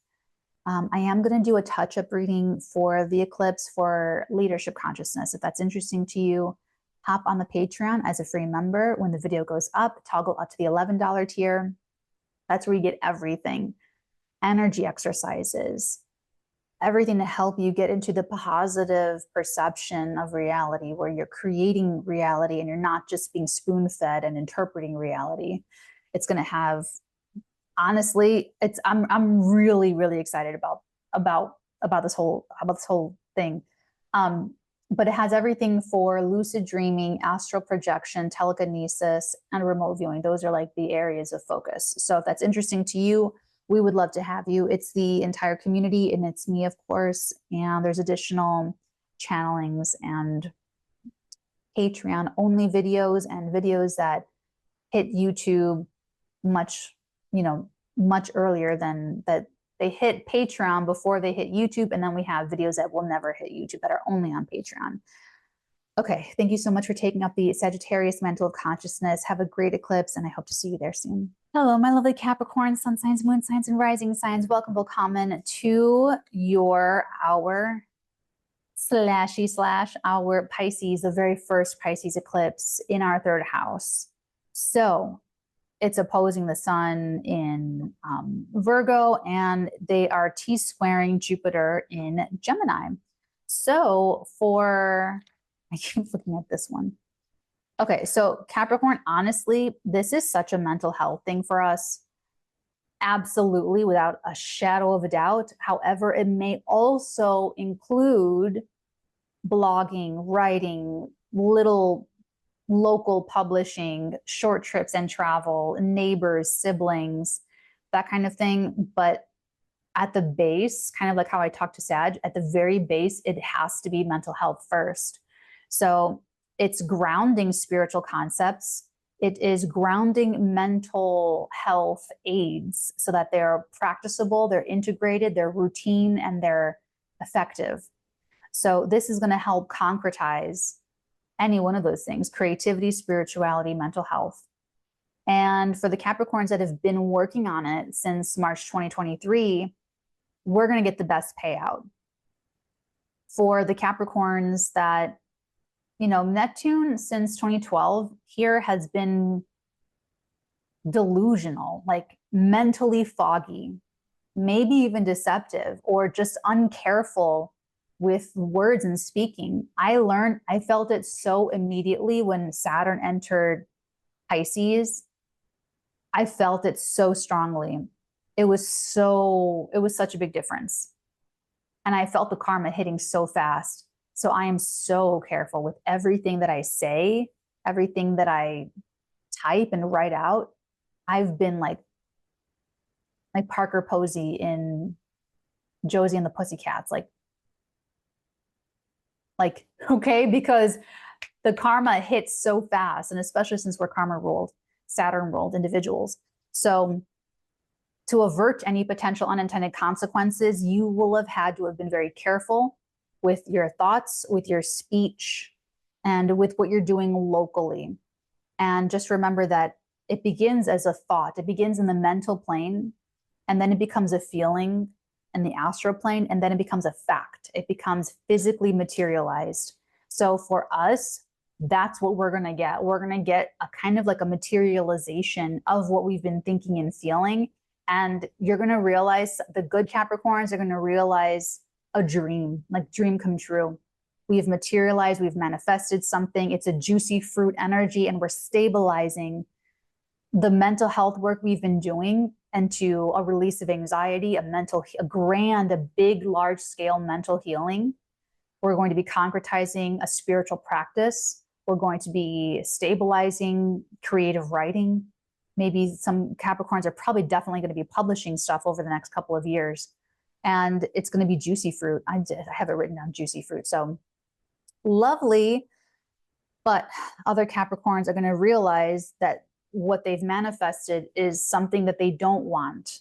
I am going to do a touch-up reading for the eclipse for leadership consciousness. If that's interesting to you, hop on the Patreon as a free member. When the video goes up, toggle up to the $11 tier. That's where you get everything. Energy exercises, everything to help you get into the positive perception of reality, where you're creating reality and you're not just being spoon-fed and interpreting reality. It's going to have, honestly, I'm really, really excited about this whole thing. But it has everything for lucid dreaming, astral projection, telekinesis, and remote viewing. Those are like the areas of focus. So if that's interesting to you, we would love to have you. It's the entire community, and it's me, of course, and there's additional channelings and Patreon only videos and videos that hit YouTube much earlier than that. They hit Patreon before they hit YouTube, and then we have videos that will never hit YouTube that are only on Patreon. Okay, thank you so much for taking up the Sagittarius mantle of consciousness. Have a great eclipse, and I hope to see you there soon. Hello, my lovely Capricorn, sun signs, moon signs, and rising signs. Welcome, willkommen to our our Pisces, the very first Pisces eclipse in our third house. So it's opposing the sun in Virgo, and they are T-squaring Jupiter in Gemini. So I keep looking at this one. Okay, so Capricorn, honestly, this is such a mental health thing for us. Absolutely, without a shadow of a doubt. However, it may also include blogging, writing, little local publishing, short trips and travel, neighbors, siblings, that kind of thing. But at the base, kind of like how I talked to Sag, at the very base, it has to be mental health first. So it's grounding spiritual concepts. It is grounding mental health aids so that they're practicable, they're integrated, they're routine, and they're effective. So this is going to help concretize any one of those things: creativity, spirituality, mental health. And for the Capricorns that have been working on it since March 2023, we're going to get the best payout. For the Capricorns that, you know, Neptune since 2012 here has been delusional, like mentally foggy, maybe even deceptive, or just uncareful with words and speaking. I felt it so immediately when Saturn entered Pisces. I felt it so strongly. It was such a big difference. And I felt the karma hitting so fast. So I am so careful with everything that I say, everything that I type and write out. I've been like Parker Posey in Josie and the Pussycats, okay, because the karma hits so fast, and especially since we're karma ruled, Saturn ruled individuals. So to avert any potential unintended consequences, you will have had to have been very careful with your thoughts, with your speech, and with what you're doing locally. And just remember that it begins as a thought. It begins in the mental plane, and then it becomes a feeling in the astral plane, and then it becomes a fact. It becomes physically materialized. So for us, that's what we're going to get. We're going to get a kind of like a materialization of what we've been thinking and feeling. And you're going to realize, the good Capricorns are going to realize a dream, like dream come true. We've materialized, we've manifested something. It's a juicy fruit energy, and we're stabilizing the mental health work we've been doing into a release of anxiety, a big, large scale mental healing. We're going to be concretizing a spiritual practice. We're going to be stabilizing creative writing. Maybe some Capricorns are probably definitely going to be publishing stuff over the next couple of years. and it's going to be juicy fruit. I have it written down, juicy fruit. So lovely. But other Capricorns are going to realize that what they've manifested is something that they don't want,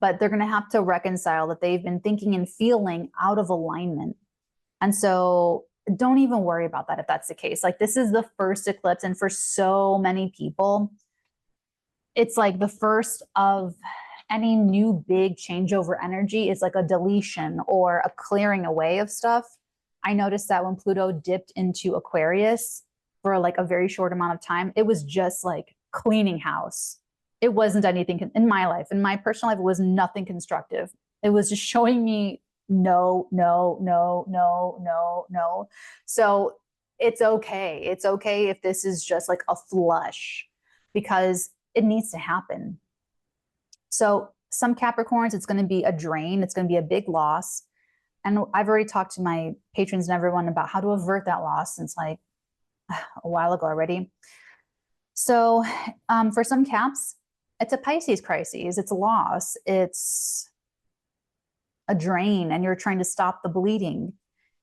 but they're going to have to reconcile that they've been thinking and feeling out of alignment. And so don't even worry about that if that's the case. Like, this is the first eclipse, and for so many people, it's like the first of any new big changeover energy is like a deletion or a clearing away of stuff. I noticed that when Pluto dipped into Aquarius for like a very short amount of time, it was just like cleaning house. It wasn't anything in my life, in my personal life, it was nothing constructive. It was just showing me no, no, no, no, no, no. So it's okay. It's okay if this is just like a flush, because it needs to happen. So some Capricorns, it's going to be a drain. It's going to be a big loss. And I've already talked to my patrons and everyone about how to avert that loss since like a while ago already. So for some Caps, it's a Pisces crisis. It's a loss. It's a drain, and you're trying to stop the bleeding.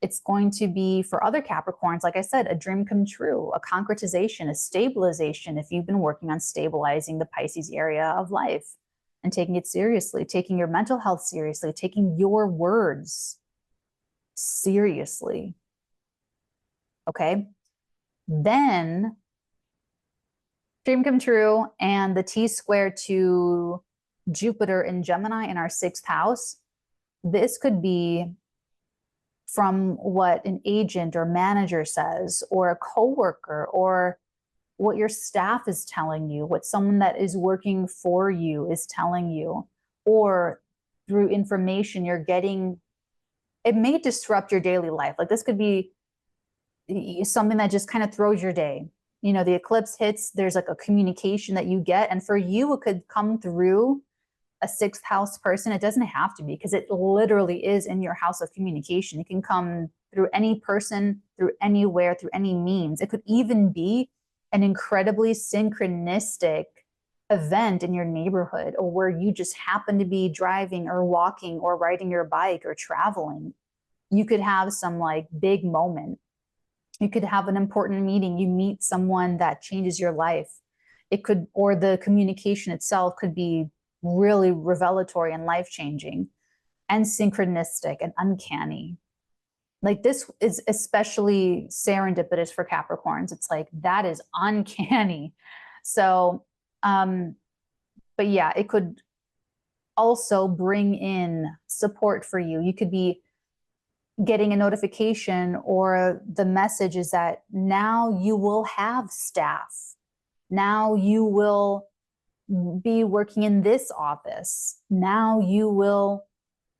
It's going to be, for other Capricorns, like I said, a dream come true, a concretization, a stabilization if you've been working on stabilizing the Pisces area of life and taking it seriously, taking your mental health seriously, taking your words seriously. Okay? Then dream come true, and the T-square to Jupiter in Gemini in our 6th house. This could be from what an agent or manager says, or a coworker, or what your staff is telling you, what someone that is working for you is telling you, or through information you're getting. It may disrupt your daily life. Like, this could be something that just kind of throws your day. You know, the eclipse hits, there's like a communication that you get, and for you, it could come through a 6th house person. It doesn't have to be, because it literally is in your house of communication. It can come through any person, through anywhere, through any means. It could even be an incredibly synchronistic event in your neighborhood, or where you just happen to be driving or walking or riding your bike or traveling. You could have some like big moment. You could have an important meeting. You meet someone that changes your life. It could, or the communication itself could be really revelatory and life-changing and synchronistic and uncanny. Like, this is especially serendipitous for Capricorns. It's like, that is uncanny. So, but yeah, it could also bring in support for you. You could be getting a notification, or the message is that now you will have staff. Now you will be working in this office. Now you will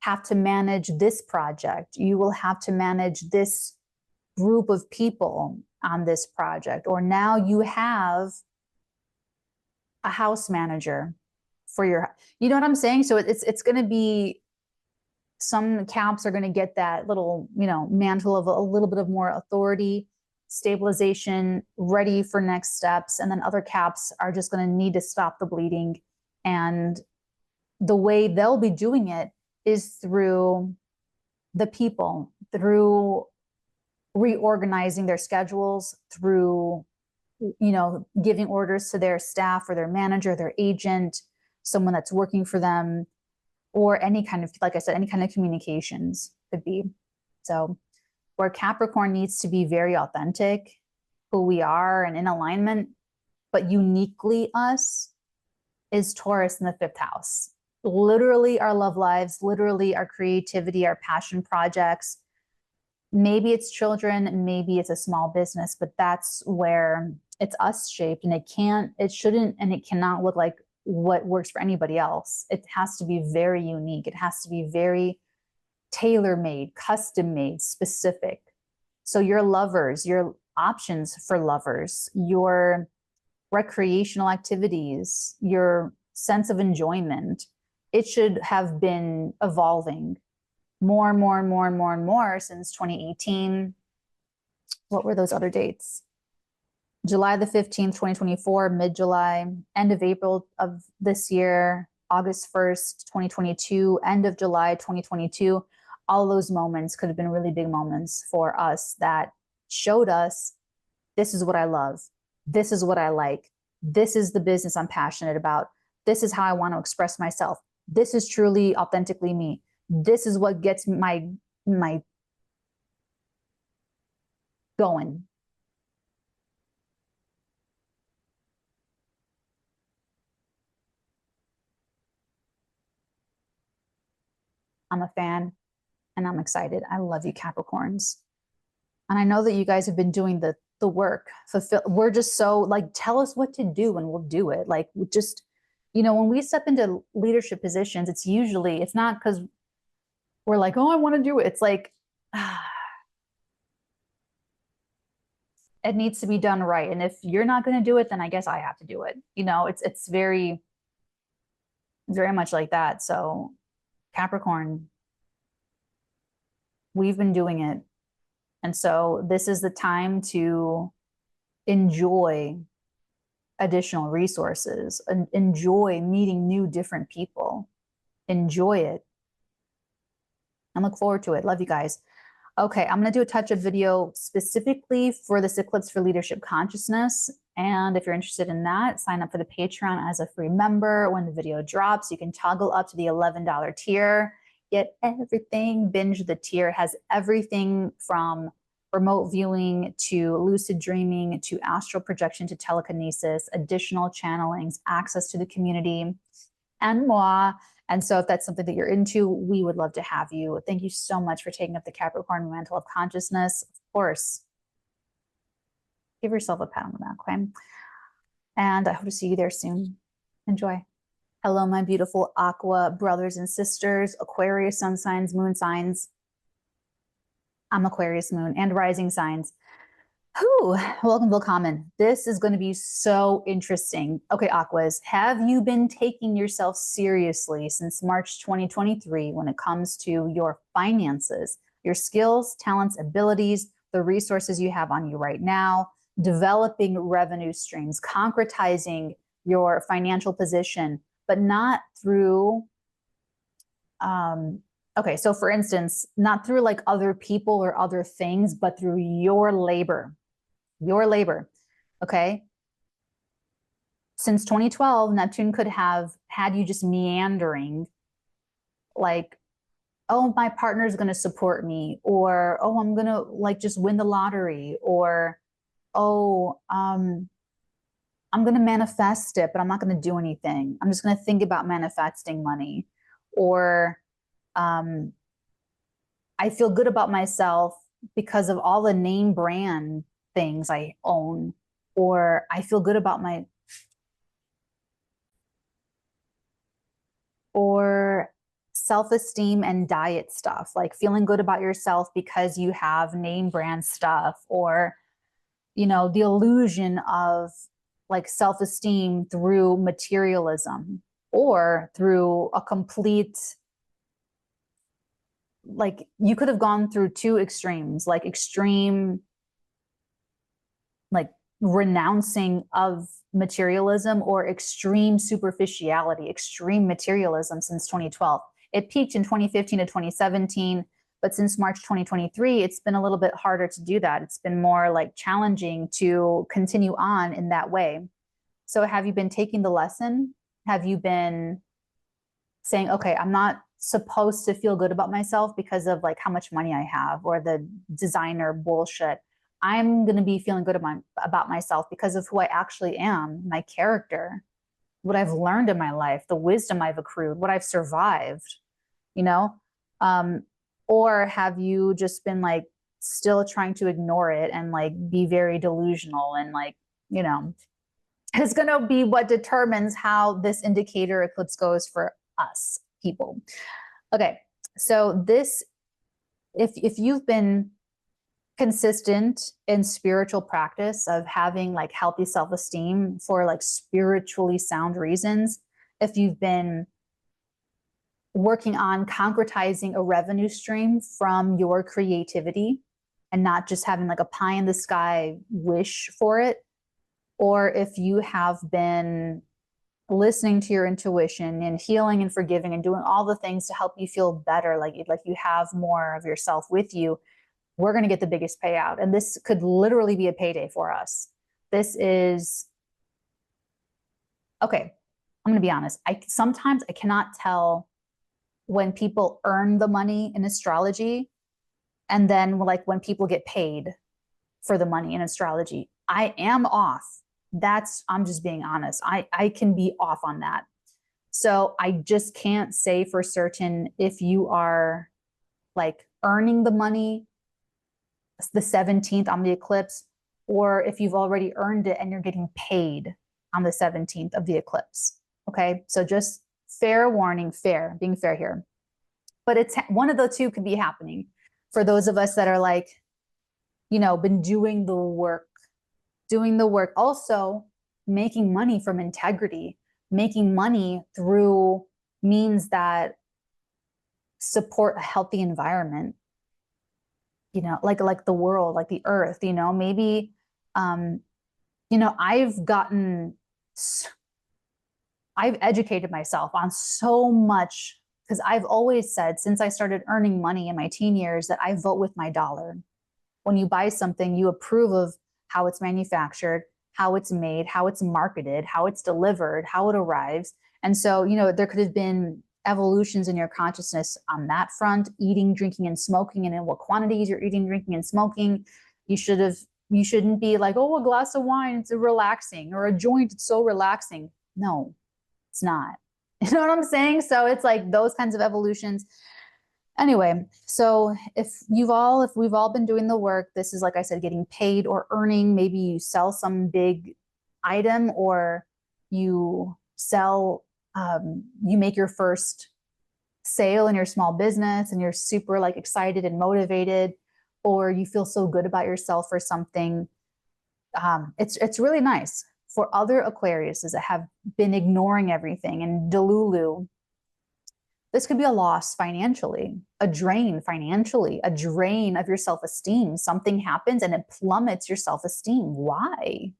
have to manage this project. You will have to manage this group of people on this project. Or now you have a house manager for your, you know what I'm saying? So it's going to be, some Caps are going to get that little, you know, mantle of a little bit of more authority, stabilization, ready for next steps. And then other Caps are just going to need to stop the bleeding. And the way they'll be doing it is through the people, through reorganizing their schedules, through, you know, giving orders to their staff or their manager, their agent, someone that's working for them, or any kind of, like I said, any kind of communications could be. So where Capricorn needs to be very authentic, who we are and in alignment, but uniquely us, is Taurus in the 5th house. Literally our love lives, literally our creativity, our passion projects. Maybe it's children, maybe it's a small business, but that's where it's us shaped, and it shouldn't, and it cannot look like what works for anybody else. It has to be very unique. It has to be very tailor-made, custom-made, specific. So your lovers, your options for lovers, your recreational activities, your sense of enjoyment, it should have been evolving more and more and more and more and more since 2018. What were those other dates? July the 15th, 2024, mid-July, end of April of this year, August 1st, 2022, end of July 2022, all those moments could have been really big moments for us that showed us, this is what I love. This is what I like. This is the business I'm passionate about. This is how I want to express myself. This is truly authentically me. This is what gets my going. I'm a fan and I'm excited. I love you, Capricorns. And I know that you guys have been doing the work. We're just so like, tell us what to do and we'll do it. Like, just, you know, when we step into leadership positions, it's usually, it's not because we're like, oh, I want to do it. It's like, it needs to be done right. And if you're not going to do it, then I guess I have to do it. You know, it's very, very much like that. So Capricorn, we've been doing it. And so this is the time to enjoy additional resources and enjoy meeting new, different people. Enjoy it and look forward to it. Love you guys. Okay, I'm going to do a touch-up video specifically for this eclipse for leadership consciousness. And if you're interested in that, sign up for the Patreon as a free member. When the video drops, you can toggle up to the $11 tier. Get everything. Binge the tier. It has everything from remote viewing to lucid dreaming to astral projection to telekinesis, additional channelings, access to the community, and more. And so if that's something that you're into, we would love to have you. Thank you so much for taking up the Capricorn mantle of consciousness. Of course, give yourself a pat on the back, okay? And I hope to see you there soon. Enjoy. Hello, my beautiful Aqua brothers and sisters, Aquarius sun signs, moon signs. I'm Aquarius moon and rising signs. Whew, welcome, 𝚑𝚘𝚗𝚕𝚕. This is going to be so interesting. Okay, Aquas, have you been taking yourself seriously since March 2023 when it comes to your finances, your skills, talents, abilities, the resources you have on you right now, developing revenue streams, concretizing your financial position, but not through, okay, so for instance, not through like other people or other things, but through your labor. Your labor, okay? Since 2012, Neptune could have had you just meandering, like, oh, my partner's going to support me, or, oh, I'm going to like just win the lottery, or, oh, I'm going to manifest it, but I'm not going to do anything. I'm just going to think about manifesting money, or I feel good about myself because of all the name brand things I own, or I feel good about my, or self-esteem and diet stuff, like feeling good about yourself because you have name brand stuff, or, you know, the illusion of like self-esteem through materialism, or through a complete, like you could have gone through two extremes, like extreme, like renouncing of materialism, or extreme superficiality, extreme materialism since 2012. It peaked in 2015 to 2017, but since March 2023, it's been a little bit harder to do that. It's been more like challenging to continue on in that way. So have you been taking the lesson? Have you been saying, okay, I'm not supposed to feel good about myself because of like how much money I have or the designer bullshit. I'm going to be feeling good about myself because of who I actually am, my character, what I've learned in my life, the wisdom I've accrued, what I've survived, you know? Or have you just been like still trying to ignore it and like be very delusional, and like, you know, it's going to be what determines how this indicator eclipse goes for us people. Okay, so this, if you've been consistent in spiritual practice of having like healthy self-esteem for like spiritually sound reasons, if you've been working on concretizing a revenue stream from your creativity and not just having like a pie in the sky wish for it, or if you have been listening to your intuition and healing and forgiving and doing all the things to help you feel better, like you have more of yourself with you, we're going to get the biggest payout. And this could literally be a payday for us. This is, okay, I'm going to be honest. Sometimes I cannot tell when people earn the money in astrology and then like when people get paid for the money in astrology. I am off. I'm just being honest. I can be off on that. So I just can't say for certain if you are like earning the money the 17th on the eclipse, or if you've already earned it and you're getting paid on the 17th of the eclipse. Okay. So just fair warning, being fair here. But it's one of the two could be happening for those of us that are like, been doing the work. Also making money from integrity, making money through means that support a healthy environment, like the world, like the earth, maybe, I've educated myself on so much because I've always said since I started earning money in my teen years that I vote with my dollar. When you buy something, you approve of how it's manufactured, how it's made, how it's marketed, how it's delivered, how it arrives. And so, there could have been evolutions in your consciousness on that front, eating, drinking, and smoking, and in what quantities you're eating, drinking, and smoking. You shouldn't be like, oh, a glass of wine, it's relaxing, or a joint, it's so relaxing. No, it's not. You know what I'm saying? So it's like those kinds of evolutions. Anyway, so if we've all been doing the work, this is, like I said, getting paid or earning. Maybe you sell some big item, or you make your first sale in your small business and you're super like excited and motivated, or you feel so good about yourself for something. It's really nice. For other Aquariuses that have been ignoring everything and delulu, this could be a loss financially, a drain financially, a drain of your self-esteem. Something happens and it plummets your self-esteem. Why?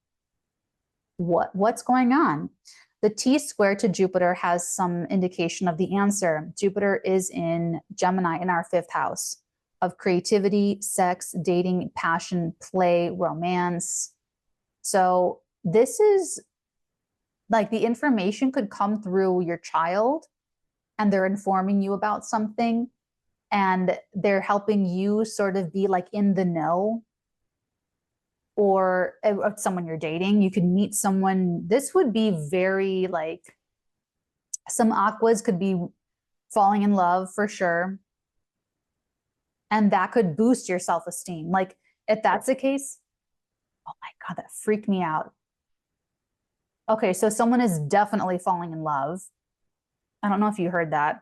What's going on? The T-square to Jupiter has some indication of the answer. Jupiter is in Gemini in our 5th house of creativity, sex, dating, passion, play, romance. So this is like the information could come through your child and they're informing you about something and they're helping you sort of be like in the know, or someone you're dating. You could meet someone. This would be very like, some aquas could be falling in love for sure. And that could boost your self-esteem. Like if that's the case, oh my God, that freaked me out. Okay, so someone is definitely falling in love. I don't know if you heard that.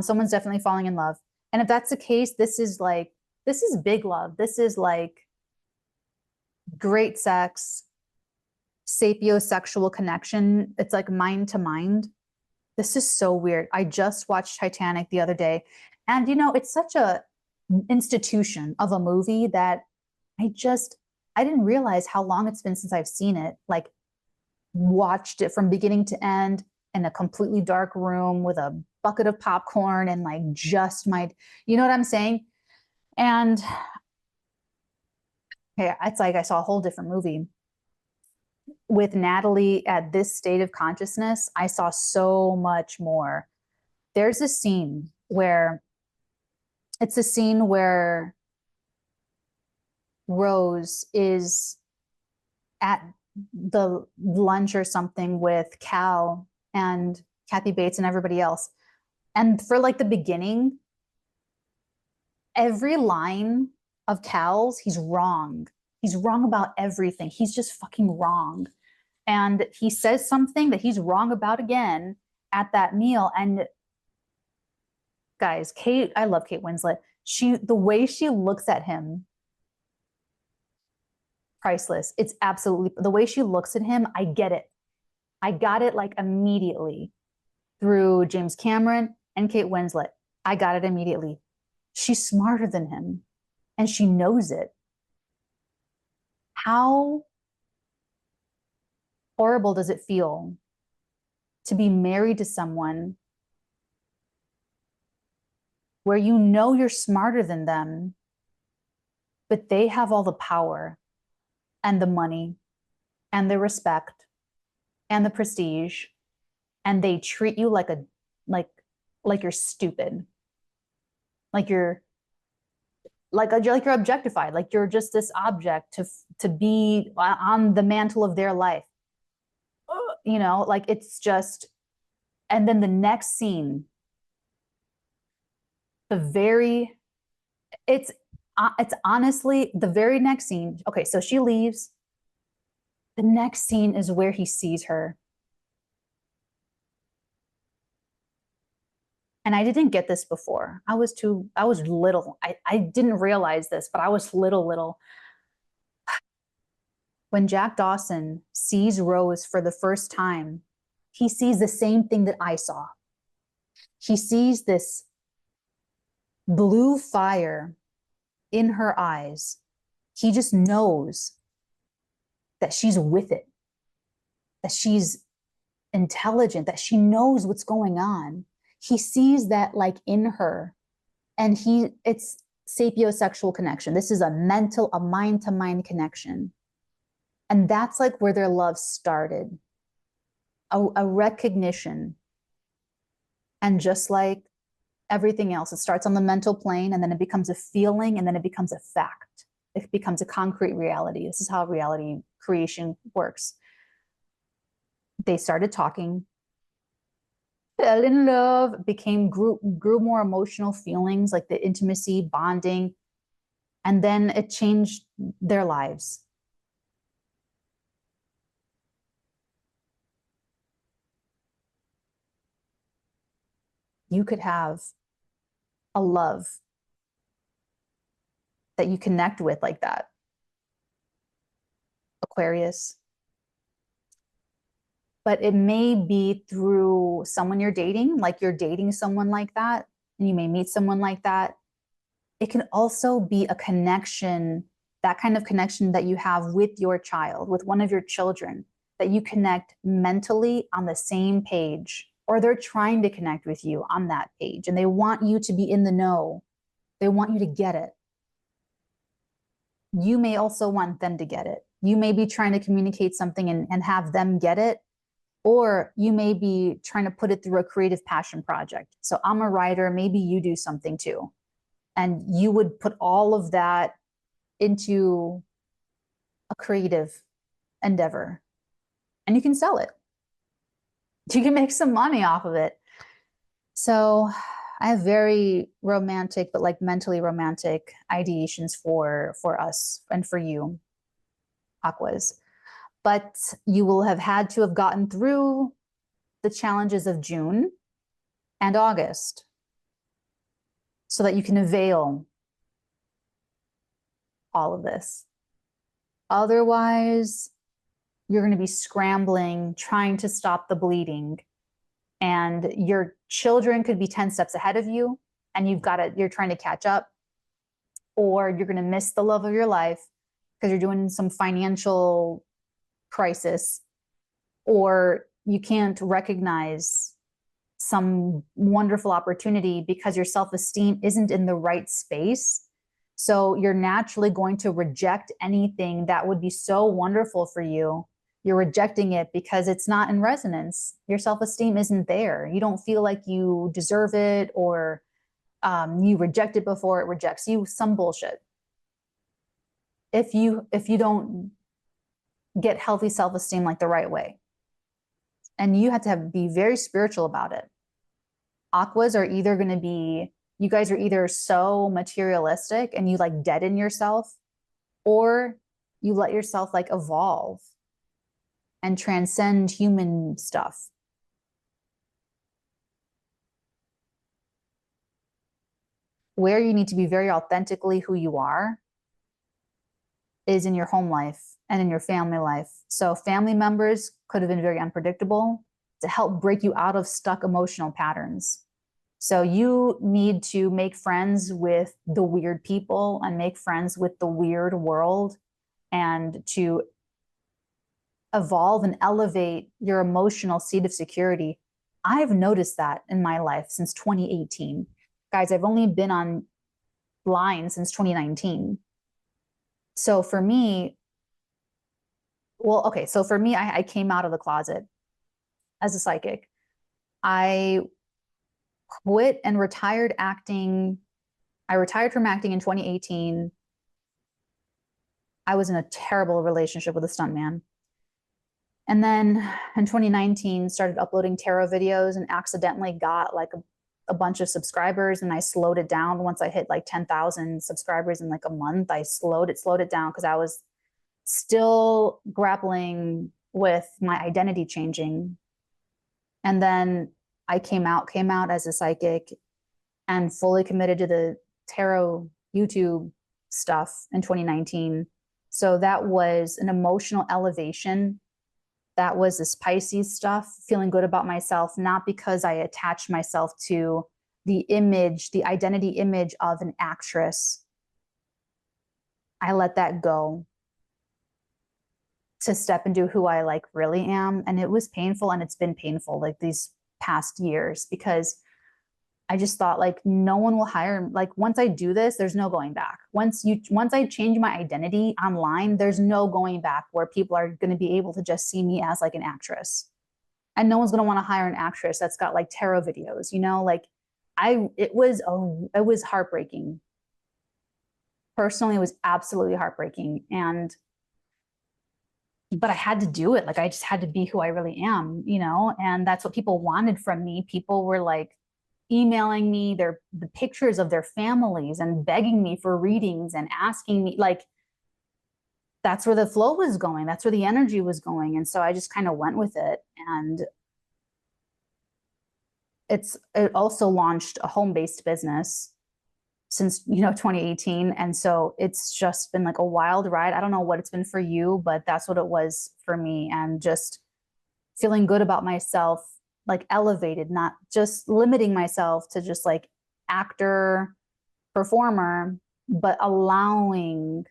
Someone's definitely falling in love. And if that's the case, this is big love. This is like great sex, sapiosexual connection. It's like mind to mind. This is so weird. I just watched Titanic the other day. And it's such a institution of a movie that I didn't realize how long it's been since I've seen it. Like watched it from beginning to end in a completely dark room with a bucket of popcorn and like you know what I'm saying? And yeah, it's like I saw a whole different movie. With Natalie at this state of consciousness, I saw so much more. There's a scene where Rose is at the lunch or something with Cal and Kathy Bates and everybody else. And for like the beginning, every line of Cal's, he's wrong. He's wrong about everything. He's just fucking wrong. And he says something that he's wrong about again at that meal. And guys, I love Kate Winslet. The way she looks at him, priceless. It's absolutely, the way she looks at him, I get it. I got it like immediately through James Cameron and Kate Winslet. I got it immediately. She's smarter than him and she knows it. How horrible does it feel to be married to someone where you know you're smarter than them, but they have all the power and the money and the respect and the prestige, and they treat you like you're stupid, like you're you're objectified, like you're just this object to be on the mantle of their life. You know, like it's just, and then the next scene, it's honestly the very next scene. Okay, so she leaves. The next scene is where he sees her. And I didn't get this before. I was little. I didn't realize this, but I was little. When Jack Dawson sees Rose for the first time, he sees the same thing that I saw. He sees this blue fire in her eyes. He just knows that she's with it, that she's intelligent, that she knows what's going on. He sees that like in her, and it's sapiosexual connection. This is a mind-to-mind connection. And that's like where their love started, a recognition. And just like everything else, it starts on the mental plane, and then it becomes a feeling, and then it becomes a fact. It becomes a concrete reality. This is how reality creation works. They started talking, fell in love, grew more emotional feelings, like the intimacy, bonding, and then it changed their lives. You could have a love that you connect with like that, Aquarius. But it may be through someone you're dating, like you're dating someone like that, and you may meet someone like that. It can also be a connection, that kind of connection that you have with your child, with one of your children, that you connect mentally on the same page, or they're trying to connect with you on that page, and they want you to be in the know. They want you to get it. You may also want them to get it. You may be trying to communicate something and have them get it, or you may be trying to put it through a creative passion project. So I'm a writer, maybe you do something too. And you would put all of that into a creative endeavor, and you can sell it. You can make some money off of it. So I have very romantic, but like mentally romantic ideations for us and for you, Aquas. But you will have had to have gotten through the challenges of June and August so that you can avail all of this. Otherwise, you're going to be scrambling, trying to stop the bleeding, and your children could be 10 steps ahead of you, and you're trying to catch up, or you're going to miss the love of your life because you're doing some financial crisis, or you can't recognize some wonderful opportunity because your self-esteem isn't in the right space. So you're naturally going to reject anything that would be so wonderful for you. You're rejecting it because it's not in resonance. Your self-esteem isn't there. You don't feel like you deserve it, or you reject it before it rejects you. Some bullshit. If you don't get healthy self-esteem like the right way, and you have to be very spiritual about it. Aquas are either going to be, you guys are either so materialistic and you like deaden yourself, or you let yourself like evolve and transcend human stuff. Where you need to be very authentically who you are is in your home life and in your family life. So family members could have been very unpredictable to help break you out of stuck emotional patterns. So you need to make friends with the weird people and make friends with the weird world, and to evolve and elevate your emotional seat of security. I've noticed that in my life since 2018. Guys, I've only been online since 2019. So for me, well, okay, so for me, I came out of the closet as a psychic. I quit and retired acting. I retired from acting in 2018. I was in a terrible relationship with a stuntman. And then in 2019, started uploading tarot videos and accidentally got like a bunch of subscribers, and I slowed it down once I hit like 10,000 subscribers in like a month. I slowed it down because I was still grappling with my identity changing. And then I came out as a psychic and fully committed to the tarot YouTube stuff in 2019. So that was an emotional elevation. That was this Pisces stuff, feeling good about myself, not because I attached myself to the image, the identity image of an actress. I let that go to step into who I like really am. And it was painful, and it's been painful like these past years, because I just thought like no one will hire, like once I do this, there's no going back. Once I change my identity online, there's no going back where people are going to be able to just see me as like an actress. And no one's going to want to hire an actress that's got like tarot videos, you know, like it was heartbreaking. Personally, it was absolutely heartbreaking. But I had to do it. Like I just had to be who I really am, you know, and that's what people wanted from me. People were like emailing me the pictures of their families and begging me for readings and asking me, like, that's where the flow was going. That's where the energy was going. And so I just kind of went with it. And it also launched a home-based business since, you know, 2018. And so it's just been like a wild ride. I don't know what it's been for you, but that's what it was for me. And just feeling good about myself, like elevated, not just limiting myself to just like actor, performer, but allowing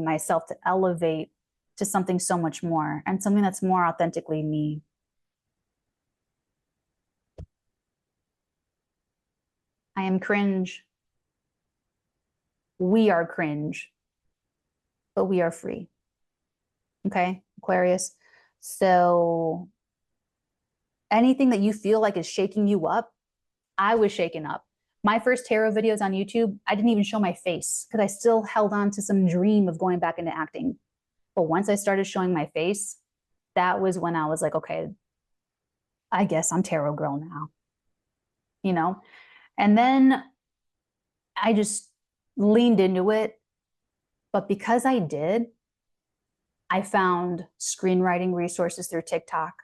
myself to elevate to something so much more, and something that's more authentically me. I am cringe. We are cringe, but we are free. Okay, Aquarius. So anything that you feel like is shaking you up, I was shaken up. My first tarot videos on YouTube, I didn't even show my face because I still held on to some dream of going back into acting. But once I started showing my face, that was when I was like, okay, I guess I'm tarot girl now, you know? And then I just leaned into it. But because I did, I found screenwriting resources through TikTok,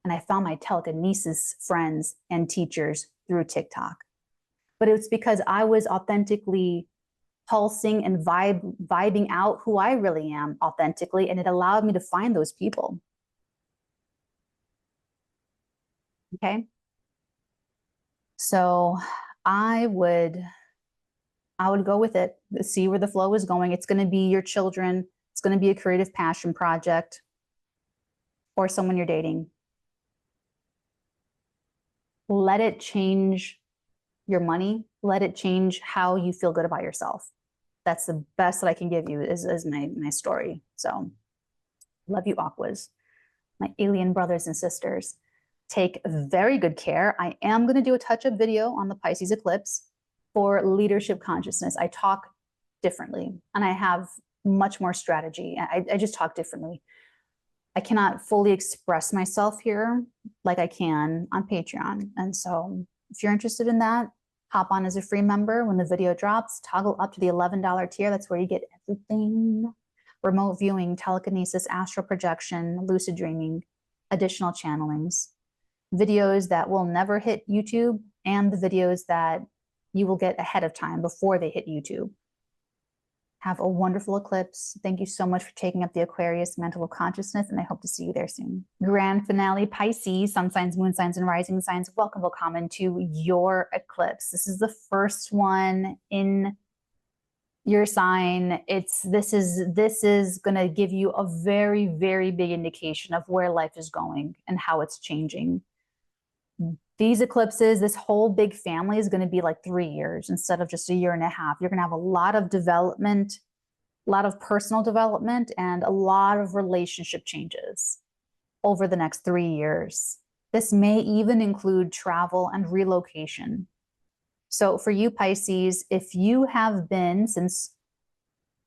and I found my telekinesis friends and teachers through TikTok. But it's because I was authentically pulsing and vibing out who I really am authentically, and it allowed me to find those people. Okay. So I would go with it, see where the flow is going. It's going to be your children. It's going to be a creative passion project, or someone you're dating. Let it change your money. Let it change how you feel good about yourself. That's the best that I can give you is my story. So love you, Aquas, my alien brothers and sisters. Take very good care. I am going to do a touch-up video on the Pisces eclipse for leadership consciousness. I talk differently, and I have much more strategy. I just talk differently. I cannot fully express myself here like I can on Patreon. And so if you're interested in that, hop on as a free member. When the video drops, toggle up to the $11 tier. That's where you get everything: remote viewing, telekinesis, astral projection, lucid dreaming, additional channelings, videos that will never hit YouTube, and the videos that you will get ahead of time before they hit YouTube. Have a wonderful eclipse. Thank you so much for taking up the Aquarius mantle of consciousness, and I hope to see you there soon. Grand finale, Pisces, sun signs, moon signs, and rising signs. Welcome, welcome to your eclipse. This is the first one in your sign, this is going to give you a very, very big indication of where life is going and how it's changing. These eclipses, this whole big family is going to be like 3 years instead of just a year and a half. You're going to have a lot of development, a lot of personal development, and a lot of relationship changes over the next 3 years. This may even include travel and relocation. So for you, Pisces, if you have been since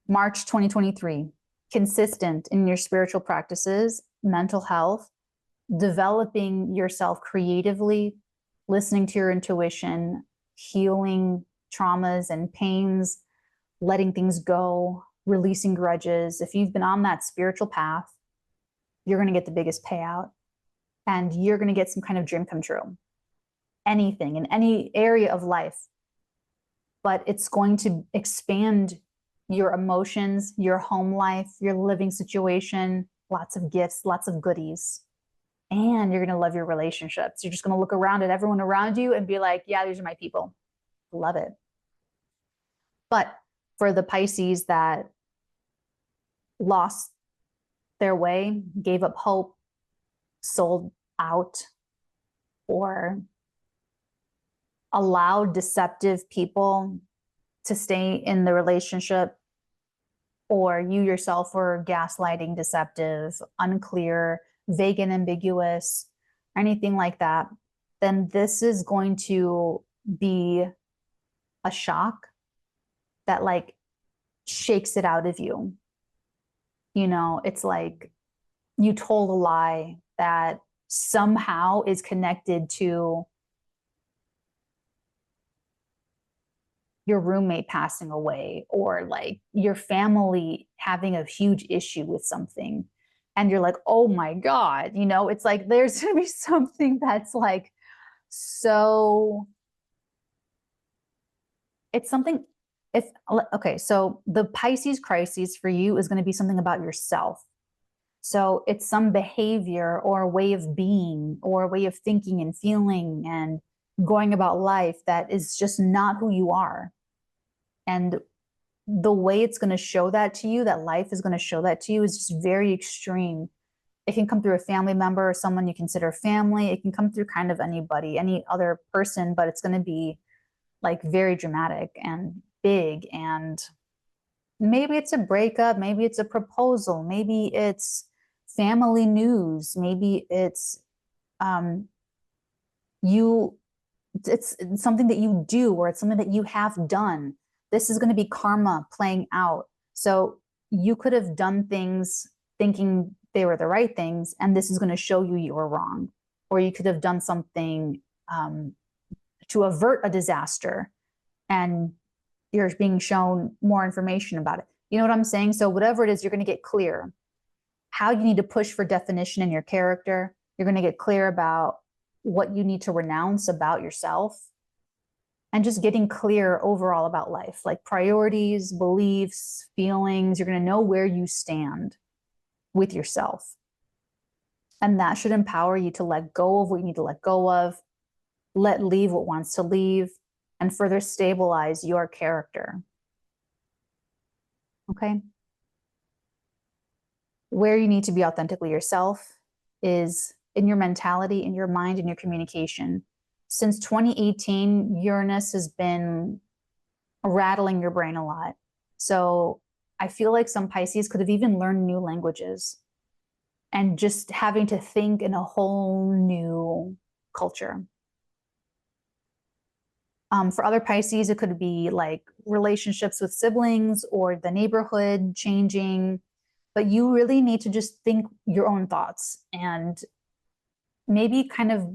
March 2023 consistent in your spiritual practices, mental health, developing yourself creatively, listening to your intuition, healing traumas and pains, letting things go, releasing grudges, if you've been on that spiritual path, you're going to get the biggest payout and you're going to get some kind of dream come true. Anything in any area of life, but it's going to expand your emotions, your home life, your living situation, lots of gifts, lots of goodies. And you're going to love your relationships. You're just going to look around at everyone around you and be like, yeah, these are my people. Love it. But for the Pisces that lost their way, gave up hope, sold out, or allowed deceptive people to stay in the relationship, or you yourself were gaslighting, deceptive, unclear, vague and ambiguous, or anything like that, then this is going to be a shock that like shakes it out of you. You know, it's like you told a lie that somehow is connected to your roommate passing away, or like your family having a huge issue with something. And you're like, oh my God, you know, it's like there's going to be something that's like, so it's something, okay, so the Pisces crises for you is going to be something about yourself. So it's some behavior or a way of being or a way of thinking and feeling and going about life that is just not who you are. And the way it's going to show that to you, that life is going to show that to you, is just very extreme. It can come through a family member or someone you consider family. It can come through kind of anybody, any other person, but it's going to be like very dramatic and big. And maybe it's a breakup, maybe it's a proposal, maybe it's family news, maybe it's it's something that you do, or it's something that you have done. This is going to be karma playing out. So you could have done things thinking they were the right things, and this is going to show you you were wrong. Or you could have done something to avert a disaster, and you're being shown more information about it. You know what I'm saying? So whatever it is, you're going to get clear how you need to push for definition in your character. You're going to get clear about what you need to renounce about yourself, and just getting clear overall about life, like priorities, beliefs, feelings. You're going to know where you stand with yourself. And that should empower you to let go of what you need to let go of, let leave what wants to leave, and further stabilize your character. Okay? Where you need to be authentically yourself is in your mentality, in your mind, in your communication. Since 2018, Uranus has been rattling your brain a lot. So I feel like some Pisces could have even learned new languages and just having to think in a whole new culture. For other Pisces, it could be like relationships with siblings or the neighborhood changing, but you really need to just think your own thoughts and maybe kind of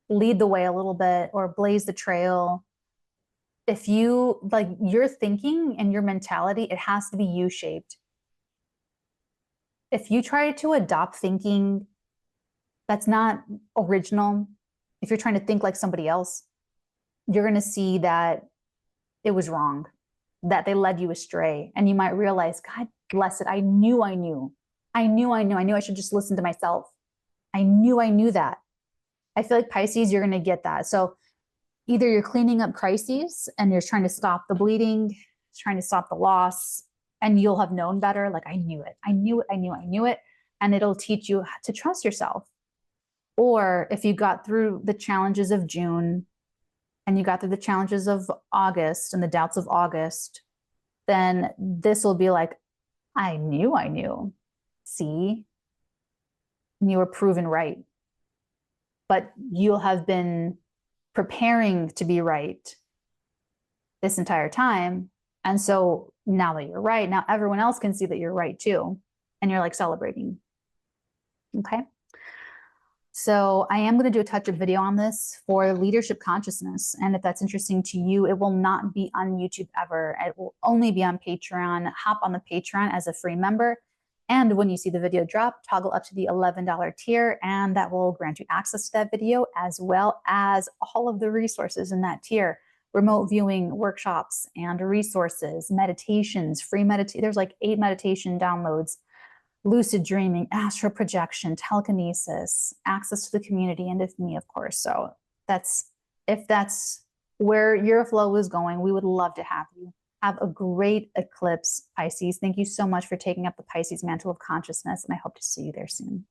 lead the way a little bit or blaze the trail. If you like your thinking and your mentality, it has to be U-shaped. If you try to adopt thinking that's not original, if you're trying to think like somebody else, you're going to see that it was wrong, that they led you astray. And you might realize, God bless it, I knew I should just listen to myself. I knew that. I feel like Pisces, you're going to get that. So either you're cleaning up crises and you're trying to stop the bleeding, trying to stop the loss, and you'll have known better. Like, I knew it. I knew it. I knew it. And it'll teach you to trust yourself. Or if you got through the challenges of June and you got through the challenges of August and the doubts of August, then this will be like, I knew. See? And you were proven right. But you'll have been preparing to be right this entire time. And so now that you're right, now everyone else can see that you're right too. And you're like celebrating. Okay. So I am going to do a touch-up video on this for leadership consciousness. And if that's interesting to you, it will not be on YouTube ever. It will only be on Patreon. Hop on the Patreon as a free member. And when you see the video drop, toggle up to the $11 tier, and that will grant you access to that video as well as all of the resources in that tier. Remote viewing workshops and resources, meditations, free meditation. There's like 8 meditation downloads, lucid dreaming, astral projection, telekinesis, access to the community, and with me, of course. So if that's where your flow is going, we would love to have you. Have a great eclipse, Pisces. Thank you so much for taking up the Pisces mantle of consciousness, and I hope to see you there soon.